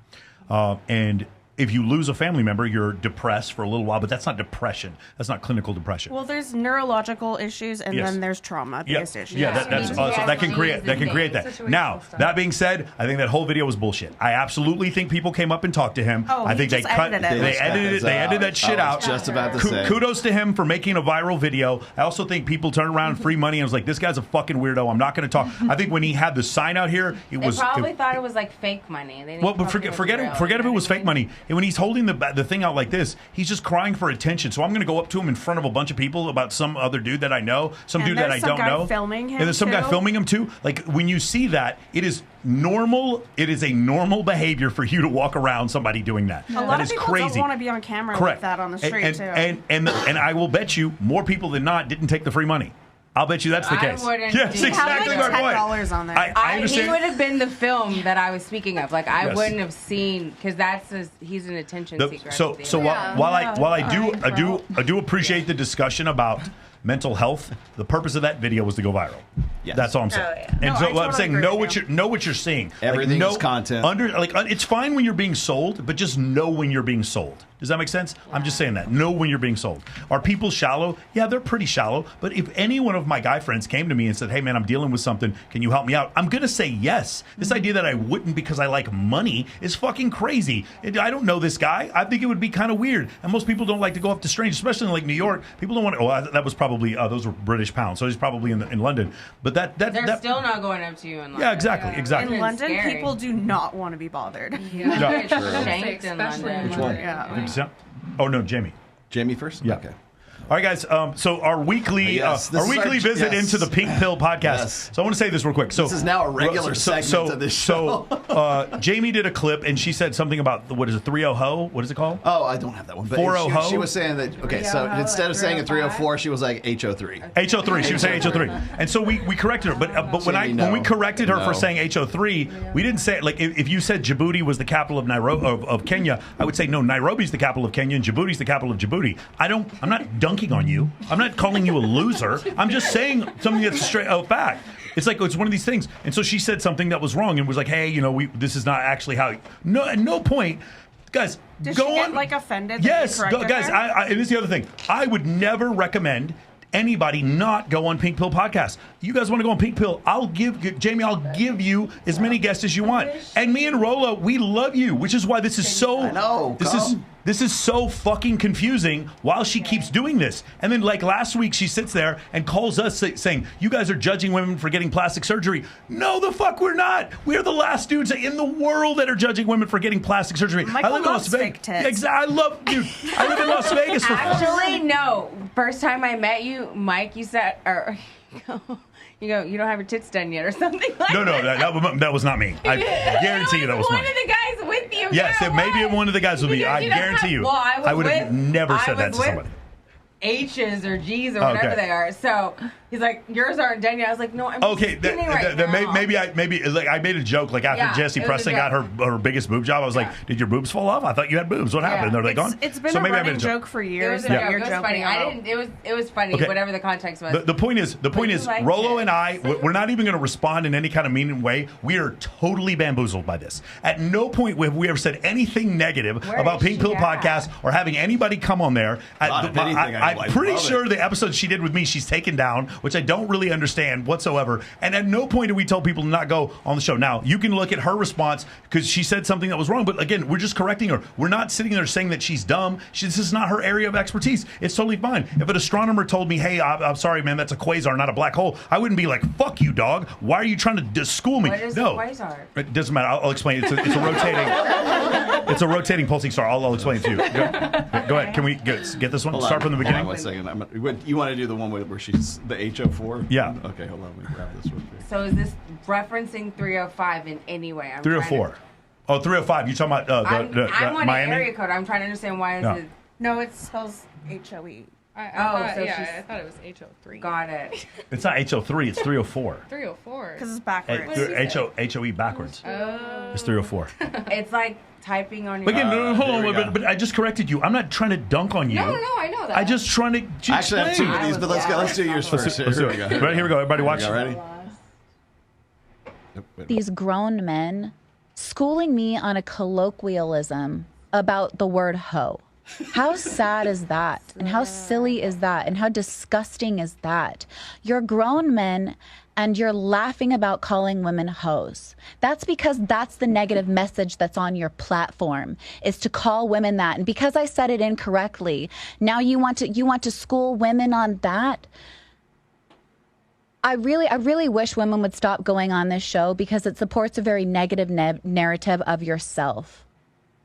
And if you lose a family member, you're depressed for a little while, but that's not depression. That's not clinical depression. Well, there's neurological issues, and then there's trauma-based issues. Yeah, that can create that. Now, that being said, I think that whole video was bullshit. I absolutely think people came up and talked to him. I think they edited that shit out. Just about to say. Kudos to him for making a viral video. I also think people turned around free money and was like, this guy's a fucking weirdo. I'm not going to talk. I think when he had the sign out here, they probably thought it was like fake money. But forget if it was fake money. And when he's holding the thing out like this, he's just crying for attention. So I'm going to go up to him in front of a bunch of people about some other dude that I know, dude that I don't know. Filming him and there's some guy filming him too. Like when you see that, it is normal. It is a normal behavior for you to walk around somebody doing that. A lot of people don't want to be on camera like that on the street too. And I will bet you more people than not didn't take the free money. I'll bet you that's the case. Yes, exactly my point. $10 on there. I understand. He would have been the film that I was speaking of. Like I wouldn't have seen because he's an attention seeker. So while I do appreciate the discussion about mental health, the purpose of that video was to go viral. Yes. That's all I'm saying. And I'm saying know what you're seeing. Everything is content. It's fine when you're being sold, but just know when you're being sold. Does that make sense? Yeah. I'm just saying that. Know when you're being sold. Are people shallow? Yeah, they're pretty shallow. But if any one of my guy friends came to me and said, hey, man, I'm dealing with something. Can you help me out? I'm going to say yes. This idea that I wouldn't because I like money is fucking crazy. I don't know this guy. I think it would be kind of weird. And most people don't like to go up to strangers, especially in like New York. People don't want to. Oh, that was probably, those were British pounds. So he's probably in London. But they're still not going up to you in London. Yeah, exactly. In London, people do not want to be bothered. Yeah. Shanked in London. Which one? Yeah. Oh, no, Jamie. Jamie first? Yeah. Okay. All right, guys. So our weekly visit into the Pink Pill podcast. Yes. So I want to say this real quick. So this is now a regular segment of this show. So Jamie did a clip and she said something about what is it, 3-0 ho? What is it called? Oh, I don't have that one. 4-0 ho. She was saying that. Okay, so instead of saying a 304, she was like HO3. HO3. She was saying HO3, and so we corrected her. But when we corrected her for saying HO3, we didn't say it. Like if you said Djibouti was the capital of of Kenya, I would say no. Nairobi's the capital of Kenya, and Djibouti's the capital of Djibouti. I'm not dunking on you. I'm not calling you a loser. I'm just saying something that's straight out fact. It's like it's one of these things. And so she said something that was wrong and was like, "Hey, this is not actually how." No, at no point, guys. Did go she get on. Like offended? Yes, guys. And this is the other thing. I would never recommend anybody not go on Pink Pill podcast. You guys want to go on Pink Pill? Jamie, I'll give you as many guests as you want. And me and Rollo, we love you, which is why this is so. I know. This is so fucking confusing while she keeps doing this. And then like last week, she sits there and calls us saying, you guys are judging women for getting plastic surgery. No, the fuck we're not. We're the last dudes in the world that are judging women for getting plastic surgery. Michael I live in Las Vegas. I live in Las Vegas for Actually, no. First time I met you, Mike, you said, you don't have your tits done yet or something like No, that was not me. I guarantee you that was one not me. of the guys with you. Yes, maybe one of the guys would be. I guarantee you. Well, I would have never said that to somebody. H's or G's or whatever they are. So he's like, yours aren't done yet. I was like, no, I'm skinny now. Maybe I made a joke like after Jesse Preston got her biggest boob job. I was like, did your boobs fall off? I thought you had boobs. What happened? Are they gone? It's been a running joke for years. It was funny. It was funny. Okay. Whatever the context was. The point is, Rollo and I, we're not even going to respond in any kind of mean way. We are totally bamboozled by this. At no point have we ever said anything negative about Pink Pill Podcast or having anybody come on there. I'm pretty sure the episode she did with me, she's taken down, which I don't really understand whatsoever. And at no point do we tell people to not go on the show. Now, you can look at her response because she said something that was wrong. But again, we're just correcting her. We're not sitting there saying that she's dumb. This is not her area of expertise. It's totally fine. If an astronomer told me, hey, I'm sorry, man, that's a quasar, not a black hole, I wouldn't be like, fuck you, dog. Why are you trying to school me? What is a quasar? It doesn't matter. I'll explain. It's a rotating. It's a rotating pulsing star. I'll explain it to you. Go ahead. Can we get this one? Start from the beginning. Hold on 1 second. You want to do the one where she's the HO4? Yeah. Okay, hold on. Let me grab this real quick. So is this referencing 305 in any way? 304. Oh, 305. You talking about I'm on Miami? an area code. I'm trying to understand why is it. No, it spells HOE. I thought it was HO3. Got it. It's not HO3. It's 304. 304. Because it's backwards. HOE backwards. It's 304. It's like typing on your. Again, hold on, but I just corrected you. I'm not trying to dunk on you. No, I know that. I just trying to. I actually have two of these, but let's do yours first. Let's do it. Right, here we go. Everybody watch. Ready? These grown men schooling me on a colloquialism about the word hoe. How sad is that? And how silly is that? And how disgusting is that? You're grown men and you're laughing about calling women hoes. That's because that's the negative message that's on your platform, is to call women that. And because I said it incorrectly, now you want to school women on that? I really wish women would stop going on this show because it supports a very negative narrative of yourself.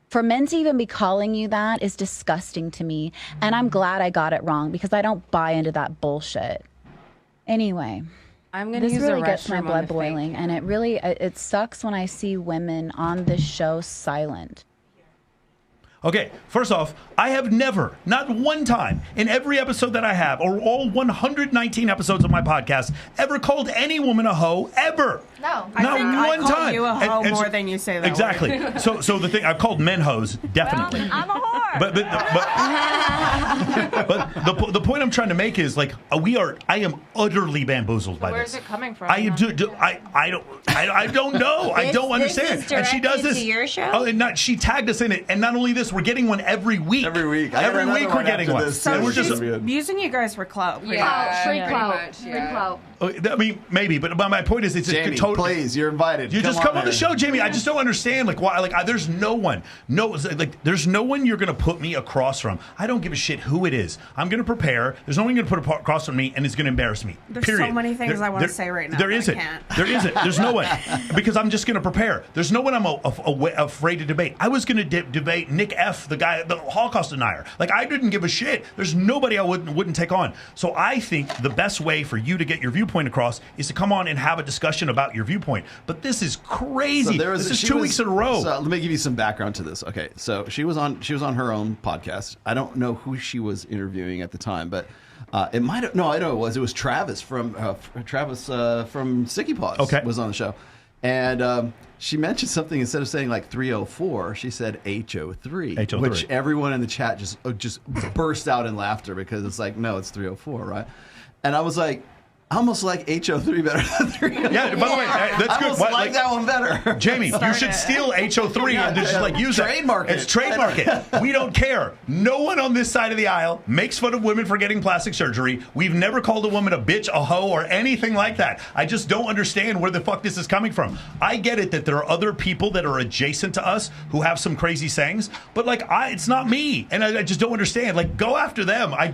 For men to even be calling you that is disgusting to me. And I'm glad I got it wrong because I don't buy into that bullshit. Anyway, this really gets my blood boiling. And it sucks when I see women on this show silent. Okay, first off, I have never, not one time, in every episode that I have, or all 119 episodes of my podcast, ever called any woman a hoe, ever. No. Not one I call time. you a hoe more than you say that exactly. word. So the thing, I've called men hoes, definitely. Well, I'm a whore. But the point I'm trying to make is, like, I am utterly bamboozled by Where's this. it coming from? I don't know. I don't understand. This is and she does directed this. to your show? Oh, and she tagged us in it. And not only this, we're getting one every week. Every week. Every week we're getting one. So and we're she's just using you guys for clout. Free clout. I mean, maybe, but my point is, it's Jamie, a total. please, you're invited. You just come on the there. show, Jamie. I just don't understand, like, why. Like, there's no one. There's no one you're gonna put me across from. I don't give a shit who it is. I'm gonna prepare. There's no one you're gonna put across from me, and it's gonna embarrass me. There's period. so many things I want to say right now. There isn't. There isn't. There's no one because I'm just gonna prepare. There's no one I'm afraid to debate. I was gonna debate Nick F, the guy, the Holocaust denier. Like, I didn't give a shit. There's nobody I wouldn't take on. So I think the best way for you to get your viewpoint across is to come on and have a discussion about your viewpoint. But this is crazy. This is 2 weeks in a row. So let me give you some background to this. Okay, so she was on her own podcast. I don't know who she was interviewing at the time, but it might have. No, I know it was. It was Travis from Sticky Paws. Okay. Was on the show, and she mentioned something. Instead of saying like 304, she said HO3, HO3. which everyone in the chat just burst out in laughter because it's like, no, it's 304, right? And I was like, I almost like HO3 better than 304. Yeah, by the way, that's I good. almost like that one better. Jamie, you should steal HO3 and just like use it. Trademark it. It's trademark it. We don't care. No one on this side of the aisle makes fun of women for getting plastic surgery. We've never called a woman a bitch, a hoe, or anything like that. I just don't understand where the fuck this is coming from. I get it that there are other people that are adjacent to us who have some crazy sayings, but like it's not me, and I just don't understand. Like, go after them. I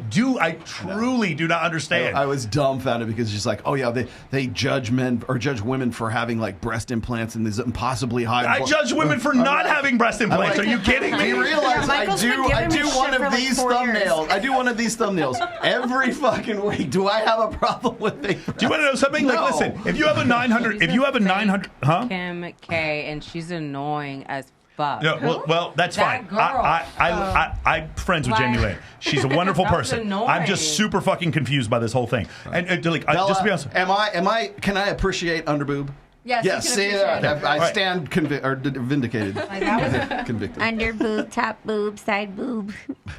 truly do not understand. I was dumbfounded because she's like, oh yeah, they judge men or judge women for having like breast implants and these impossibly high. I judge women for not having breast implants. Like, are you kidding me? Do you realize I do one of these thumbnails? I do one of these thumbnails every fucking week. Do I have a problem with big breasts? Do you want to know something? No. Like, listen, if you have a 900, huh? Kim K, and she's annoying as fuck. No, well, that's fine. Girl. I'm friends with Jamie Lynn. She's a wonderful That was person. annoying. I'm just super fucking confused by this whole thing. And like, Bella, just to be honest, can I appreciate underboob? Yes, Yes, you see, can appreciate it. I stand vindicated. Convicted. Under boob, top boob, side boob.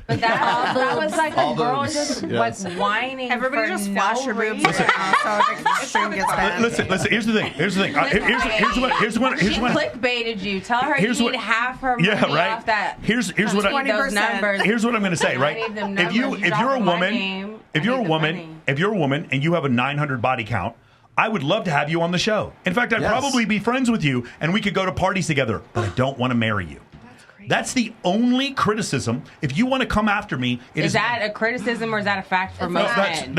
But that was like All a girl boobs. just Yes. like whining. Everybody for just no flash your boobs reason. right now, so the stream gets banned. listen. Here's the thing. Here's what. She clickbaited you. Tell her Here's you what- need half her money Yeah, right. off that. Here's what I. those numbers. Here's what I'm going to say. I Right. need them If numbers. you're a Drop my woman, name. if you're a woman and you have a 900 body count, I would love to have you on the show. In fact, I'd probably be friends with you and we could go to parties together, but I don't want to marry you. That's the only criticism. If you want to come after me, Is that a criticism or is that a fact for most men?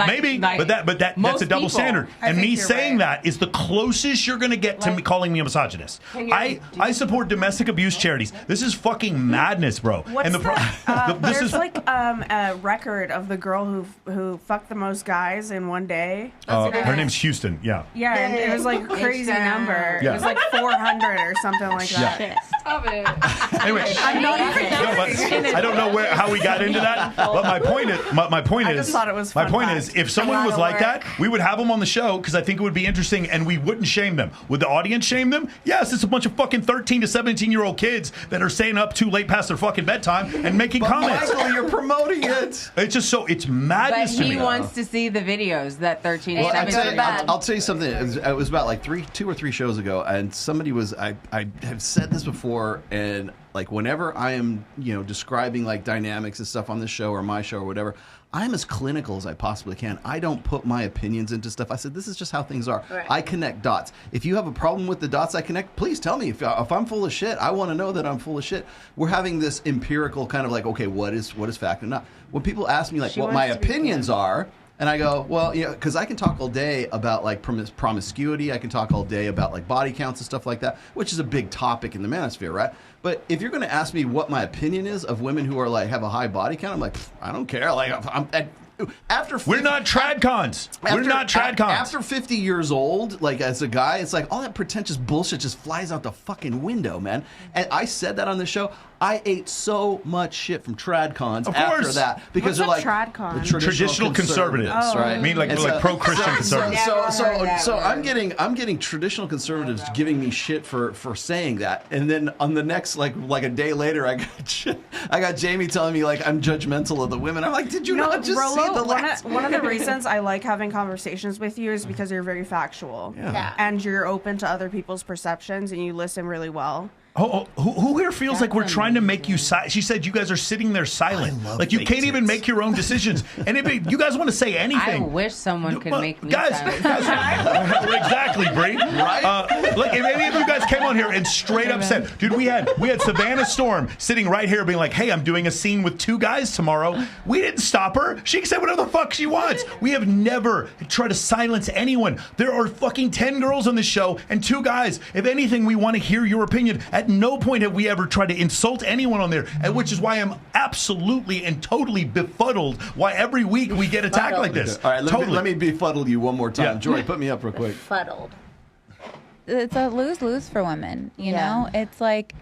Maybe, but that's most a double people. standard. And me saying that is the closest you're going to get to me calling me a misogynist. I support domestic abuse charities. This is fucking madness, bro. What's This there's is a record of the girl who fucked the most guys in one day. her name's Houston. Yeah. Yeah, and it was like a crazy number. Yeah. It was like 400 or something like that. Yeah. Stop it. Anyway, I'm not even I don't know how we got into that, but my point I is, just thought it was my fun point fact. is, if someone was like that, we would have them on the show because I think it would be interesting, and we wouldn't shame them. Would the audience shame them? Yes, it's a bunch of fucking 13 to 17-year-old kids that are staying up too late past their fucking bedtime and making comments. Michael, you're promoting it. It's just it's But madness to he me. wants to see the videos that 13 Well, and 17. I'll tell you something. It was about like 2 or 3 shows ago, and somebody was. I have said this before, and like whenever I am, describing like dynamics and stuff on this show or my show or whatever, I'm as clinical as I possibly can. I don't put my opinions into stuff. I said, this is just how things are. Right. I connect dots. If you have a problem with the dots I connect, please tell me. If I'm full of shit, I want to know that I'm full of shit. We're having this empirical kind of like, okay, what is fact and not? When people ask me like what my opinions are, and I go, well, because I can talk all day about like promiscuity. I can talk all day about like body counts and stuff like that, which is a big topic in the manosphere, right? But if you're going to ask me what my opinion is of women who are like have a high body count, I'm like, I don't care. Like, after 50, We're not tradcons. We're not tradcons. After 50 years old, like as a guy, it's like all that pretentious bullshit just flies out the fucking window, man. And I said that on the show. I ate so much shit from tradcons after that because they're like tradcon? the Traditional conservatives, right? I mean, like pro-Christian conservatives. So I'm getting traditional conservatives giving me shit for saying that, and then on the next like a day later, I got Jamie telling me like I'm judgmental of the women. I'm like, did you not just Rollo, see the last one of the reasons I like having conversations with you is because you're very factual. Yeah. And you're open to other people's perceptions and you listen really well. Who here feels like we're trying to make you silent? She said you guys are sitting there silent. Like you can't even make your own decisions. And if you guys want to say anything. I wish someone could make me guys, silent. exactly, Bree. Right? Like if any of you guys came on here and straight up said, dude, we had Savannah Storm sitting right here being like, hey, I'm doing a scene with 2 guys tomorrow. We didn't stop her. She can say whatever the fuck she wants. We have never tried to silence anyone. There are fucking 10 girls on this show and 2 guys. If anything, we want to hear your opinion. At no point have we ever tried to insult anyone on there, and which is why I'm absolutely and totally befuddled why every week we get attacked like this. All right, let me befuddle you one more time. Yeah. Joy, put me up real quick. Fuddled. It's a lose-lose for women, you know? It's like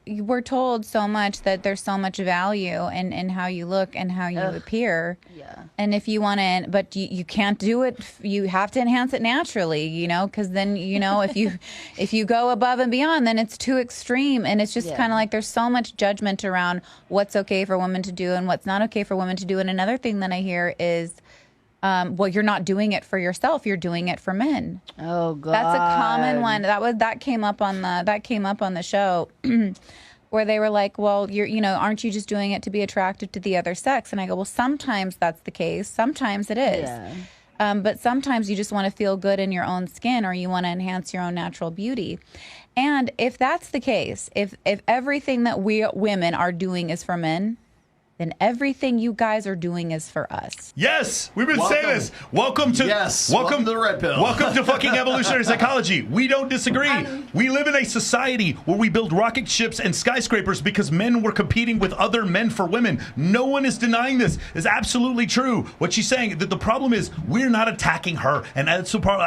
we're told so much that there's so much value in how you look and how you appear. Yeah. And if you want to, but you can't do it. You have to enhance it naturally, because then, if you go above and beyond, then it's too extreme. And it's just kind of like there's so much judgment around what's okay for women to do and what's not okay for women to do. And another thing that I hear is, well, you're not doing it for yourself. You're doing it for men. Oh God. That's a common one. That came up on the show where they were like, well, aren't you just doing it to be attractive to the other sex? And I go, well, sometimes that's the case. Sometimes it is. Yeah. But sometimes you just want to feel good in your own skin or you want to enhance your own natural beauty. And if that's the case, if everything that we women are doing is for men, then everything you guys are doing is for us. Yes, we've been saying this. Welcome to welcome to the Red Pill. Welcome to fucking evolutionary psychology. We don't disagree. We live in a society where we build rocket ships and skyscrapers because men were competing with other men for women. No one is denying this. It's absolutely true. What she's saying, that the problem is we're not attacking her, and that's the part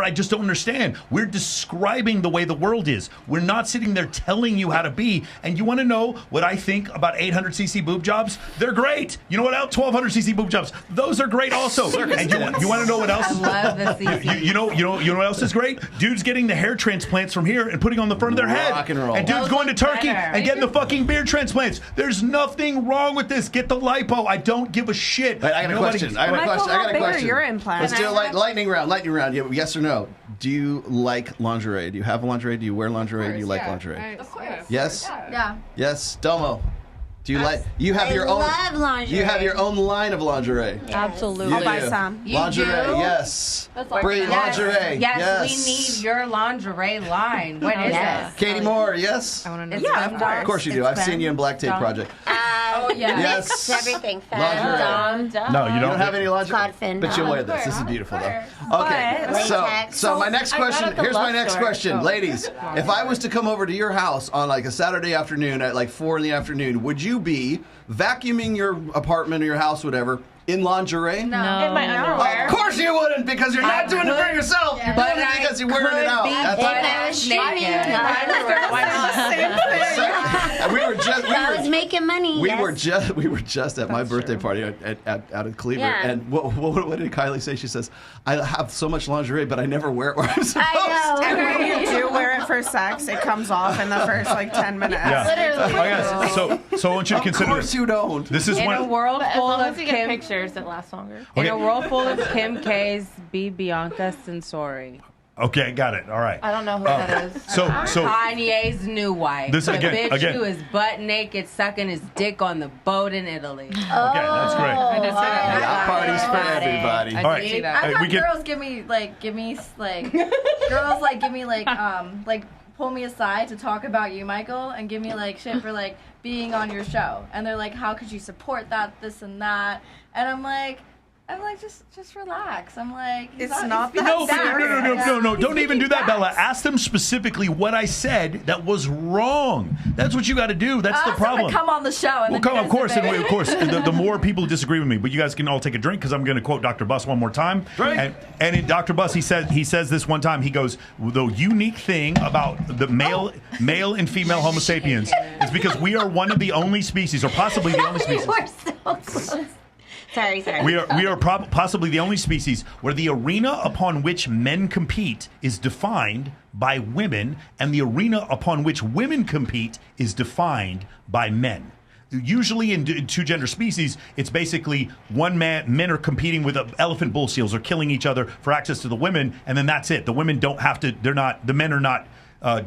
I just don't understand. We're describing the way the world is. We're not sitting there telling you how to be. And you want to know what I think about 800cc boob jobs? They're great. You know what else? 1200cc boob jobs. Those are great also. And you want to know what else? I love the CC. You know what else is great? Dudes getting the hair transplants from here and putting on the front of their head. Rock and roll. And dudes going to Turkey and getting the fucking beard transplants. There's nothing wrong with this. Get the lipo. I don't give a shit. I got a question. I got a question. Your implants. Let's do a lightning round. Yes or no? Do you like lingerie? Do you have lingerie? Do you wear lingerie? Do you like lingerie? Of course. Yes. Yeah. Yes. Domo. Do you like? You have your own. love lingerie. You have your own line of lingerie. Absolutely. I'll buy some. Lingerie. do? Yes. That's like Brie, lingerie. Yes, we need your lingerie line. What is Yes. it? Katie Moore. Yes. I want to know. Yeah, Of course you do. I've seen you in Black Tape Project. Oh yeah. Yes. Mix everything. Lingerie. No, you You don't. don't have any lingerie, Codfin. but you'll wear this. This is beautiful, though. Okay, But- so Latex. my next I got question. it the Here's my love next store. question, Oh. ladies. If I was to come over to your house on like a Saturday afternoon at like 4 in the afternoon, would you be vacuuming your apartment or your house, whatever, in lingerie? No. In my underwear. Of course you wouldn't, because you're not doing it for yourself. You're doing it because you're wearing it out. That's If I was streaming, And we were just. I was making money. We yes. were just at my birthday party out at Cleaver, Yeah. and what did Kylie say? She says, "I have so much lingerie, but I never wear it where I'm supposed I know. to." And when you do wear it for sex, it comes off in the first like 10 minutes. Yeah. Literally. Oh, yes. So I want you to Of consider course this. you don't. This is In a one. world But as full long of as you get Kim, pictures, it lasts longer. in a Okay. world full of Kim K's, be Bianca Sensori. Okay, got it. All right. I don't know who that is. So Kanye's new wife. This the again- bitch who is butt naked sucking his dick on the boat in Italy. Okay, that's great. I did say that. Yacht parties for everybody. I All right. did see that. I've Hey, had we get- girls give me like pull me aside to talk about you, Michael, and give me like shit for like being on your show. And they're like, how could you support that, this and that? And I'm like, just relax. I'm like, It's not that No, serious. no. Don't even do that, Bella. Ask them specifically what I said that was wrong. That's what you got to do. That's the problem. Come on the show. And Well, then of course, debate. of course. The more people disagree with me, but you guys can all take a drink because I'm going to quote Dr. Buss one more time. Drink. And in Dr. Buss, he says this one time. He goes, the unique thing about the male and female Homo sapiens is because we are one of the only species, or possibly the only species. We're so close. Sorry. We are possibly the only species where the arena upon which men compete is defined by women, and the arena upon which women compete is defined by men. Usually in two-gender species, it's basically men are competing with elephant bull seals or killing each other for access to the women, and then that's it. The women don't have to. The men are not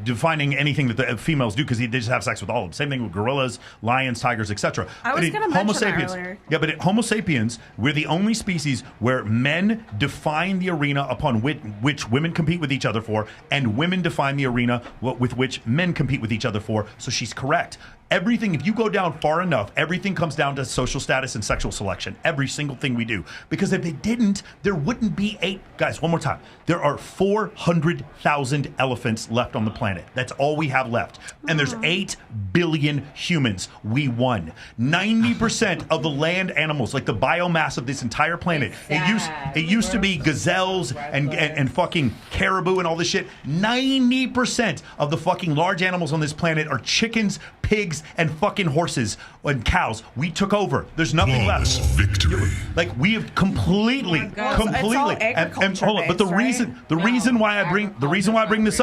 defining anything that the females do because they just have sex with all of them. Same thing with gorillas, lions, tigers, etc. I was going to mention that earlier. Yeah, but in Homo sapiens, we're the only species where men define the arena upon which women compete with each other for, and women define the arena with which men compete with each other for. So she's correct. Everything, if you go down far enough, everything comes down to social status and sexual selection. Every single thing we do. Because if it didn't, there wouldn't be guys, one more time. There are 400,000 elephants left on the planet. That's all we have left. And there's 8 billion humans. We won. 90% of the land animals, like the biomass of this entire planet, it used to be gazelles and fucking caribou and all this shit. 90% of the fucking large animals on this planet are chickens, pigs, and fucking horses and cows. We took over. There's nothing left. Victory. Like we have completely. It's all And hold on, but the agriculture-based, reason why I bring this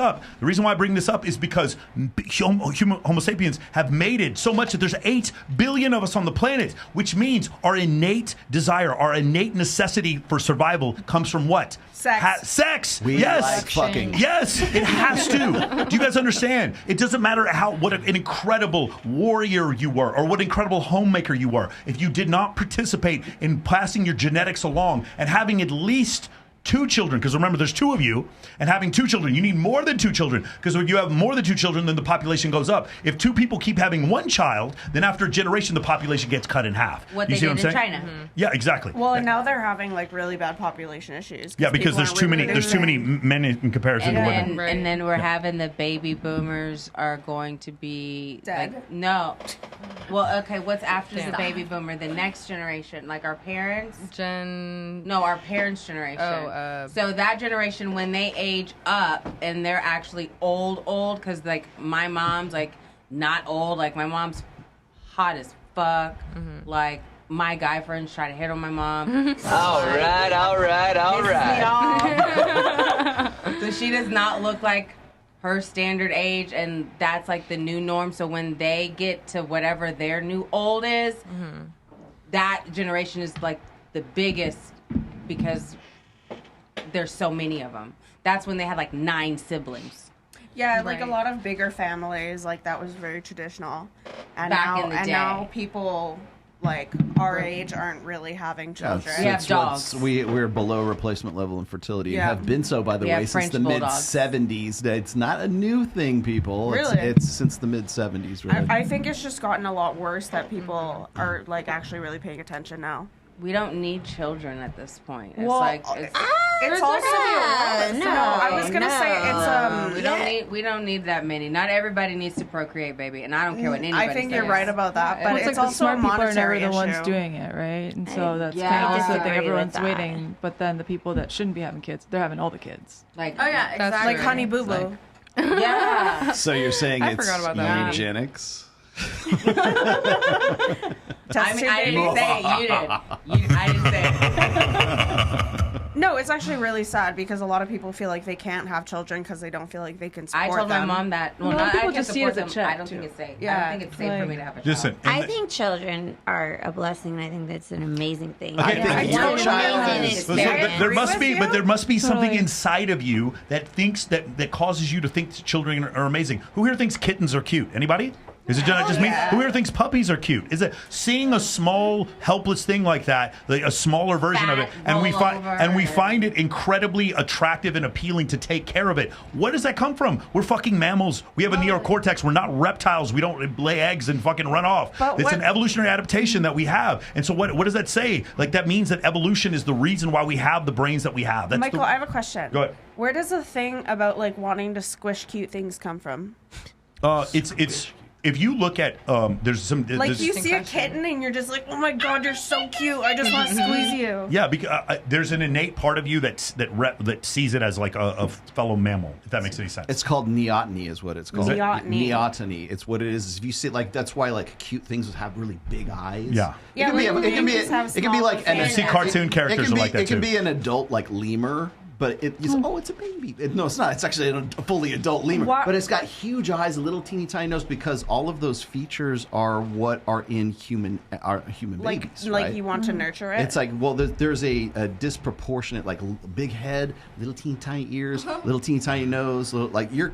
up is because Homo sapiens have mated so much that there's 8 billion of us on the planet, which means our innate desire, our innate necessity for survival comes from what? Sex. Sex. We Yes. like fucking. Yes, it has to. Do you guys understand? It doesn't matter what an incredible warrior you were or what incredible homemaker you were. If you did not participate in passing your genetics along and having at least 2 children, because remember, there's 2 of you, and having 2 children, you need more than 2 children, because when you have more than 2 children, then the population goes up. If 2 people keep having 1 child, then after a generation, the population gets cut in half. What you they see did what I'm in saying? China. Yeah, exactly. Well, and now they're having like really bad population issues. Yeah, because there's too many. There's too many men in comparison to women. And then we're having the baby boomers are going to be dead. Like, no. Well, okay. What's after the baby boomer? The next generation, like our parents. No, our parents' generation. So that generation, when they age up and they're actually old, because like my mom's like not old. Like my mom's hot as fuck. Like. My guy friends try to hit on my mom. All right. So she does not look like her standard age, and that's like the new norm. So when they get to whatever their new old is, that generation is like the biggest because there's so many of them. That's when they had like 9 siblings. Yeah, like a lot of bigger families, like that was very traditional. And Back in the day. now people like our age aren't really having children. We have dogs. We're below replacement level in fertility. Yeah. And have been so, by the We way, have since French the bulldogs. mid-70s. It's not a new thing, people. Really? It's since the mid-70s, really. I think it's just gotten a lot worse that people are like actually really paying attention now. We don't need children at this point. It's Well, like it's also I was gonna say it's we don't need that many. Not everybody needs to procreate, baby, and I don't care what anybody I think says. you're right about that, but Well, it's like the also a smart people are never monetary the ones issue. doing it, right? And so that's Yeah, kind I of also the thing. disagree with Everyone's that. waiting, but then the people that shouldn't be having kids, they're having all the kids. Like, oh yeah, exactly. Like Honey Boo Boo. Yeah. So you're saying I it's forgot about that movie. eugenics? I mean, I didn't say it. You did. I didn't say it. No, it's actually really sad because a lot of people feel like they can't have children because they don't feel like they can support I told them. my mom that. Well, A lot of not, people I just can see it as a support check, them. I don't too. think it's safe. I Yeah. don't think it's safe for me to have a child. Listen, I think children are a blessing. I think that's an amazing thing. Okay, I think but it's an amazing So experience. there must be, but there must be something Totally. inside of you that thinks that causes you to think children are amazing. Who here thinks kittens are cute? Anybody? Is it just me? Who here thinks puppies are cute? Is it seeing a small, helpless thing like that, like a smaller version of it, and we find it incredibly attractive and appealing to take care of it? What does that come from? We're fucking mammals. We have a neocortex. We're not reptiles. We don't lay eggs and fucking run off. It's an evolutionary adaptation that we have. And so what does that say? Like that means that evolution is the reason why we have the brains that we have. That's Michael, I have a question. Go ahead. Where does the thing about like wanting to squish cute things come from? It's. If you look at there's some Like you see a kitten and you're just like, oh my god, you're so cute. I just want to squeeze you. Yeah, because there's an innate part of you that sees it as like a fellow mammal. If that makes any sense. It's called neoteny, is what it's called. Neoteny. Neoteny. It's what it is. If you see, like, that's why like cute things have really big eyes. Yeah. It can be like You see cartoon characters are like that It can too. be an adult like lemur. But it's a baby. No, it's not. It's actually a fully adult lemur. But it's got huge eyes, a little teeny tiny nose, because all of those features are what are in human babies. Like right? you want to nurture it. It's like, well, there's a disproportionate, like big head, little teeny tiny ears, little teeny tiny nose. Like your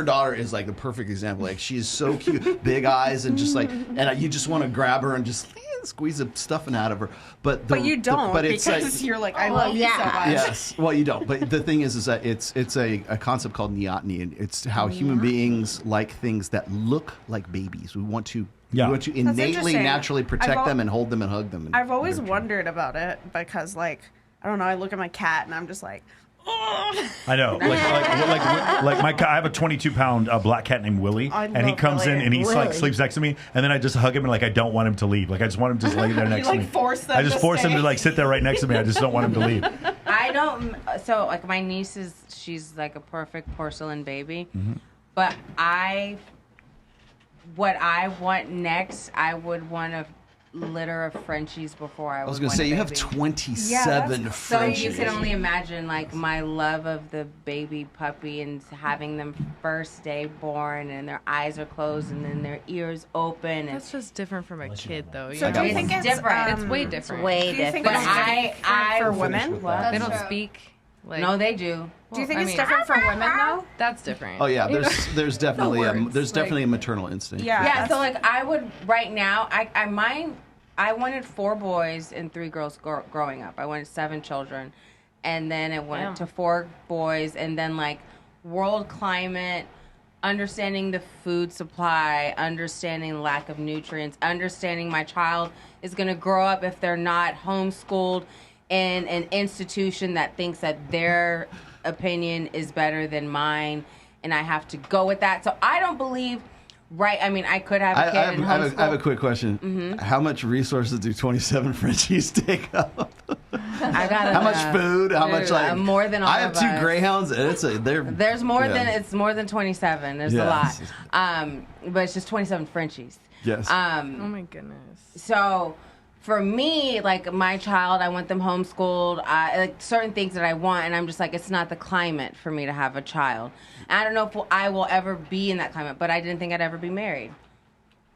daughter is like the perfect example. Like she is so cute, big eyes, and just like, and you just want to grab her and just squeeze the stuffing out of her. But you don't, but it's because you're like, I love you so much. Yes. Well, you don't. But the thing is that it's a concept called neoteny, and it's how human beings like things that look like babies. We want to innately, interesting. naturally protect them and hold them and hug them. I've always wondered about it because, like, I don't know. I look at my cat and I'm just like, I know. Like my cat, I have a 22-pound black cat named Willie, and he comes in and he like sleeps next to me, and then I just hug him and like I don't want him to leave. Like I just want him to just lay there next to me. I just force him to like sit there right next to me. I just don't want him to leave. I don't. So like my niece she's like a perfect porcelain baby, but what I want next, I would want a litter of Frenchies before I was going to say, you have 27 Frenchies. So you can only imagine, like, my love of the baby puppy and having them first day born and their eyes are closed and then their ears open. That's just different from a kid, though. So do you think it's different? It's way different. Way Do you think different. it's I different for women? They don't speak. Like, No, they do. Do you think it's different for women though? That's different. Oh yeah, there's definitely words, definitely a maternal instinct. Yeah. So like I would right now. I wanted 4 boys and 3 girls growing up. I wanted 7 children, and then it went to 4 boys, and then like world climate, understanding the food supply, understanding lack of nutrients, understanding my child is going to grow up if they're not homeschooled in an institution that thinks that their opinion is better than mine, and I have to go with that. So I don't believe, right? I mean, I could have a kid in homeschool. I have a quick question. Mm-hmm. How much resources do 27 Frenchies take up? I got how much food? How much like more than all I have of 2 us. greyhounds, and There's more than it's more than 27. There's a lot, but it's just 27 Frenchies. Yes. Oh my goodness. So for me, like my child, I want them homeschooled. Like certain things that I want, and I'm just like, it's not the climate for me to have a child. And I don't know if I will ever be in that climate, but I didn't think I'd ever be married.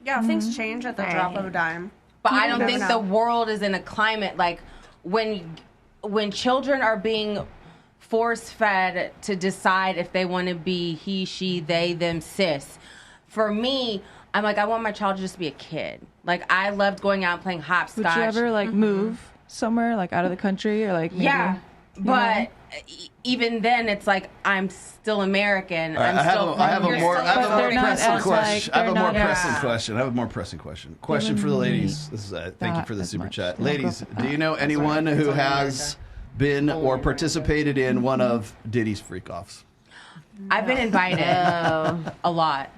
Yeah, things change at the drop of a dime. But You I don't never think know. the world is in a climate like when children are being force fed to decide if they want to be he, she, they, them, cis. For me, I'm like, I want my child to just be a kid. Like I loved going out and playing hopscotch. Would you ever like move somewhere, like out of the country, or like maybe, Yeah, but even then, it's like I'm still American. All right, I'm still. I have a more pressing question. I have a more they're not pressing as- question. I have a more pressing question. Question for the ladies. This is thank you for the super chat. Ladies, do you know anyone who has been or participated in one of Diddy's freak offs? I've been invited a lot.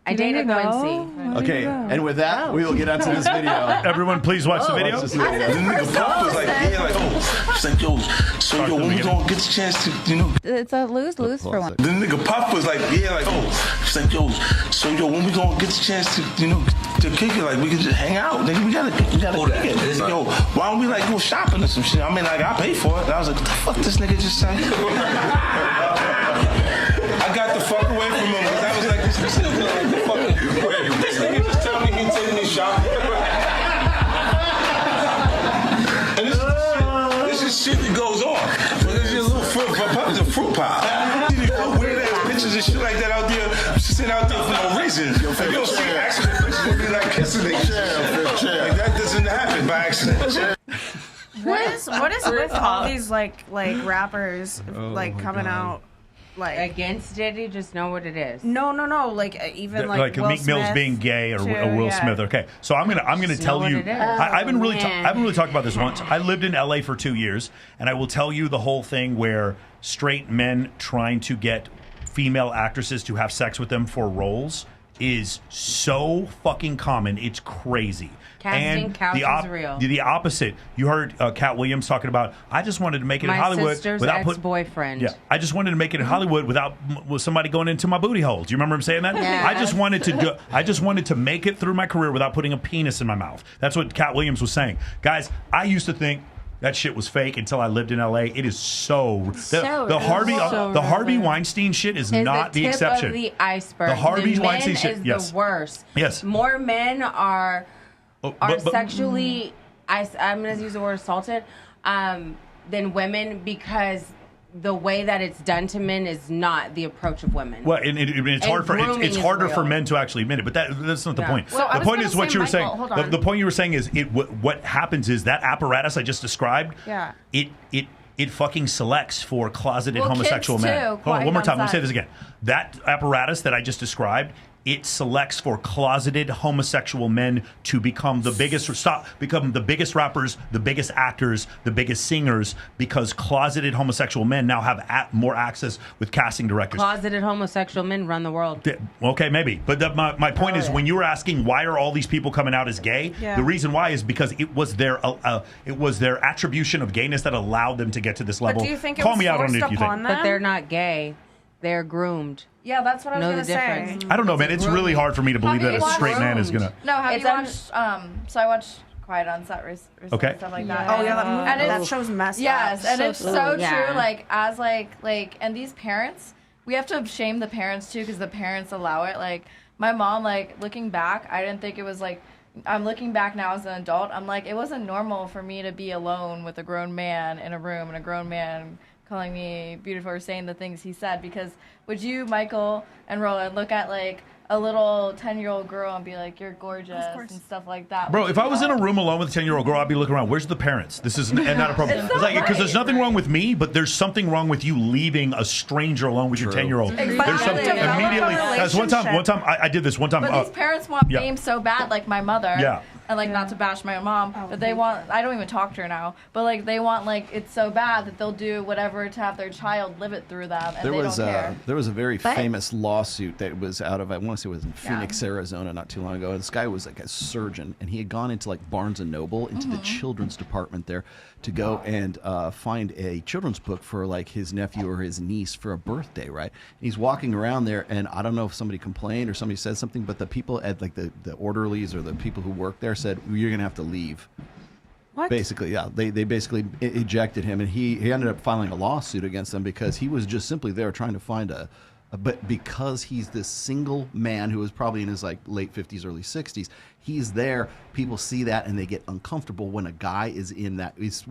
I You didn't dated go? Quincy. Okay, and with that, we will get onto this video. Everyone, please watch the video. Watch this video. The nigga Pop was like, she's like, yo, so yo, when we gonna get the chance to, It's a lose-lose for one. The nigga Pop was like, she's like, yo, so yo, when we gonna get the chance to, to kick it, like we can just hang out, nigga, we gotta kick it. Yo, why don't we like go shopping or some shit? I mean, like I pay for it. And I was like, what the fuck this nigga just say? I got the fuck away from him because I was like, this nigga like the fuck. This nigga just tell me he take me shopping. And this is shit that goes on. There's a little fruit pile. Weird ass pictures and shit like that out there. Just sitting out there for no reason. You don't see accident pictures. You be like kissing niggas. Like that doesn't happen by accident. What is with all these like rappers like coming out like against Diddy? Just know what it is. No. Like even like Will Meek Mill's Smith being gay or too, Will yeah. Smith. Okay, so I'm gonna Just tell know you. what it is. I haven't really man. I haven't really talked about this once. I lived in LA for 2 years, and I will tell you the whole thing where straight men trying to get female actresses to have sex with them for roles is so fucking common. It's crazy. Casting couch is real. The opposite. You heard Cat Williams talking about, I just wanted to make it My in Hollywood sister's without putting. ex-boyfriend. Yeah, I just wanted to make it in Hollywood with somebody going into my booty hole. Do you remember him saying that? Yes. I just wanted to make it through my career without putting a penis in my mouth. That's what Cat Williams was saying. Guys, I used to think that shit was fake until I lived in LA. It is the Harvey Weinstein shit is not the tip exception. Of the iceberg. The Harvey the Weinstein men shit, is yes. the worst. Yes. More men are but- sexually. I'm going to use the word assaulted than women because the way that it's done to men is not the approach of women. Well, and it's hard for grooming it's is harder real. for men to actually admit it, but that's not the point. Well, I the was point gonna is what say, you were Michael, saying. hold The, on. the point you were saying is what happens is that apparatus I just described. Yeah. It fucking selects for closeted Well, homosexual kids men. too, Hold on, quiet one more time. Let me outside. say this again. That apparatus that I just described. It selects for closeted homosexual men to become the biggest rappers, the biggest actors, the biggest singers, because closeted homosexual men now have more access with casting directors. Closeted homosexual men run the world. Okay, maybe. But my point is, when you were asking why are all these people coming out as gay, Yeah. the reason why is because it was their attribution of gayness that allowed them to get to this level. do you think it Call was me out on it if forced you upon think. them? But they're not gay. They're groomed. Yeah, that's what I was Know gonna the say. difference. I don't know, man. It's really hard for me to believe that a straight man is gonna. No, have It's you watched? So I watched Quiet on Set recently, Okay. stuff like that. Oh yeah, that movie. And That it's- show's messed Yes, up. and it's So so true. true. Like as and these parents, we have to shame the parents too because the parents allow it. Like my mom, like looking back, I didn't think it was like. I'm looking back now as an adult. I'm like, it wasn't normal for me to be alone with a grown man in a room and a grown man calling me beautiful or saying the things he said. Because would you, Michael and Rollo, look at like a little 10-year-old girl and be like, "You're gorgeous" and stuff like that. Bro, if I was in a room alone with a 10-year-old girl, I'd be looking around. Where's the parents? This is not a problem. It's like, because there's nothing wrong with me, but there's something wrong with you leaving a stranger alone with your 10-year-old. Exactly. There's something immediately. Guys, one time I did this one time. But these parents want fame so bad, like my mother. Yeah. And like not to bash my mom, but they want. I don't even talk to her now. But like they want like it's so bad that they'll do whatever to have their child live it through them, and they don't care. There was a very famous lawsuit that was out of, I want to say it was in Phoenix, Arizona, not too long ago. And this guy was like a surgeon, and he had gone into like Barnes and Noble, into the children's department there, to go and find a children's book for like his nephew or his niece for a birthday, right? And he's walking around there, and I don't know if somebody complained or somebody said something, but the people at like the orderlies or the people who work there said, "You're gonna have to leave." What? Basically, yeah. They basically ejected him, and he ended up filing a lawsuit against them because he was just simply there trying to find but because he's this single man who was probably in his like late 50s, early 60s, he's there. People see that and they get uncomfortable when a guy is in that is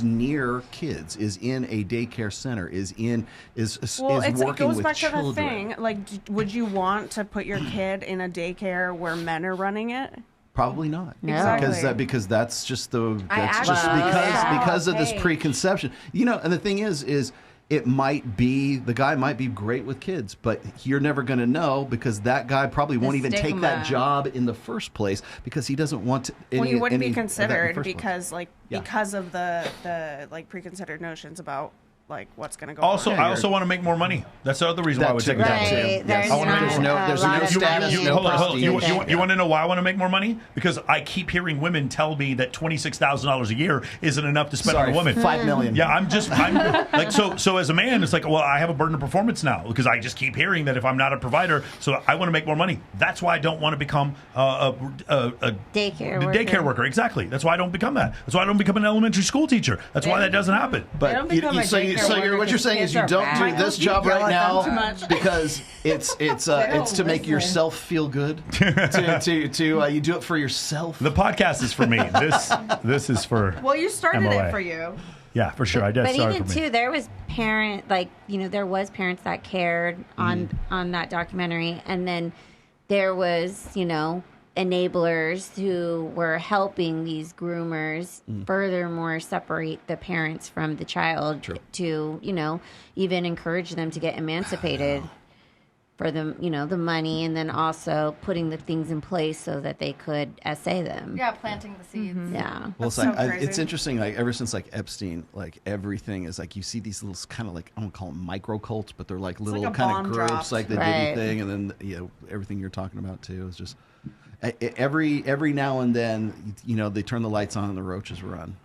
near kids, is in a daycare center, is working it goes with back children. to the thing. Like, would you want to put your kid in a daycare where men are running it? Probably not. Exactly. Because that's just because of this preconception. You know, and the thing is it might be, the guy might be great with kids, but you're never going to know because that guy probably won't even take that job in the first place because he doesn't want to. He wouldn't be considered because of the like preconsidered notions about like what's going to go on. I also want to make more money. That's the other reason why I would take a job. Right. There's no status, you want to know why I want to make more money? Because I keep hearing women tell me that $26,000 a year isn't enough to spend on a woman. $5 million. Yeah, I'm like so as a man, it's like, well, I have a burden of performance now because I just keep hearing that if I'm not a provider, so I want to make more money. That's why I don't want to become a daycare worker. Exactly. That's why I don't become that. That's why I don't become an elementary school teacher. That's why that doesn't happen. But what you're saying is you don't do this job right now because it's to make yourself feel good. You do it for yourself. The podcast is for me. This is for. Well, you started MOA. it for you. Yeah, for sure. I did. But start even for me. too, there was there was parents that cared on that documentary, and then there was enablers who were helping these groomers furthermore separate the parents from the child to even encourage them to get emancipated for the the money, and then also putting the things in place so that they could essay them. Yeah, planting the seeds. Yeah. Well, it's interesting. Like ever since like Epstein, like everything is like you see these little kind of like I don't call them micro cults, but they're like little kind of groups, like the Diddy thing, and then everything you're talking about too is just every now and then they turn the lights on and the roaches run.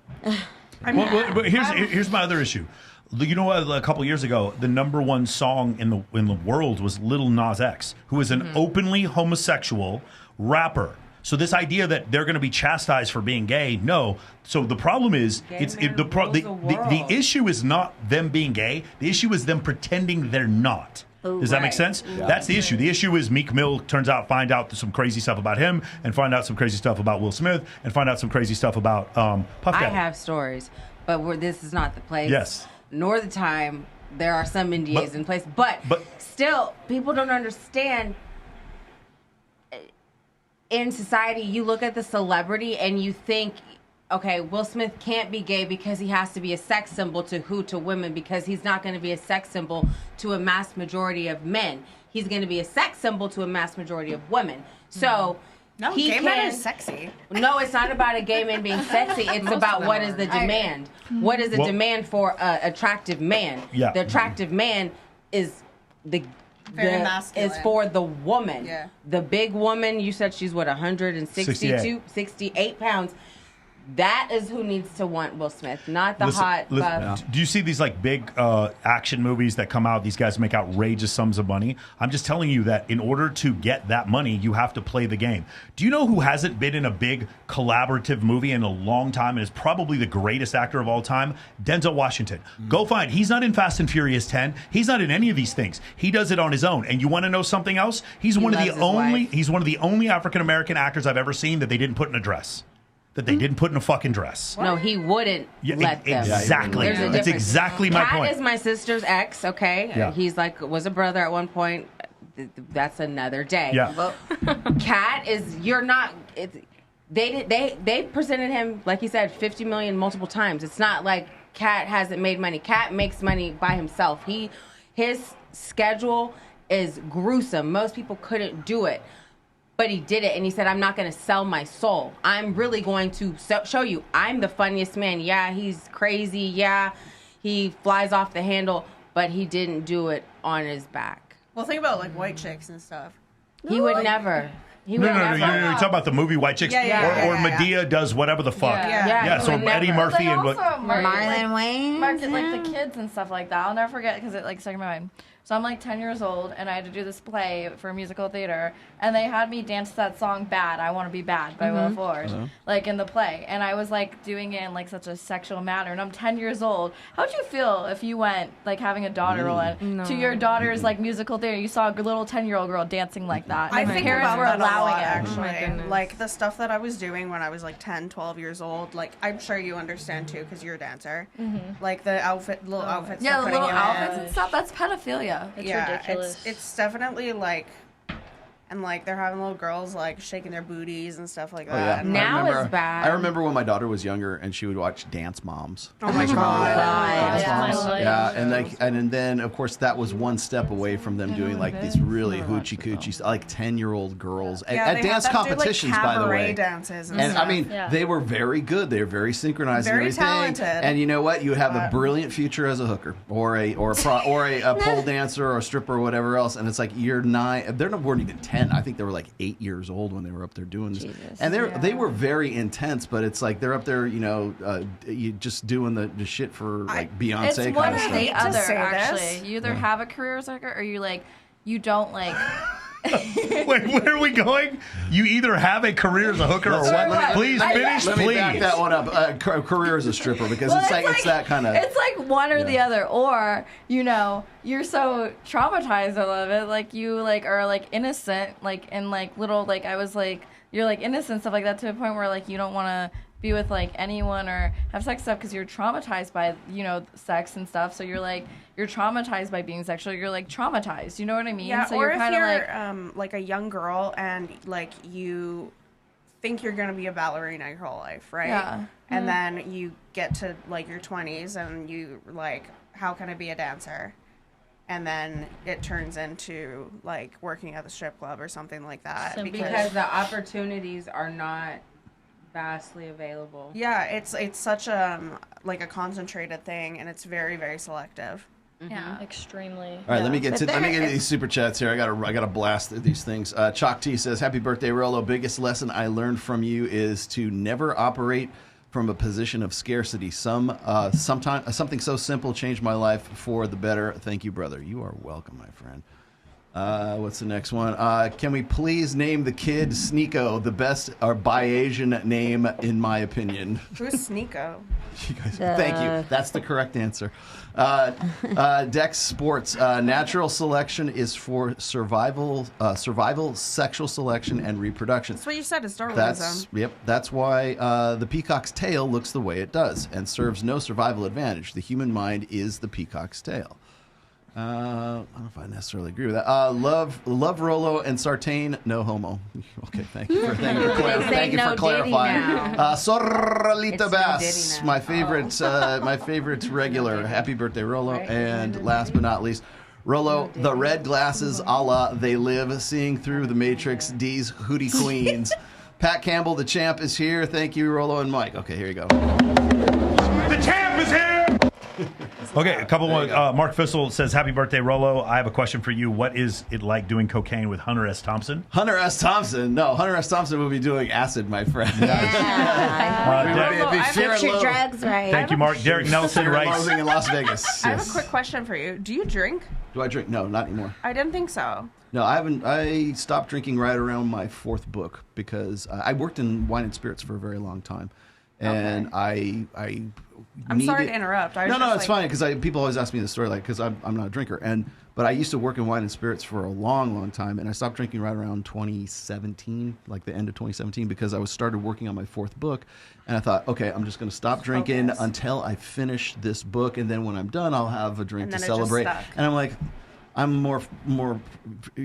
But here's my other issue. You know, a couple years ago, the #1 song in the world was Lil Nas X, who is an openly homosexual rapper. So this idea that they're going to be chastised for being gay, no. So the problem is, the issue is not them being gay. The issue is them pretending they're not. Does that make sense? Yeah. That's the issue. The issue is Meek Mill find out some crazy stuff about him, and find out some crazy stuff about Will Smith, and find out some crazy stuff about Puff Daddy. I have stories, but this is not the place. Yes. Nor the time. There are some NDAs in place, but still, people don't understand. In society, you look at the celebrity and you think, okay, Will Smith can't be gay because he has to be a sex symbol to women, because he's not going to be a sex symbol to a mass majority of men. He's going to be a sex symbol to a mass majority of women. So no, gay men are sexy. No, it's not about a gay man being sexy. It's about what is the demand. What is the demand for an attractive man? Yeah. The attractive man is is for the woman. Yeah. The big woman, you said she's 168 pounds. That is who needs to want Will Smith, not the hot buff. Do you see these like big action movies that come out? These guys make outrageous sums of money. I'm just telling you that in order to get that money, you have to play the game. Do you know who hasn't been in a big collaborative movie in a long time and is probably the greatest actor of all time? Denzel Washington. Go find. He's not in Fast and Furious 10. He's not in any of these things. He does it on his own. And you want to know something else? He's one of the only African American actors I've ever seen that they didn't put in a dress. That they didn't put in a fucking dress. No, he wouldn't let them. Exactly. That's exactly my point. Kat is my sister's ex, okay? Yeah. He's was a brother at one point. that's another day. Yeah. Well, Cat is you're not. They presented him like he said 50 million multiple times. It's not like Cat hasn't made money. Cat makes money by himself. His schedule is gruesome. Most people couldn't do it. But he did it, and he said, I'm not going to sell my soul. I'm really going to show you I'm the funniest man. Yeah, he's crazy. Yeah, he flies off the handle, but he didn't do it on his back. Well, think about, like, white chicks and stuff. He would never. He No, would never. you're talking about the movie White Chicks, or Medea does whatever the fuck. Yeah, so Eddie Murphy and what? Marlon Wayans, market like the kids and stuff like that. I'll never forget because it like stuck in my mind. So I'm like 10 years old, and I had to do this play for musical theater, and they had me dance to that song "Bad." I Want to Be Bad by Will Ford, like in the play, and I was like doing it in like such a sexual manner, and I'm 10 years old. How'd you feel if you went like having a daughter to your daughter's like musical theater? You saw a little 10-year-old girl dancing like that. I And think parents about were that allowing a lot, it. actually. Like the stuff that I was doing when I was like 10, 12 years old. Like I'm sure you understand too, because you're a dancer. Like the little outfits. Yeah, the they're putting little you outfits in. and stuff. That's pedophilia. It's ridiculous. It's definitely like, and like they're having little girls like shaking their booties and stuff like that. And I remember when my daughter was younger and she would watch Dance Moms. Oh my god! Dance Moms. Yeah, and like, and then of course that was one step away from them doing like these really hoochie coochie, like 10-year-old girls at dance competitions, by the way. Dances and I mean, they were very good. They were very synchronized, very and everything. talented. And you know what? You have a brilliant future as a hooker, or a pole dancer, or a stripper, or whatever else. And it's like you're 9. They weren't even 10. I think they were like 8 years old when they were up there doing this. And they were very intense. But it's like they're up there, you just doing the shit for like Beyonce It's kind one of or stuff. the other. say Actually, this. you either have a career as a hooker or you don't like. Wait, where are we going? You either have a career as a hooker or what? Please finish, Let me back that one up. Career as a stripper, because it's that kind of. It's like one or the other, or you're so traumatized of it, like you like are like innocent, like and like little like I was like you're like innocent stuff like that to a point where like you don't want to be with like anyone or have sex stuff because you're traumatized by sex and stuff. So you're traumatized by being sexual. You're like traumatized. You know what I mean? Yeah, so or you're kind of like a young girl and like you think you're gonna be a ballerina your whole life, right? Yeah. And then you get to like your 20s and you like, how can I be a dancer? And then it turns into like working at the strip club or something like that. Because the opportunities are not vastly available. Yeah, it's such like a concentrated thing, and it's very, very selective. Yeah, extremely. All right, let me get to these super chats here. I gotta blast through these things. Chalk T says, "Happy birthday, Rollo. Biggest lesson I learned from you is to never operate from a position of scarcity. Something so simple changed my life for the better. Thank you, brother." You are welcome, my friend. What's the next one? Can we please name the kid Sneeko, the best bi-Asian name in my opinion? Who's Sneeko? Thank you. That's the correct answer. Dex Sports. Natural selection is for survival, sexual selection, and reproduction. That's what you said is Darwinism. That's why the peacock's tail looks the way it does and serves no survival advantage. The human mind is the peacock's tail. I don't know if I necessarily agree with that. Love Rollo and Sartain, no homo. Okay, thank you for clarifying. Sorrelita Bass, my favorite regular. Happy birthday, Rollo. And last but not least, Rollo, the red glasses, a la They Live, seeing through the Matrix, D's Hootie Queens. Pat Campbell, the champ, is here. Thank you, Rollo and Mike. Okay, here you go. The champ is here! Okay, a couple more. Mark Fissel says, "Happy birthday, Rollo. I have a question for you. What is it like doing cocaine with Hunter S. Thompson?" Hunter S. Thompson? No, Hunter S. Thompson will be doing acid, my friend. Get your drugs right. Thank you, Mark. Derek Nelson writes, in Las Vegas. I have a quick question for you. Do you drink? Do I drink? No, not anymore. I didn't think so. No, I haven't. I stopped drinking right around my 4th book because I worked in wine and spirits for a very long time, and I'm sorry to interrupt. No, it's fine because people always ask me this story, like because I'm not a drinker, but I used to work in wine and spirits for a long, long time, and I stopped drinking right around 2017, like the end of 2017, because I was started working on my 4th book, and I thought, okay, I'm just going to stop drinking until I finish this book, and then when I'm done, I'll have a drink to celebrate. And I'm like, I'm more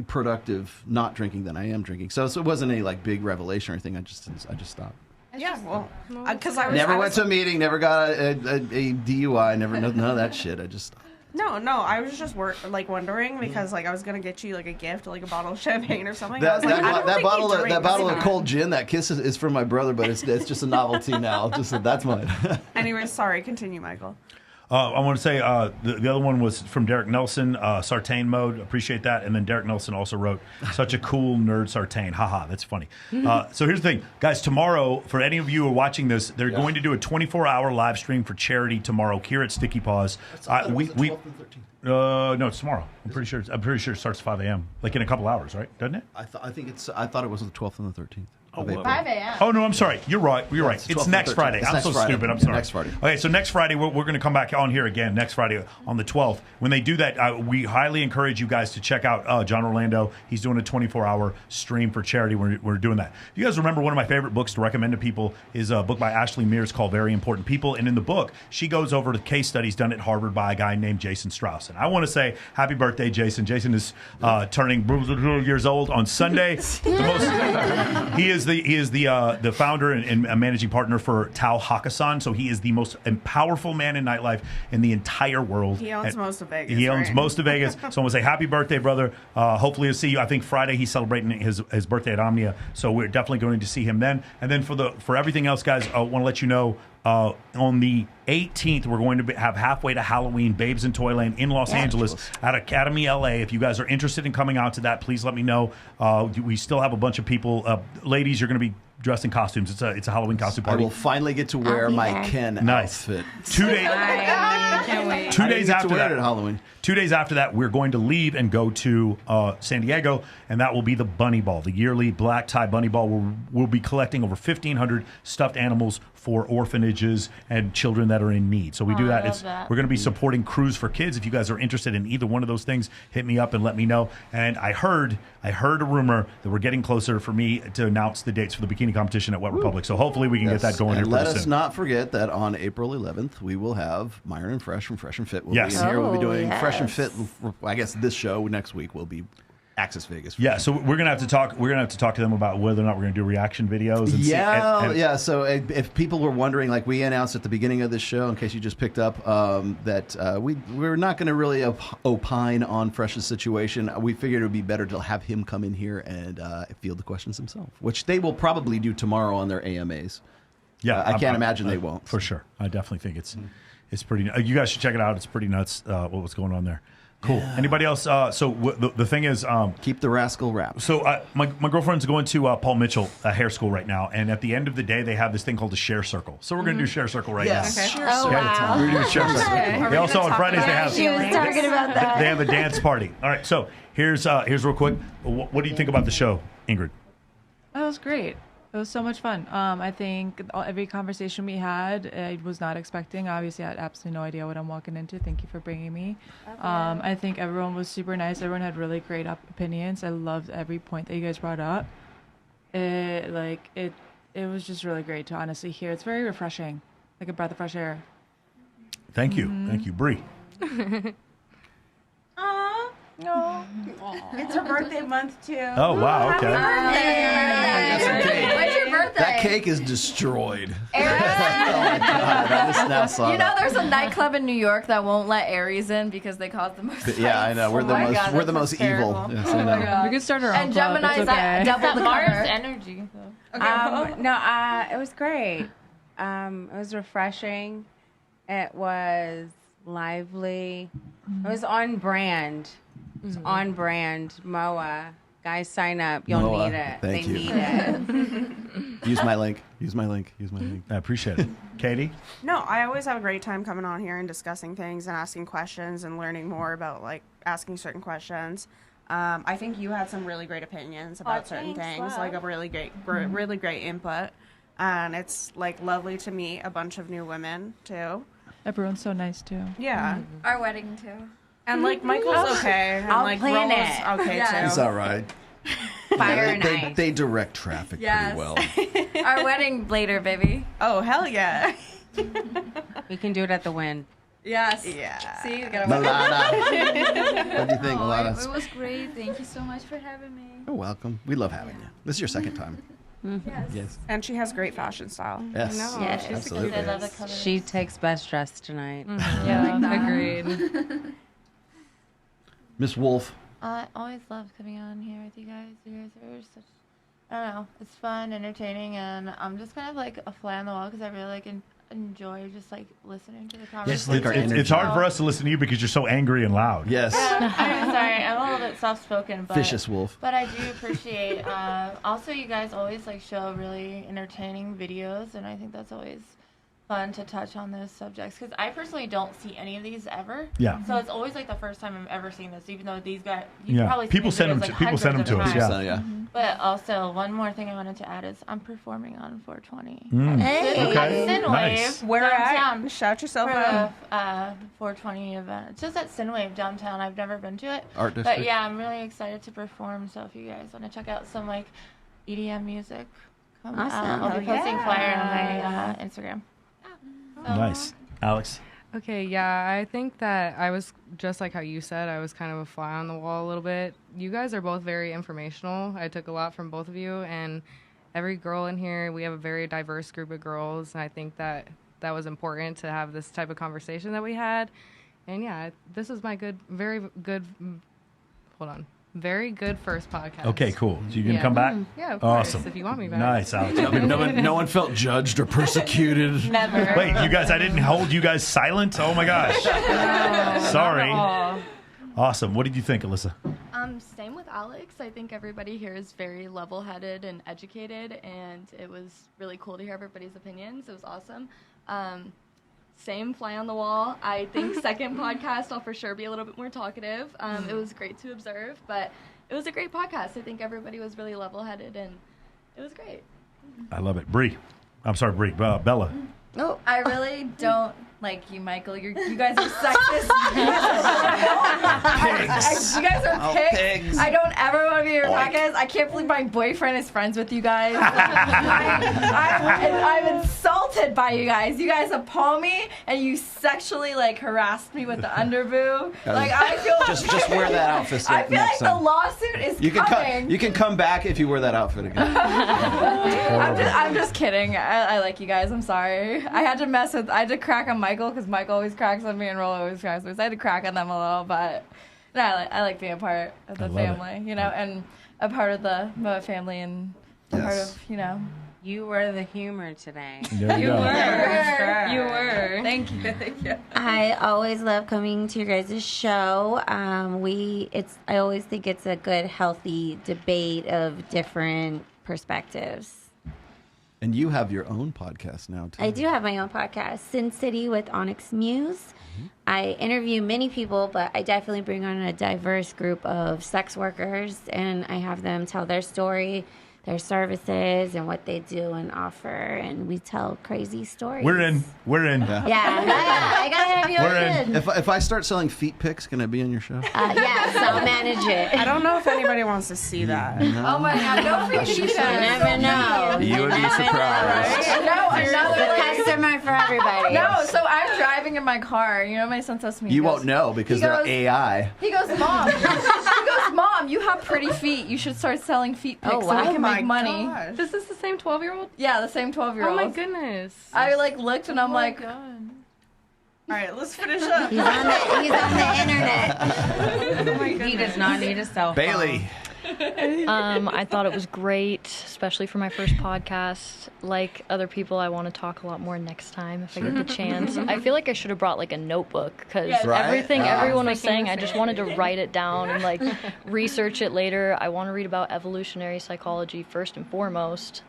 productive not drinking than I am drinking. So it wasn't any like big revelation or anything. I just stopped. Yeah, well, because I never went to a meeting, never got a DUI, none of that shit. I just No, I was just wondering because like I was gonna get you like a gift, like a bottle of champagne or something. That bottle of cold gin, that kiss is from my brother, but it's just a novelty now. That's mine. Anyway, sorry. Continue, Michael. I want to say the other one was from Derek Nelson, Sartain Mode. Appreciate that. And then Derek Nelson also wrote, such a cool nerd Sartain. Haha, that's funny. So here's the thing. Guys, tomorrow, for any of you who are watching this, they're going to do a 24-hour live stream for charity tomorrow here at Sticky Paws. No, it's tomorrow. I'm pretty sure it starts 5 a.m. Like in a couple hours, right? Doesn't it? I thought it was the 12th and the 13th. Oh, 5 a.m. Oh, no, I'm sorry. You're right. It's next Friday. I'm so stupid. I'm sorry. Next Friday. Okay, so next Friday, we're going to come back on here again next Friday on the 12th. When they do that, we highly encourage you guys to check out John Orlando. He's doing a 24-hour stream for charity. We're doing that. You guys remember one of my favorite books to recommend to people is a book by Ashley Mears called Very Important People. And in the book, she goes over the case studies done at Harvard by a guy named Jason Strauss. And I want to say happy birthday, Jason. Jason is turning years old on Sunday. He is the founder and a managing partner for Tao Hakkasan. So he is the most powerful man in nightlife in the entire world. He owns most of Vegas. He owns most of Vegas. So I'm going to say happy birthday, brother. Hopefully we'll see you. I think Friday he's celebrating his birthday at Omnia. So we're definitely going to see him then. And then for everything else, guys, I want to let you know on the 18th, we're going to have Halfway to Halloween, Babes in Toyland in Los Angeles at Academy LA. If you guys are interested in coming out to that, please let me know. We still have a bunch of people. Ladies, you're going to be dressed in costumes. It's a Halloween costume party. I will finally get to wear my Ken outfit. 2 days. Can't wait. 2 days after that, at Halloween. 2 days after that, we're going to leave and go to San Diego, and that will be the Bunny Ball, the yearly black tie Bunny Ball. We'll be collecting over 1,500 stuffed animals for orphanages and children that are in need. So we do that. We're going to be supporting Crews for Kids. If you guys are interested in either one of those things, hit me up and let me know. And I heard a rumor that we're getting closer for me to announce the dates for the bikini competition at Wet Republic. So hopefully we can get that going here pretty soon. Let us not forget that on April 11th, we will have Myron and Fresh from Fresh and Fit. We'll be in here. We'll be doing Fresh and Fit. I guess this show next week will be Access Vegas. Yeah, so we're gonna have to talk. We're gonna have to talk to them about whether or not we're gonna do reaction videos. And So if people were wondering, like we announced at the beginning of this show, in case you just picked up, that we're not going to really opine on Fresh's situation. We figured it would be better to have him come in here and field the questions himself, which they will probably do tomorrow on their AMAs. Yeah, I can't imagine they won't. For sure, I definitely think it's pretty. You guys should check it out. It's pretty nuts. What's going on there? Cool. Yeah. Anybody else? The thing is, keep the rascal wrapped. So my girlfriend's going to Paul Mitchell hair school right now, and at the end of the day, they have this thing called a share circle. So we're going to do share circle right now. Okay. Oh, wow. We're going to do share circle. They also on Fridays they have. She was talking about that. They have a dance party. All right. So here's real quick. What do you think about the show, Ingrid? That was great. It was so much fun. I think every conversation we had, I was not expecting. Obviously, I had absolutely no idea what I'm walking into. Thank you for bringing me. I think everyone was super nice. Everyone had really great opinions. I loved every point that you guys brought up. It was just really great to honestly hear. It's very refreshing, like a breath of fresh air. Thank you. Thank you, Bree. No. It's her birthday month, too. Oh, wow. Okay. When's your birthday? That cake is destroyed. You know, there's a nightclub in New York that won't let Aries in because they cause the most fights. Yeah, I know. We're the most evil. Yes, I know. We could start our own and club. Gemini's okay. double the Mars cover. energy. It was great. It was refreshing. It was lively. It was on brand. It's on brand. MOA. Guys, sign up. You'll MOA. need it. Thank you. Need it. Use my link. I appreciate it. Katie? No, I always have a great time coming on here and discussing things and asking questions and learning more about asking certain questions. I think you had some really great opinions about certain things, like a really great input. And it's lovely to meet a bunch of new women too. Everyone's so nice too. Yeah. Our wedding too. And Michael's okay. And I'll plan Rollo's it. okay Yeah. too. It's all right. Fire night. They direct traffic pretty well. Our wedding later, baby. Oh, hell yeah. We can do it at the Wynn. Yes. Yeah. See, you got Milana. What do you think, Milana? It was great. Thank you so much for having me. You're welcome. We love having you. This is your second time. Yes. And she has great fashion style. Yes. No, Yes. she's Absolutely. I love the colors. She takes best dressed tonight. Yeah, agreed. Miss Wolf. I always love coming on here with you guys. You guys are such, I don't know, it's fun, entertaining, and I'm just kind of like a fly on the wall because I really like enjoy just like listening to the conversation. It's hard for us to listen to you because you're so angry and loud. Yes. Yeah, I'm sorry, I'm a little bit soft-spoken, but Vicious wolf. But I do appreciate. Also, you guys always like show really entertaining videos, and I think that's always fun to touch on those subjects because I personally don't see any of these ever. Yeah. So it's always like the first time I'm ever seeing this, even though these guys. Yeah. Probably People seen send videos, them. like, People send them hundreds to of us. times. Yeah. But also, one more thing I wanted to add is I'm performing on 420. Hey. Okay. At Synwave. Nice. Where at? downtown. Shout yourself for out. a 420 event. It's just at Synwave downtown. I've never been to it. Art But District. yeah, I'm really excited to perform. So if you guys want to check out some like EDM music, come out. Awesome. I'll be posting Yeah. flyer on my Instagram. Nice. Alex. Okay, yeah, I think that I was just like how you said, I was kind of a fly on the wall a little bit. You guys are both very informational. I took a lot from both of you, and every girl in here, we have a very diverse group of girls, and I think that that was important to have this type of conversation that we had. And yeah, this is my very good first podcast. Okay, cool. So you can come back? Yeah, of course, Awesome. if you want me back. Nice, Alex. No one felt judged or persecuted. Never. Wait, you guys, I didn't hold you guys silent? Oh my gosh. Sorry. Awesome. What did you think, Alyssa? Same with Alex. I think everybody here is very level-headed and educated, and it was really cool to hear everybody's opinions. It was awesome. Same fly on the wall. I think second podcast I'll for sure be a little bit more talkative. It was great to observe, but it was a great podcast. I think everybody was really level-headed, and it was great. I love it. Bree. I'm sorry, Bree. Bella. Oh, I really don't like you, Michael. You guys are sexist. You guys are Oh, pigs. pigs. I don't ever want to be your Oink. podcast. I can't believe my boyfriend is friends with you guys. I'm insulted by you guys. You guys appall me, and you sexually harassed me with the underboob. I feel just wear that outfit. I feel like the lawsuit is coming. You can come back if you wear that outfit again. I'm just kidding. I like you guys. I'm sorry. I had to crack on Michael because Michael always cracks on me and Rollo always cracks on me. So I had to crack on them a little, but no, I like being a part of the family, and a part of the Moa family and a part of, You were the humor today. There you go. You were. Thank you. I always love coming to your guys' show. I always think it's a good, healthy debate of different perspectives. And you have your own podcast now, too. I do have my own podcast, Sin City with Onyx Muse. I interview many people, but I definitely bring on a diverse group of sex workers, and I have them tell their story, their services, and what they do and offer, and we tell crazy stories. We're in. Yeah, I gotta have you on. If I start selling feet pics, can I be on your show? Yes, I'll manage it. I don't know if anybody wants to see that. No. Oh my God, no free pizza. You never know. You would be surprised. No, another customer for everybody. No, so I'm driving in my car. My son says to me, You won't know because they're AI. He goes, Mom, you have pretty feet. You should start selling feet pics so we can make money. Gosh. This is the same 12-year-old? Yeah, the same 12-year-old. Oh my goodness. I looked and I'm like, All right, let's finish up. He's on the internet. Oh my goodness. He does not need a cell phone. Bailey. I thought it was great, especially for my first podcast. Like other people, I want to talk a lot more next time if I get the chance. I feel like I should have brought a notebook because everything everyone was saying, I just wanted to write it down and research it later. I want to read about evolutionary psychology first and foremost,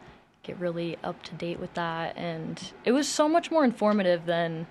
get really up to date with that, and it was so much more informative than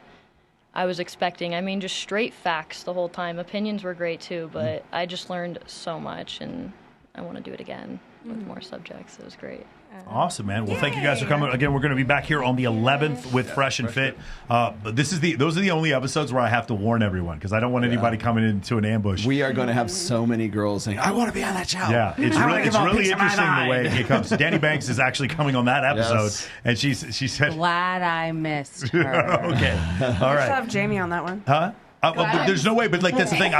I was expecting. I mean, just straight facts the whole time. Opinions were great too, but I just learned so much, and I want to do it again with more subjects. It was great. Awesome, man. Well, thank you guys for coming. Again, we're going to be back here on the 11th with Fresh and Fit. But those are the only episodes where I have to warn everyone because I don't want anybody coming into an ambush. We are going to have so many girls saying, I want to be on that show. Yeah, it's really interesting the way it comes. Danny Banks is actually coming on that episode, and she said, glad I missed her. Okay, all right. Let's have Jamie on that one. Huh? But there's no way. But like that's the thing.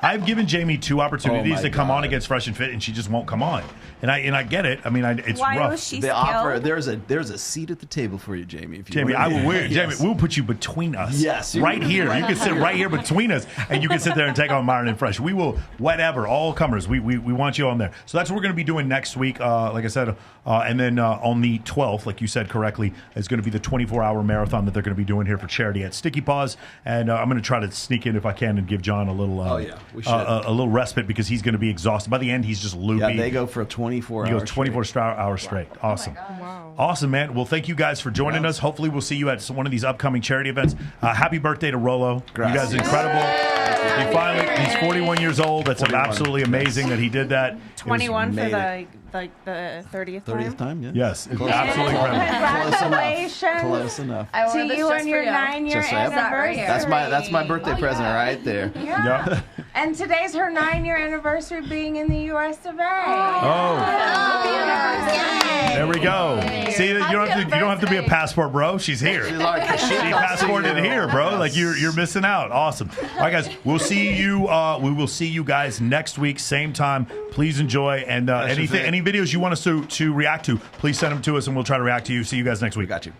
I've given Jamie 2 opportunities to come on against Fresh and Fit, and she just won't come on. And I get it. I mean, it's rough. They offer there's a seat at the table for you, Jamie. If you Jamie, want. Jamie, we'll put you between us. Yes, right here. You can sit right here between us, and you can sit there and take on Myron and Fresh. We will, whatever, all comers. We want you on there. So that's what we're going to be doing next week. Like I said, and then on the 12th, like you said correctly, is going to be the 24-hour marathon that they're going to be doing here for charity at Sticky Paws. And I'm going to try to sneak in if I can and give John a little, a little respite because he's going to be exhausted. By the end, he's just loopy. Yeah, they go for a 24 He goes 24 hours straight. Awesome. Awesome, man. Well, thank you guys for joining us. Hopefully, we'll see you at one of these upcoming charity events. Happy birthday to Rollo. You guys are incredible. He's 41 years old. That's absolutely amazing that he did that. 21 for the 30th time. Yeah. Yes, it's absolutely incredible. Congratulations. Close enough. I wore to this you just and your for you. 9-year anniversary. That's my birthday present right there. Yeah. And today's her 9-year anniversary being in the U.S. of A. There we go. See, you don't have to be a passport, bro. She's here. She passported here, bro. Like you're missing out. Awesome. All right, guys. We'll see you. We will see you guys next week, same time. Please enjoy. And any videos you want us to react to, please send them to us, and we'll try to react to you. See you guys next week. Got you.